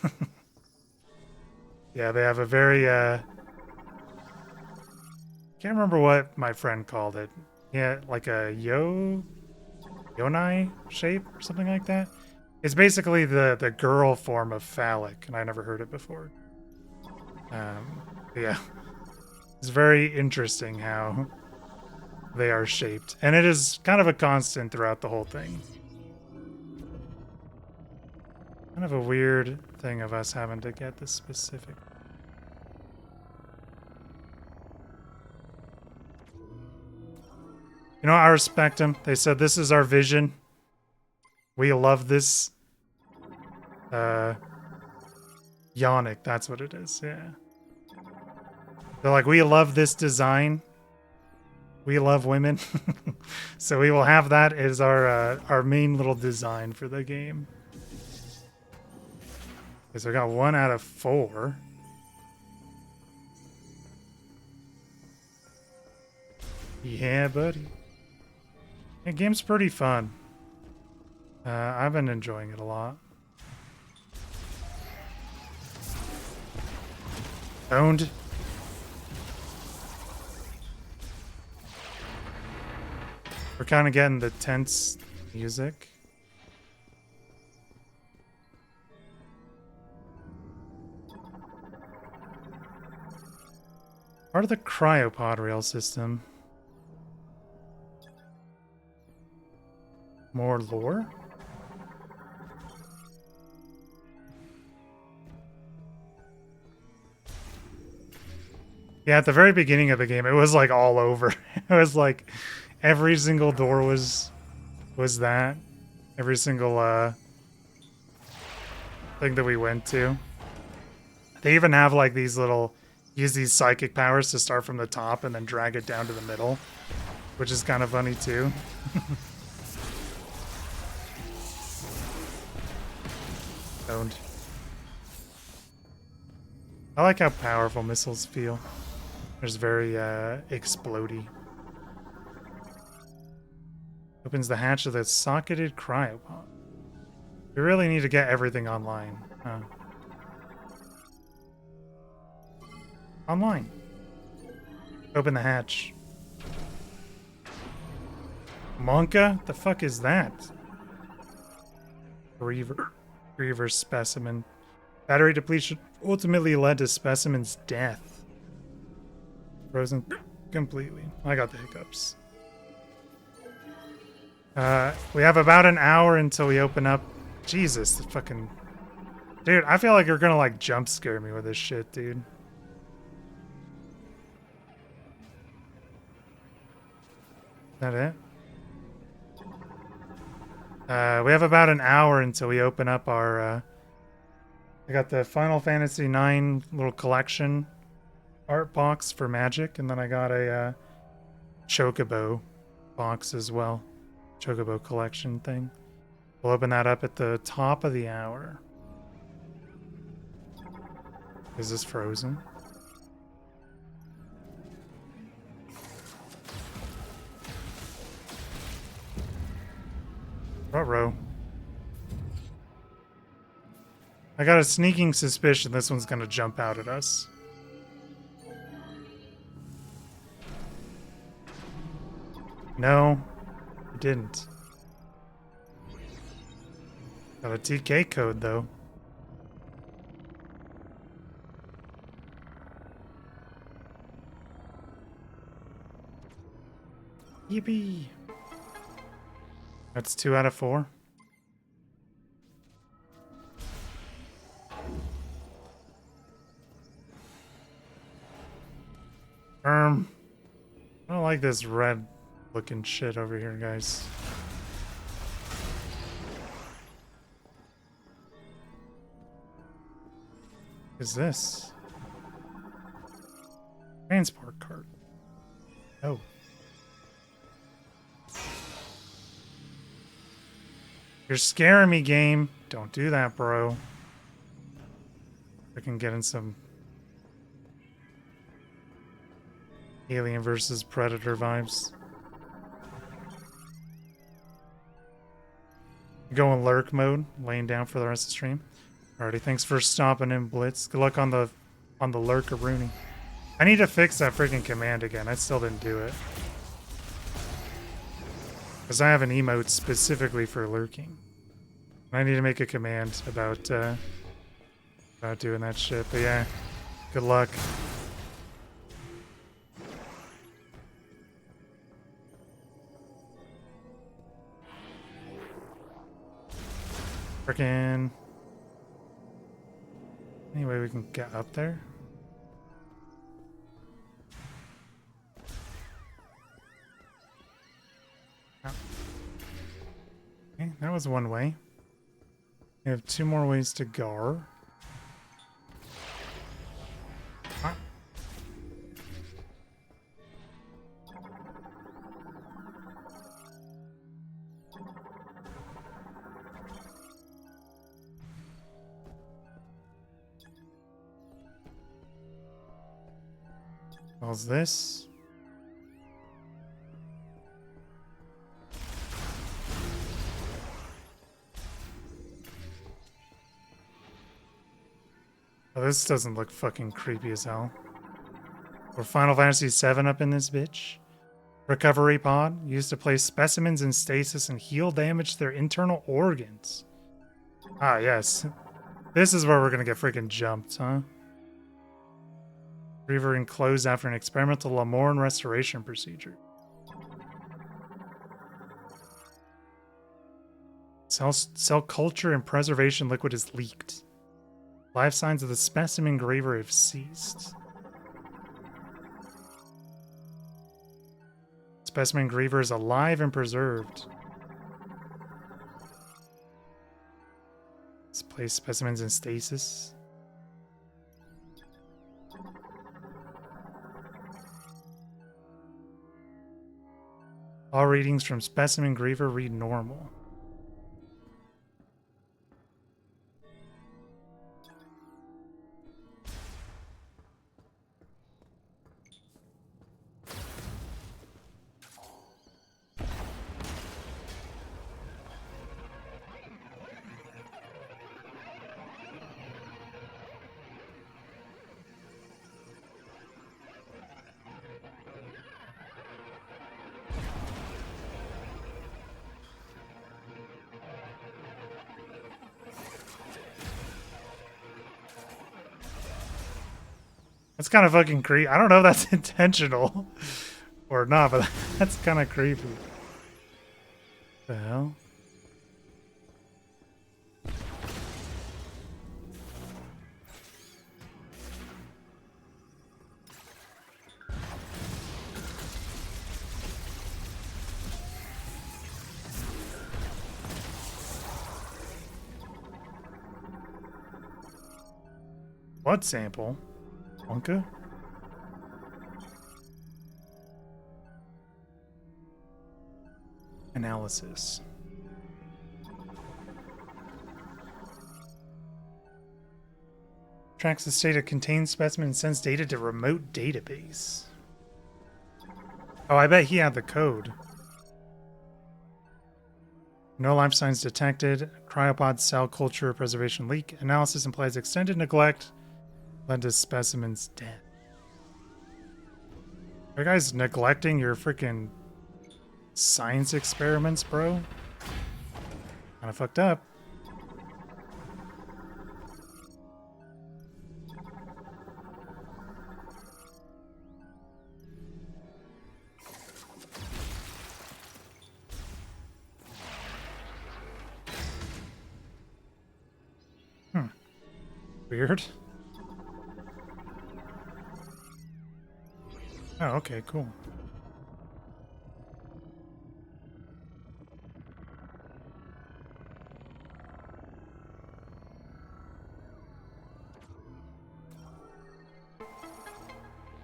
Yeah, they have a very can't remember what my friend called it. Yeah, like a yonai shape or something like that. It's basically the girl form of phallic, and I never heard it before. Yeah, it's very interesting how they are shaped, and it is kind of a constant throughout the whole thing. Kind of a weird thing of us having to get this specific. You know, I respect them. They said this is our vision. We love this. Yonic, that's what it is, yeah. They're like, we love this design. We love women. So we will have that as our main little design for the game. Okay, so I got 1 out of 4. Yeah, buddy. The game's pretty fun. I've been enjoying it a lot. Owned. We're kind of getting the tense music. Part of the cryopod rail system. More lore? Yeah, at the very beginning of the game, it was like all over. It was like every single door was that. Every single thing that we went to. They even have like these little use these psychic powers to start from the top and then drag it down to the middle, which is kind of funny too. Owned. I like how powerful missiles feel. They're just very explodey. Opens the hatch of the socketed cryopod. We really need to get everything online. Huh? Online. Open the hatch. Monka? The fuck is that? Reaver specimen. Battery depletion ultimately led to specimen's death. Frozen completely. I got the hiccups. We have about an hour until we open up. Jesus, the fucking... Dude, I feel like you're gonna like jump scare me with this shit, dude. Is that it? We have about an hour until we open up our, I got the Final Fantasy IX little collection art box for Magic, and then I got a Chocobo box as well. Chocobo collection thing. We'll open that up at the top of the hour. Is this frozen? Ruh-roh. I got a sneaking suspicion this one's gonna jump out at us. No, it didn't. Got a TK code though. Yippee! That's 2 out of 4. I don't like this red looking shit over here, guys. What is this? Transport cart. Oh. You're scaring me, game. Don't do that, bro. I can get in some Alien versus Predator vibes. Going lurk mode, laying down for the rest of the stream. Alrighty, thanks for stopping in, Blitz. Good luck on the lurker Rooney. I need to fix that freaking command again. I still didn't do it. Because I have an emote specifically for lurking. I need to make a command about doing that shit. But yeah, good luck. Frickin'. Any way we can get up there? Oh. Okay, that was one way. We have 2 more ways to go. Ah. How's this? Oh, this doesn't look fucking creepy as hell. We're Final Fantasy VII up in this bitch. Recovery pod used to place specimens in stasis and heal damage to their internal organs. Ah, yes. This is where we're gonna get freaking jumped, huh? Reaver enclosed after an experimental Lamorne restoration procedure. Cell culture and preservation liquid is leaked. Life signs of the specimen graver have ceased. Specimen graver is alive and preserved. Let's place specimens in stasis. All readings from specimen graver read normal. That's kind of fucking creepy. I don't know if that's intentional or not, but that's kind of creepy. The hell? Blood sample? Wonka? Analysis. Tracks the state of contained specimen and sends data to remote database. Oh, I bet he had the code. No life signs detected. Cryopod cell culture preservation leak. Analysis implies extended neglect led to specimens dead. Are you guys neglecting your freaking science experiments, bro? Kinda fucked up. Weird. Oh, okay, cool.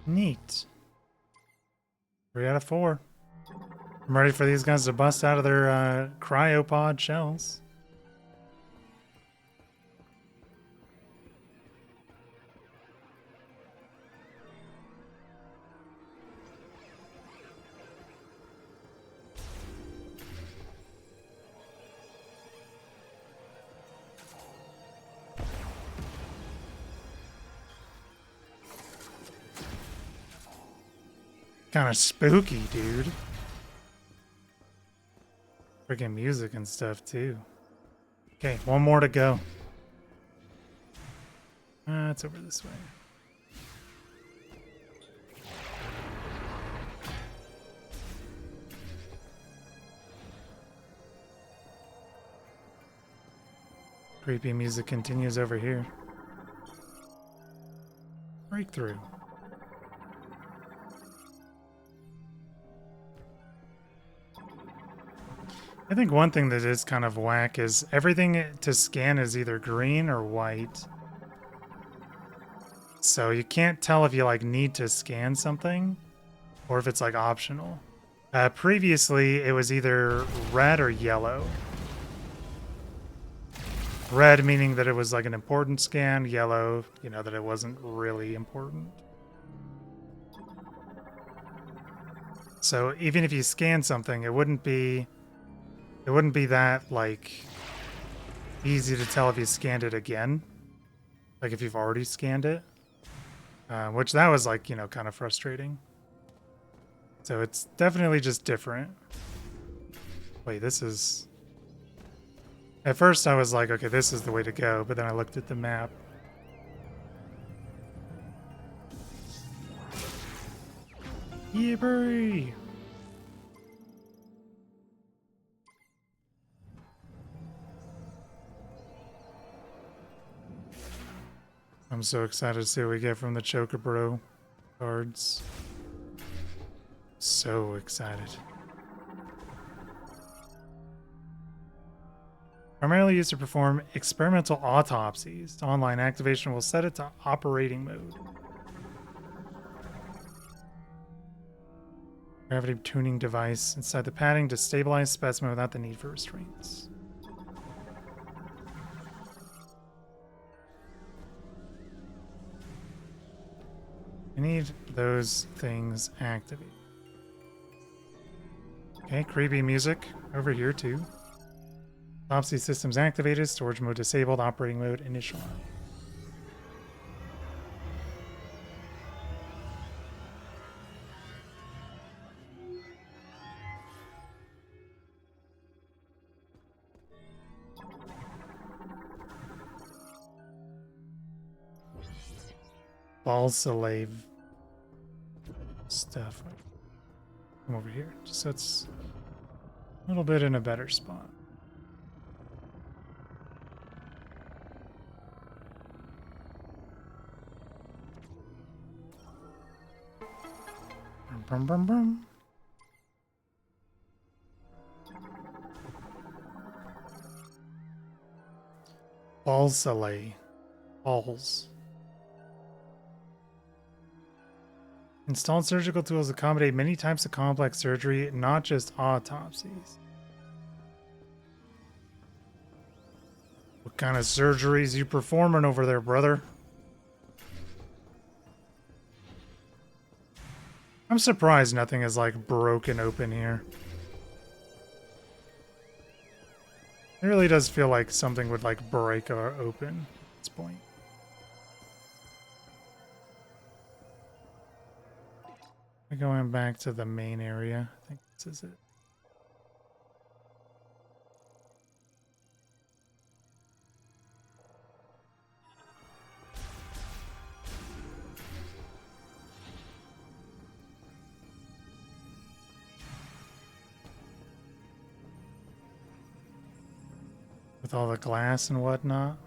Neat. 3 out of 4. I'm ready for these guys to bust out of their cryopod shells. Kind of spooky, dude. Freaking music and stuff too. Okay, one more to go. It's over this way. Creepy music continues over here. Breakthrough. I think one thing that is kind of whack is everything to scan is either green or white. So you can't tell if you like need to scan something or if it's like optional. Previously, it was either red or yellow. Red meaning that it was like an important scan, yellow, you know, that it wasn't really important. So even if you scan something, it wouldn't be that like easy to tell if you scanned it again. Like if you've already scanned it. Which that was like, you know, kind of frustrating. So it's definitely just different. Wait, this is... At first I was like, okay, this is the way to go, but then I looked at the map. Yippee! I'm so excited to see what we get from the Chocobro cards. So excited. Primarily used to perform experimental autopsies. Online activation will set it to operating mode. Gravity tuning device inside the padding to stabilize specimen without the need for restraints. I need those things activated. Okay, creepy music over here too. Autopsy systems activated, storage mode disabled, operating mode initialized. Balsalave stuff. Come over here, just so it's a little bit in a better spot. Brum, brum, brum. Balsalave. Balls. Installed surgical tools accommodate many types of complex surgery, not just autopsies. What kind of surgeries you performing over there, brother? I'm surprised nothing is like broken open here. It really does feel like something would like break or open at this point. We're going back to the main area. I think this is it. With all the glass and whatnot.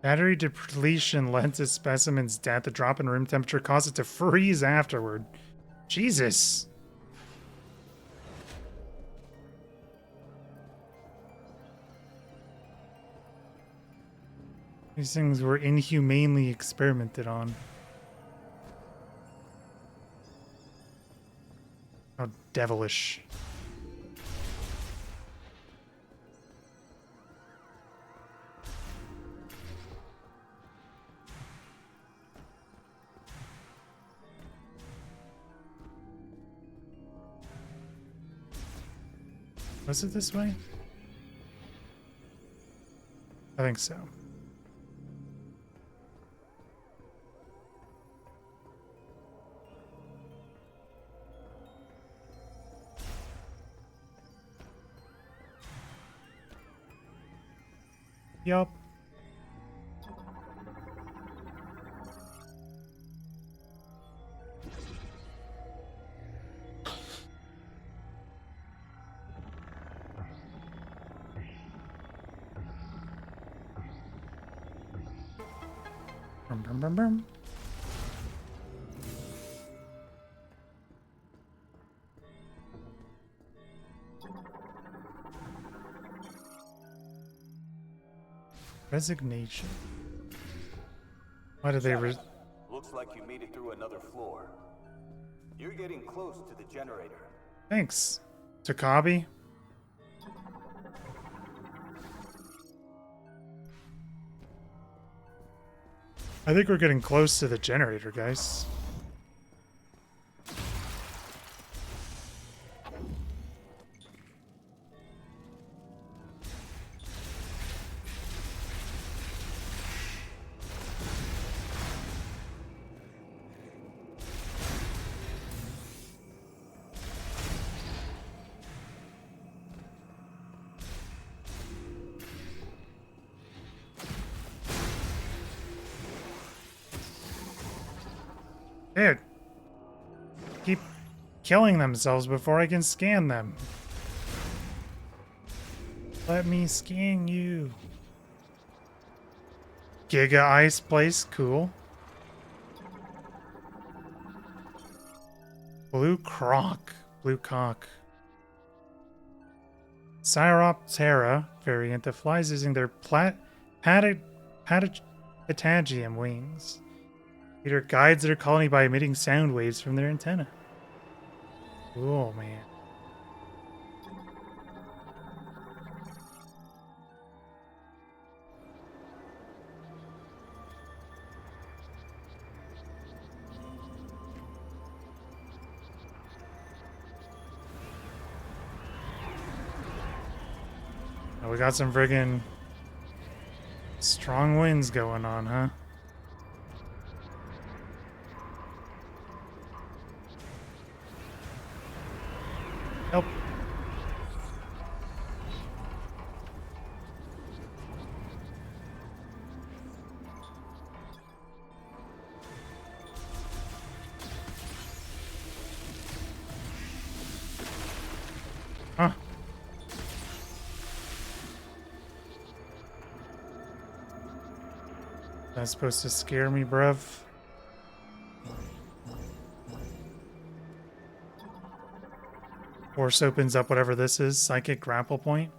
Battery depletion led to specimen's death. The drop in room temperature caused it to freeze afterward. Jesus. These things were inhumanely experimented on. How devilish. Was it this way? I think so. Yup. Brum, brum, brum, brum. Resignation. Why did they Looks like you made it through another floor. You're getting close to the generator. Thanks, Takabi. I think we're getting close to the generator, guys. Dude, keep killing themselves before I can scan them. Let me scan you. Giga Ice place, cool. Blue cock. Cyroptera variant that flies using their patagium wings. Leader guides their colony by emitting sound waves from their antenna. Cool, man. Oh, we got some friggin' strong winds going on, huh? Help. Huh. That's supposed to scare me, bruv. Force opens up whatever this is. Psychic grapple point.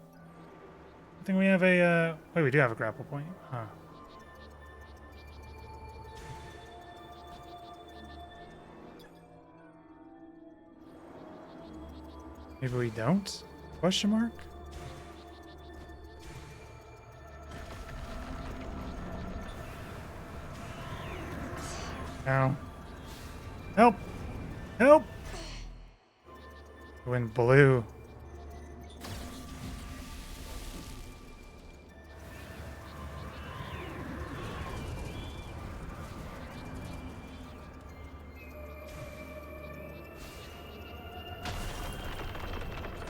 I think we have a, wait, we do have a grapple point. Huh. Maybe we don't? Question mark? Ow. Help! Help! It went blue.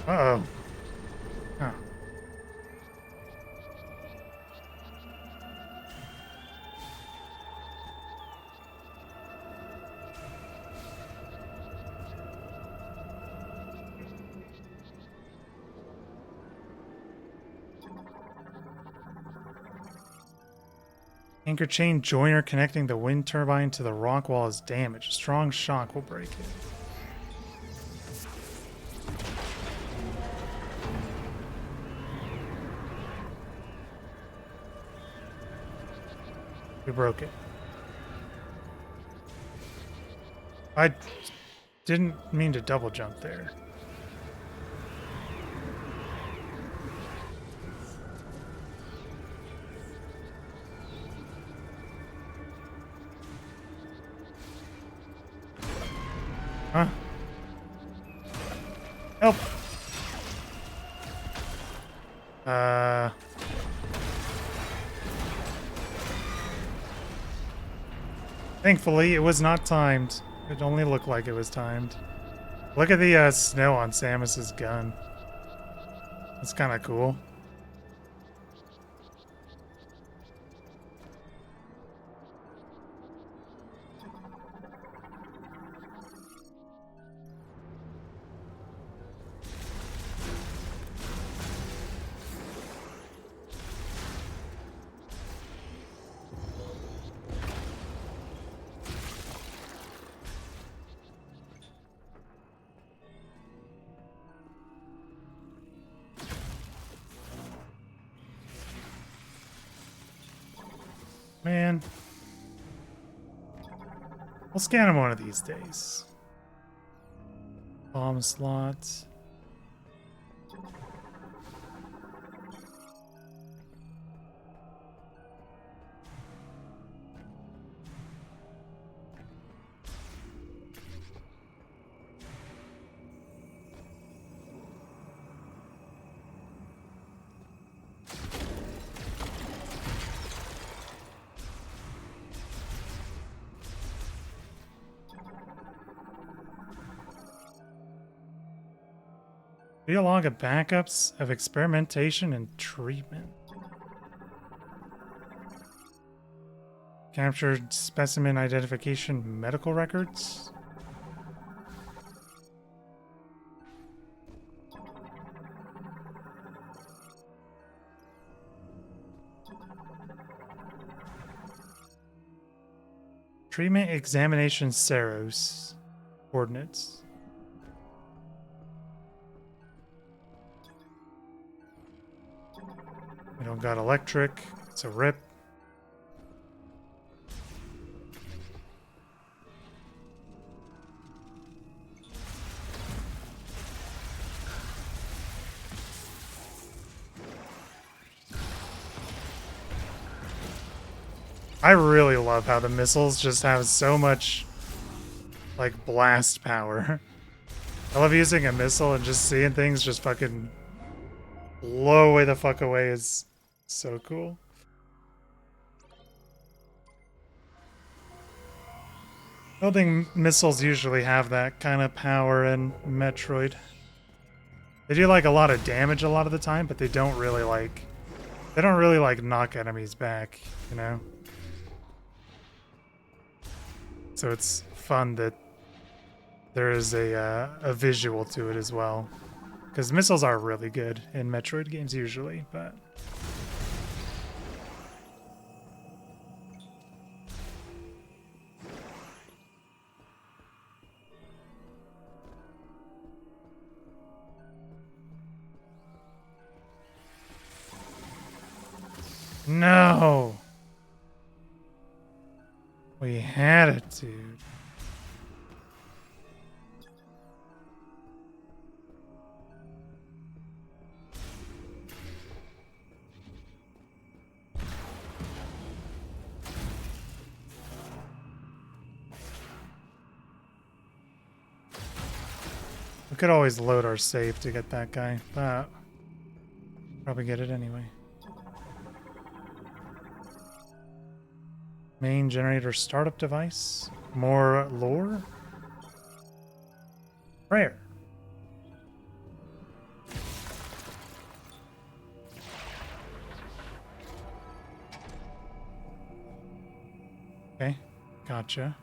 Uh-oh. Huh. Anchor chain joiner connecting the wind turbine to the rock wall is damaged. Strong shock will break it. We broke it. I didn't mean to double jump there. Huh? Help! Uh... Thankfully, it was not timed. It only looked like it was timed. Look at the snow on Samus's gun. That's kind of cool. Man. We'll scan him one of these days. Bomb slots. Video log of backups of experimentation and treatment. Captured specimen identification medical records. Treatment examination Saros. Coordinates. We don't got electric. It's a rip. I really love how the missiles just have so much, like, blast power. I love using a missile and just seeing things just fucking blow way the fuck away is so cool. I don't think missiles usually have that kind of power in Metroid. They do like a lot of damage a lot of the time, but they don't really like knock enemies back, you know? So it's fun that there is a visual to it as well. Because missiles are really good in Metroid games usually, but... No! We had it, dude. We could always load our save to get that guy, but probably get it anyway. Main generator startup device. More lore. Prayer. Okay, gotcha.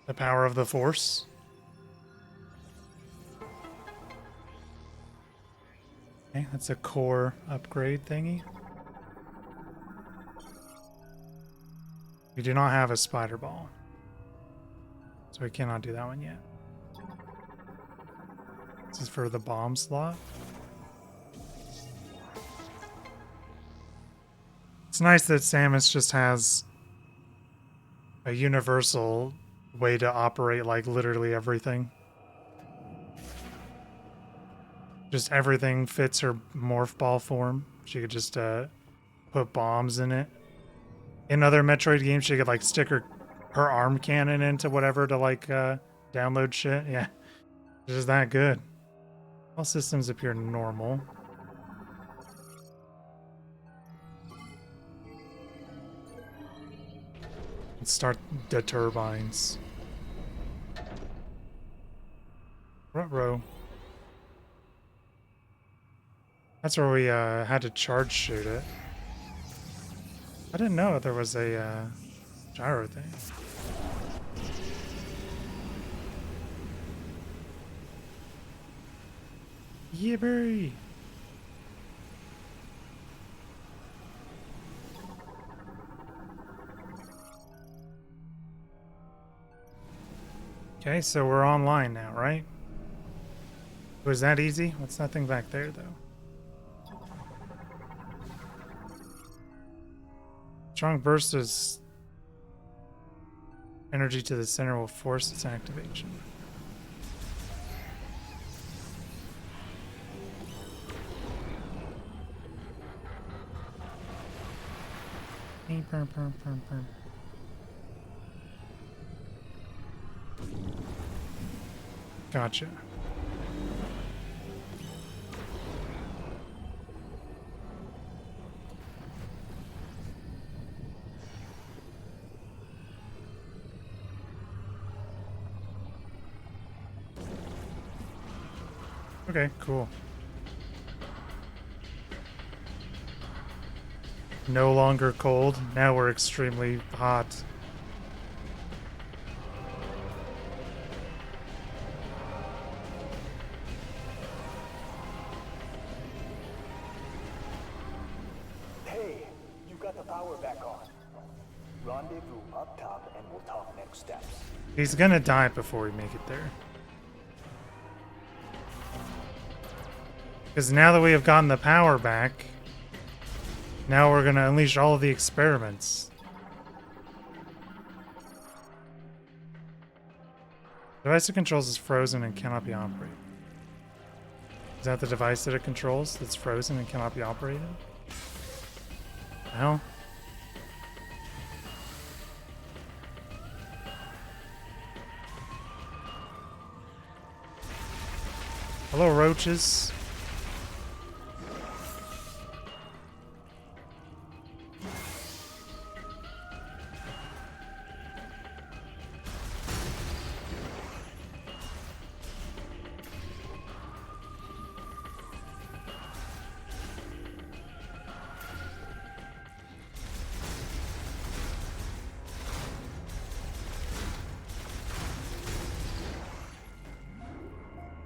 The power of the Force. Okay, that's a core upgrade thingy. We do not have a spider ball, so we cannot do that one yet. This is for the bomb slot. It's nice that Samus just has a universal way to operate like literally everything. Just everything fits her morph ball form. She could just put bombs in it. In other Metroid games, she could like stick her arm cannon into whatever to like download shit. Yeah, it's just that good. All systems appear normal. Let's start the turbines. Ruh-roh. That's where we had to charge shoot it. I didn't know there was a gyro thing. Yeah, Barry. Okay, so we're online now, right? Was that easy? What's nothing back there, though? Strong burst is energy to the center will force its activation. Gotcha. Okay, cool. No longer cold. Now we're extremely hot. Hey, you got the power back on. Rendezvous up top and we'll talk next steps. He's gonna die before we make it there. Because now that we have gotten the power back, now we're gonna unleash all of the experiments. Device it controls is frozen and cannot be operated. Is that the device that it controls that's frozen and cannot be operated? Well. Hello, roaches.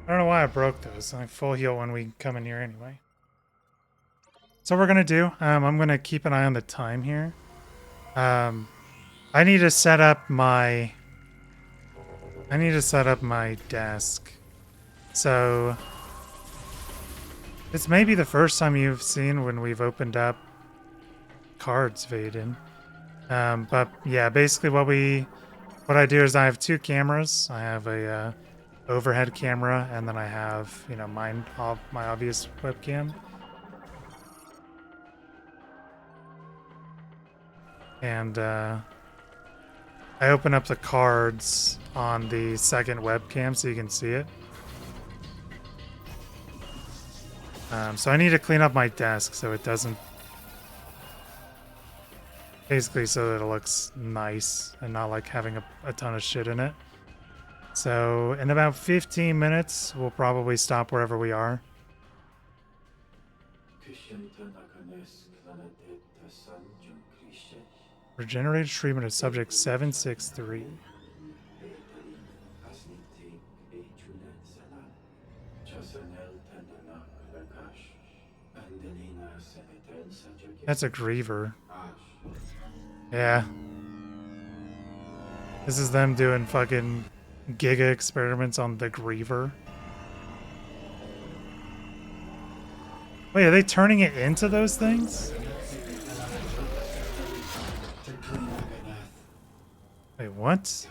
I don't know why I broke those. I full heal when we come in here anyway. So what we're gonna do, I'm gonna keep an eye on the time here. I need to set up my desk. So this may be the first time you've seen when we've opened up cards, Vaden. But yeah, basically what I do is I have two cameras. I have a overhead camera, and then I have, you know, my obvious webcam. And I open up the cards on the second webcam so you can see it. So I need to clean up my desk so it doesn't... Basically so that it looks nice and not like having a ton of shit in it. So in about 15 minutes, we'll probably stop wherever we are. Regenerated treatment of subject 763. That's a griever. Yeah. This is them doing fucking giga experiments on the griever. Wait, are they turning it into those things? Wait, what?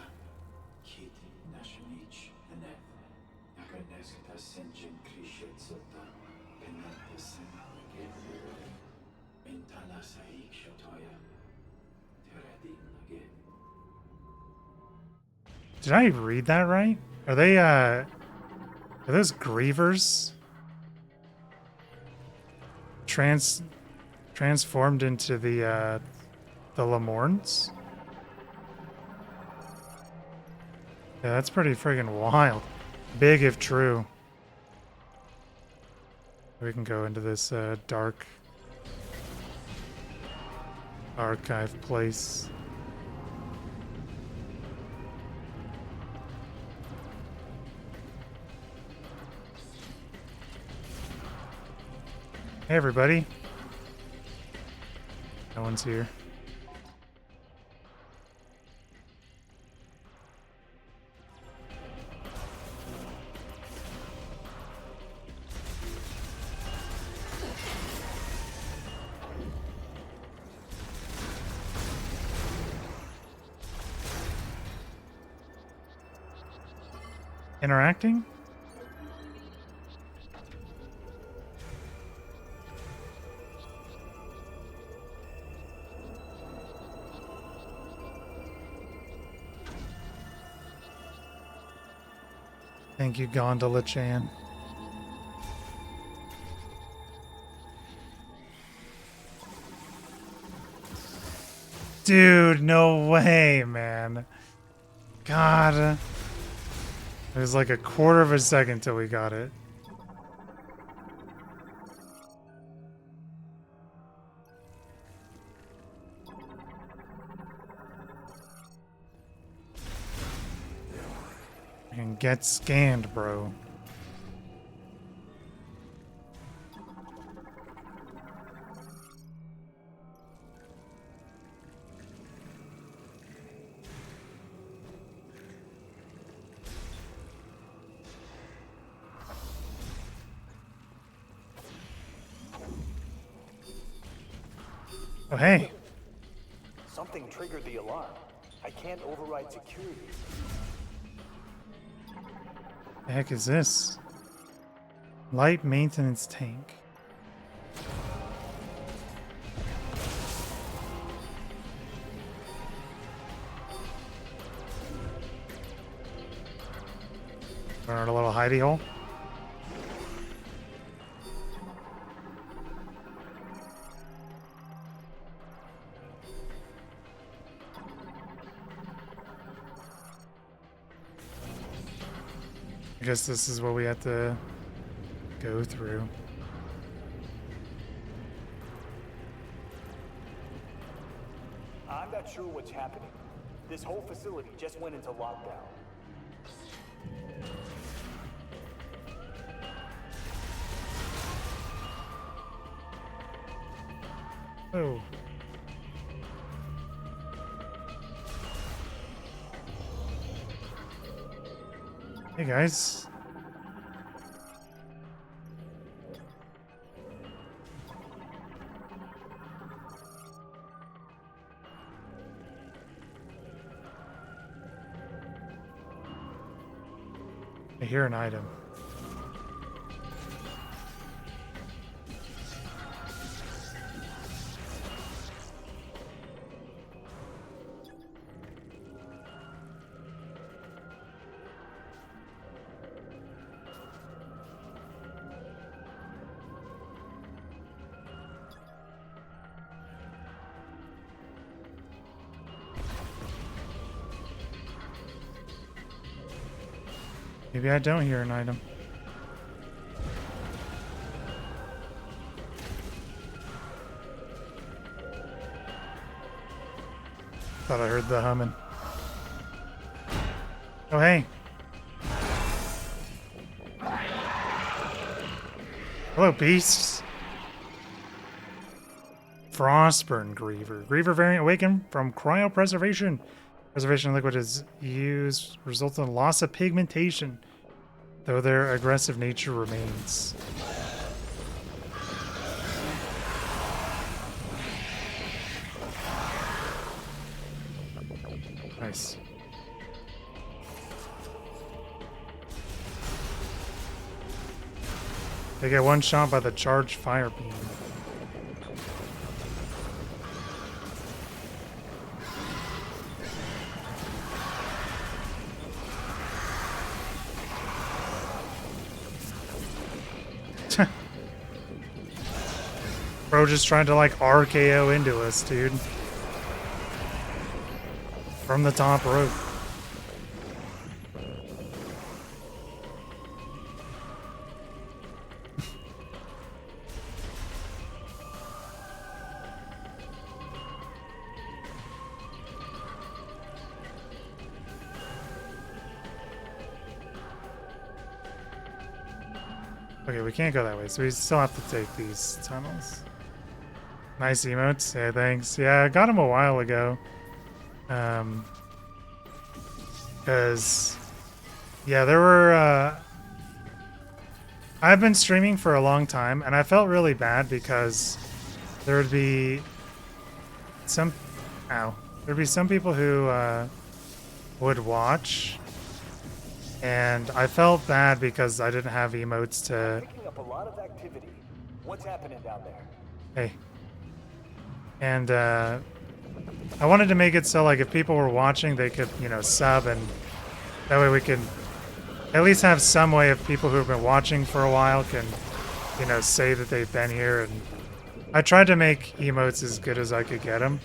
Did I read that right? Are they, are those grievers? Transformed into the Lemorns? Yeah, that's pretty friggin' wild. Big if true. We can go into this dark archive place. Hey everybody. No one's here. Interacting? Thank you, Gondola-chan. Dude, no way, man. God. It was like a quarter of a second till we got it. And get scanned, bro. Oh, hey. Something triggered the alarm. I can't override security. The heck is this? Light maintenance tank. Burn a little hidey hole. I guess this is what we have to go through. I'm not sure what's happening. This whole facility just went into lockdown. Oh. Hey guys. I hear an item. Maybe I don't hear an item. Thought I heard the humming. Oh, hey. Hello, beasts. Frostburn Griever. Griever variant awakened from cryopreservation. Preservation liquid is used, results in loss of pigmentation, though their aggressive nature remains. Nice. They get one shot by the charged fire beam. Bro just trying to like RKO into us, dude. From the top rope. Okay, we can't go that way, so we still have to take these tunnels. Nice emotes. Yeah, thanks. Yeah, I got them a while ago. Because, yeah, there were, I've been streaming for a long time, and I felt really bad because there would be some, there'd be some people who, would watch, and I felt bad because I didn't have emotes to, Picking up a lot of activity. What's happening down there? hey. And, I wanted to make it so, like, if people were watching, they could, you know, sub, and that way we can at least have some way of people who have been watching for a while can, you know, say that they've been here. And I tried to make emotes as good as I could get them.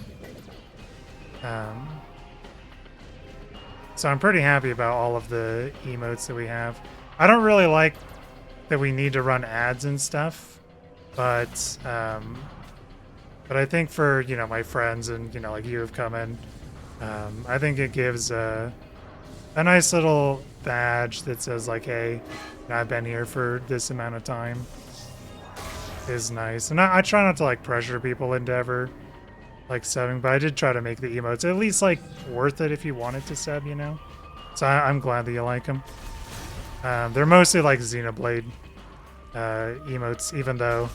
So I'm pretty happy about all of the emotes that we have. I don't really like that we need to run ads and stuff, but I think for, you know, my friends and, you know, like you have come in, I think it gives a nice little badge that says like, hey, I've been here for this amount of time. Is nice. And I try not to like pressure people into ever like subbing, but I did try to make the emotes at least like worth it if you wanted to sub, you know? So I'm glad that you like them. They're mostly like Xenoblade emotes, even though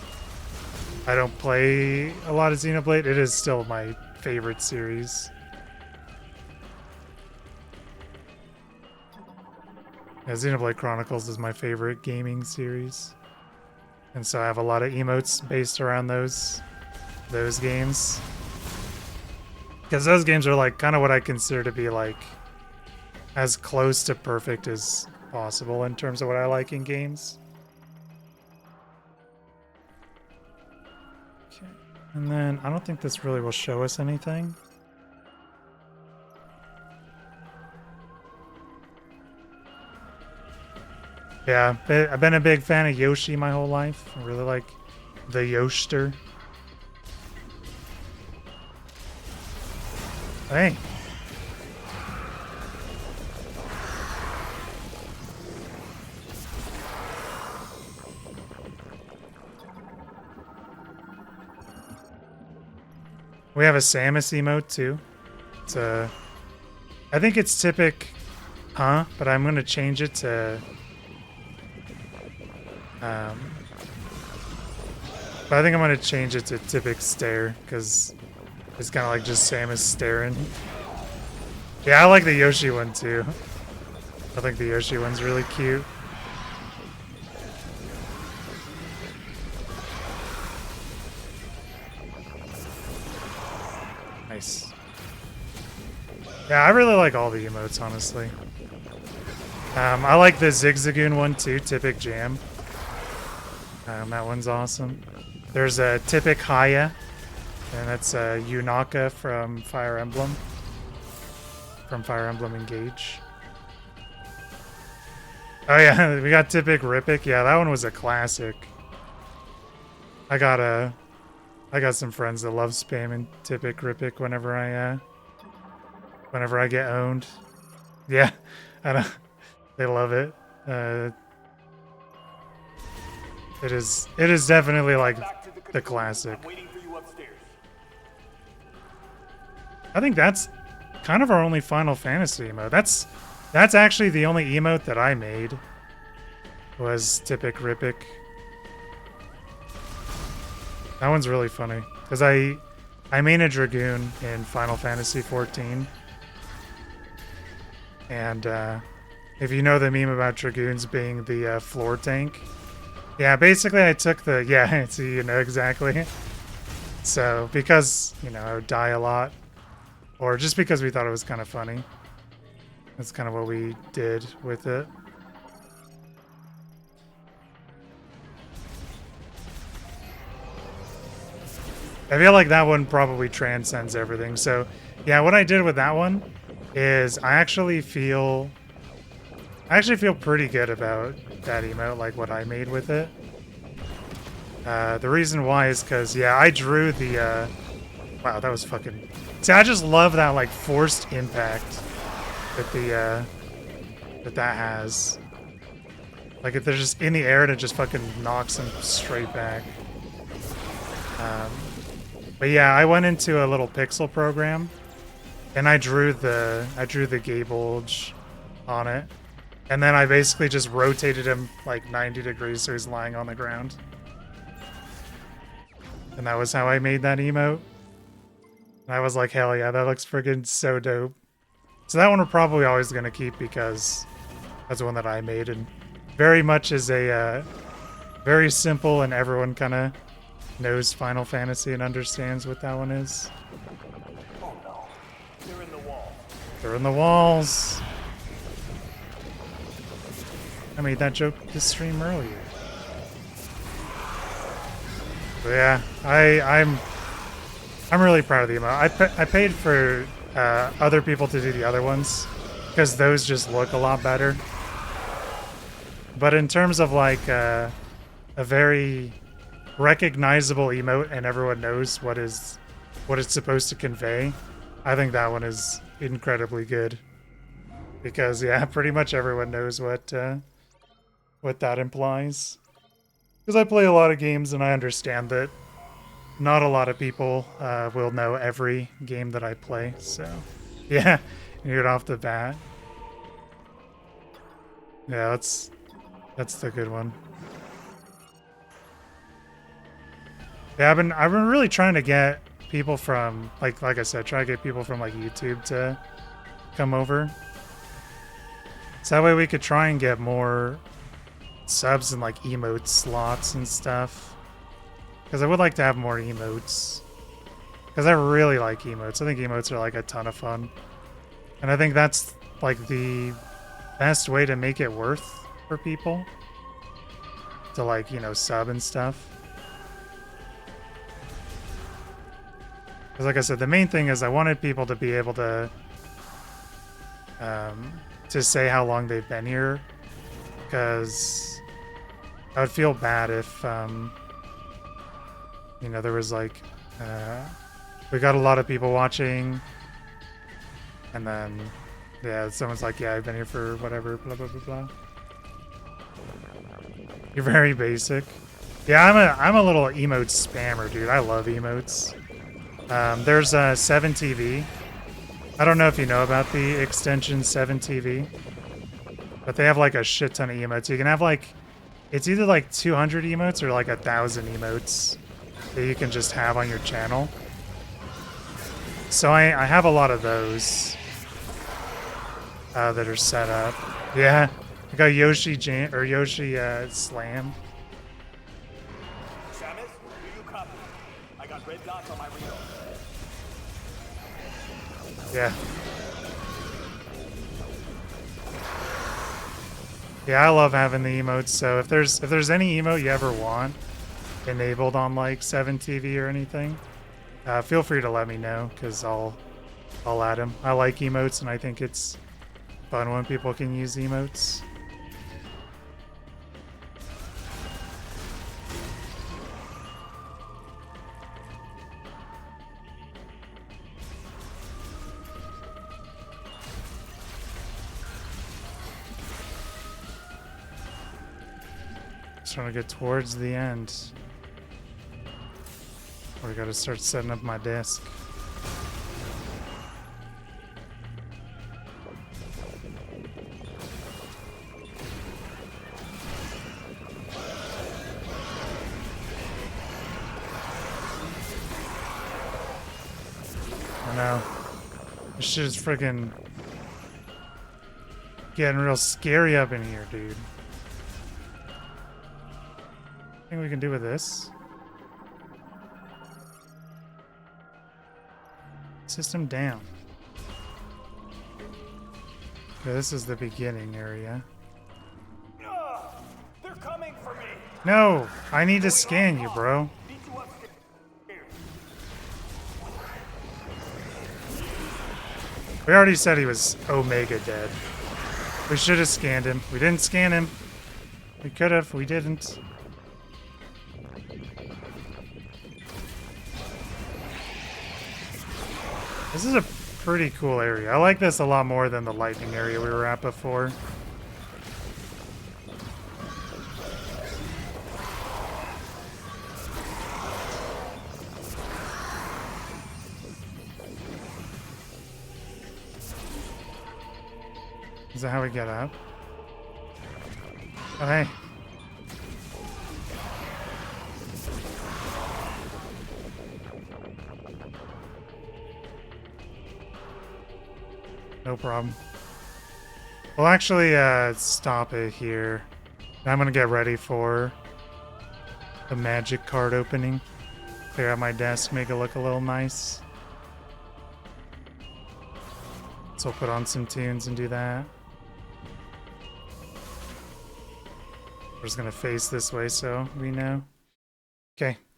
I don't play a lot of Xenoblade, it is still my favorite series. Yeah, Xenoblade Chronicles is my favorite gaming series. And so I have a lot of emotes based around those games. Because those games are like kind of what I consider to be like as close to perfect as possible in terms of what I like in games. Okay. And then I don't think this really will show us anything. Yeah, I've been a big fan of Yoshi my whole life. I really like the Yoshster. Hey. We have a Samus emote too. It's I think it's typic, but I'm gonna change it to but I think I'm gonna change it to typic stare because it's kind of like just Samus staring. Yeah, I like the Yoshi one too. I think the Yoshi one's really cute. Nice. Yeah, I really like all the emotes, honestly. I like the Zigzagoon one too, Typic Jam. That one's awesome. There's a Typic Haya, and that's Yunaka from Fire Emblem. From Fire Emblem Engage. Oh yeah, we got Typic Rippic. Yeah, that one was a classic. I got some friends that love spamming Typic Rippic whenever I get owned. Yeah, I know. They love it. It is definitely like the classic. I think that's kind of our only Final Fantasy emote. That's actually the only emote that I made was Typic Rippic. That one's really funny because I main a Dragoon in Final Fantasy 14, and if you know the meme about Dragoons being the floor tank. Yeah, basically I took the, yeah, so you know exactly. So, because, you know, I would die a lot, or just because we thought it was kind of funny. That's kind of what we did with it. I feel like that one probably transcends everything. So, yeah, what I did with that one is I actually feel pretty good about that emote, like what I made with it. The reason why is because, yeah, I drew the, wow, that was fucking... See, I just love that, like, forced impact that that has. Like, if they're just in the air and it just fucking knocks them straight back. But yeah, I went into a little pixel program, and I drew the Gabelge on it, and then I basically just rotated him like 90 degrees so he's lying on the ground. And that was how I made that emote. And I was like, hell yeah, that looks friggin' so dope. So that one we're probably always gonna keep because that's the one that I made, and very much is a very simple, and everyone kind of knows Final Fantasy and understands what that one is. Oh no, they're in the wall. They're in the walls. I made that joke this stream earlier. But yeah, I'm really proud of the emote. I paid for other people to do the other ones because those just look a lot better. But in terms of like a very recognizable emote and everyone knows what it's supposed to convey, I think that one is incredibly good. Because yeah, pretty much everyone knows what that implies. Because I play a lot of games and I understand that not a lot of people will know every game that I play. So yeah, right off the bat. Yeah, that's the good one. Yeah, I've been really trying to get people from like I said, try to get people from like YouTube to come over. So that way we could try and get more subs and like emote slots and stuff. Because I would like to have more emotes. Because I really like emotes. I think emotes are like a ton of fun. And I think that's like the best way to make it worth for people. To like, you know, sub and stuff. Because like I said, the main thing is I wanted people to be able to say how long they've been here. Because I would feel bad if, you know, there was like, we got a lot of people watching, and then, yeah, someone's like, yeah, I've been here for whatever, blah, blah, blah, blah. You're very basic. Yeah, I'm a little emote spammer, dude. I love emotes. There's 7TV. I don't know if you know about the extension 7TV, but they have like a shit ton of emotes. You can have like, it's either like 200 emotes or like 1,000 emotes that you can just have on your channel. So I have a lot of those that are set up. Yeah, I got Yoshi Slam. Samus, do you copy? I got red dots on my reel. Yeah. Yeah, I love having the emotes. So if there's any emote you ever want enabled on like 7TV or anything, feel free to let me know because I'll add them. I like emotes and I think it's fun when people can use emotes. Just trying to get towards the end. I gotta start setting up my desk. I know. This shit is freaking getting real scary up in here, dude. Anything we can do with this? System down. Okay, this is the beginning area. They're coming for me. No! I need to scan you, bro. Meet you upstairs. We already said he was Omega dead. We should have scanned him. We didn't scan him. We could have. We didn't. This is a pretty cool area. I like this a lot more than the lightning area we were at before. Is that how we get up? Oh, hey. No problem. We'll actually stop it here. I'm gonna get ready for the magic card opening. Clear out my desk, make it look a little nice. So I'll put on some tunes and do that. We're just gonna face this way so we know. Okay,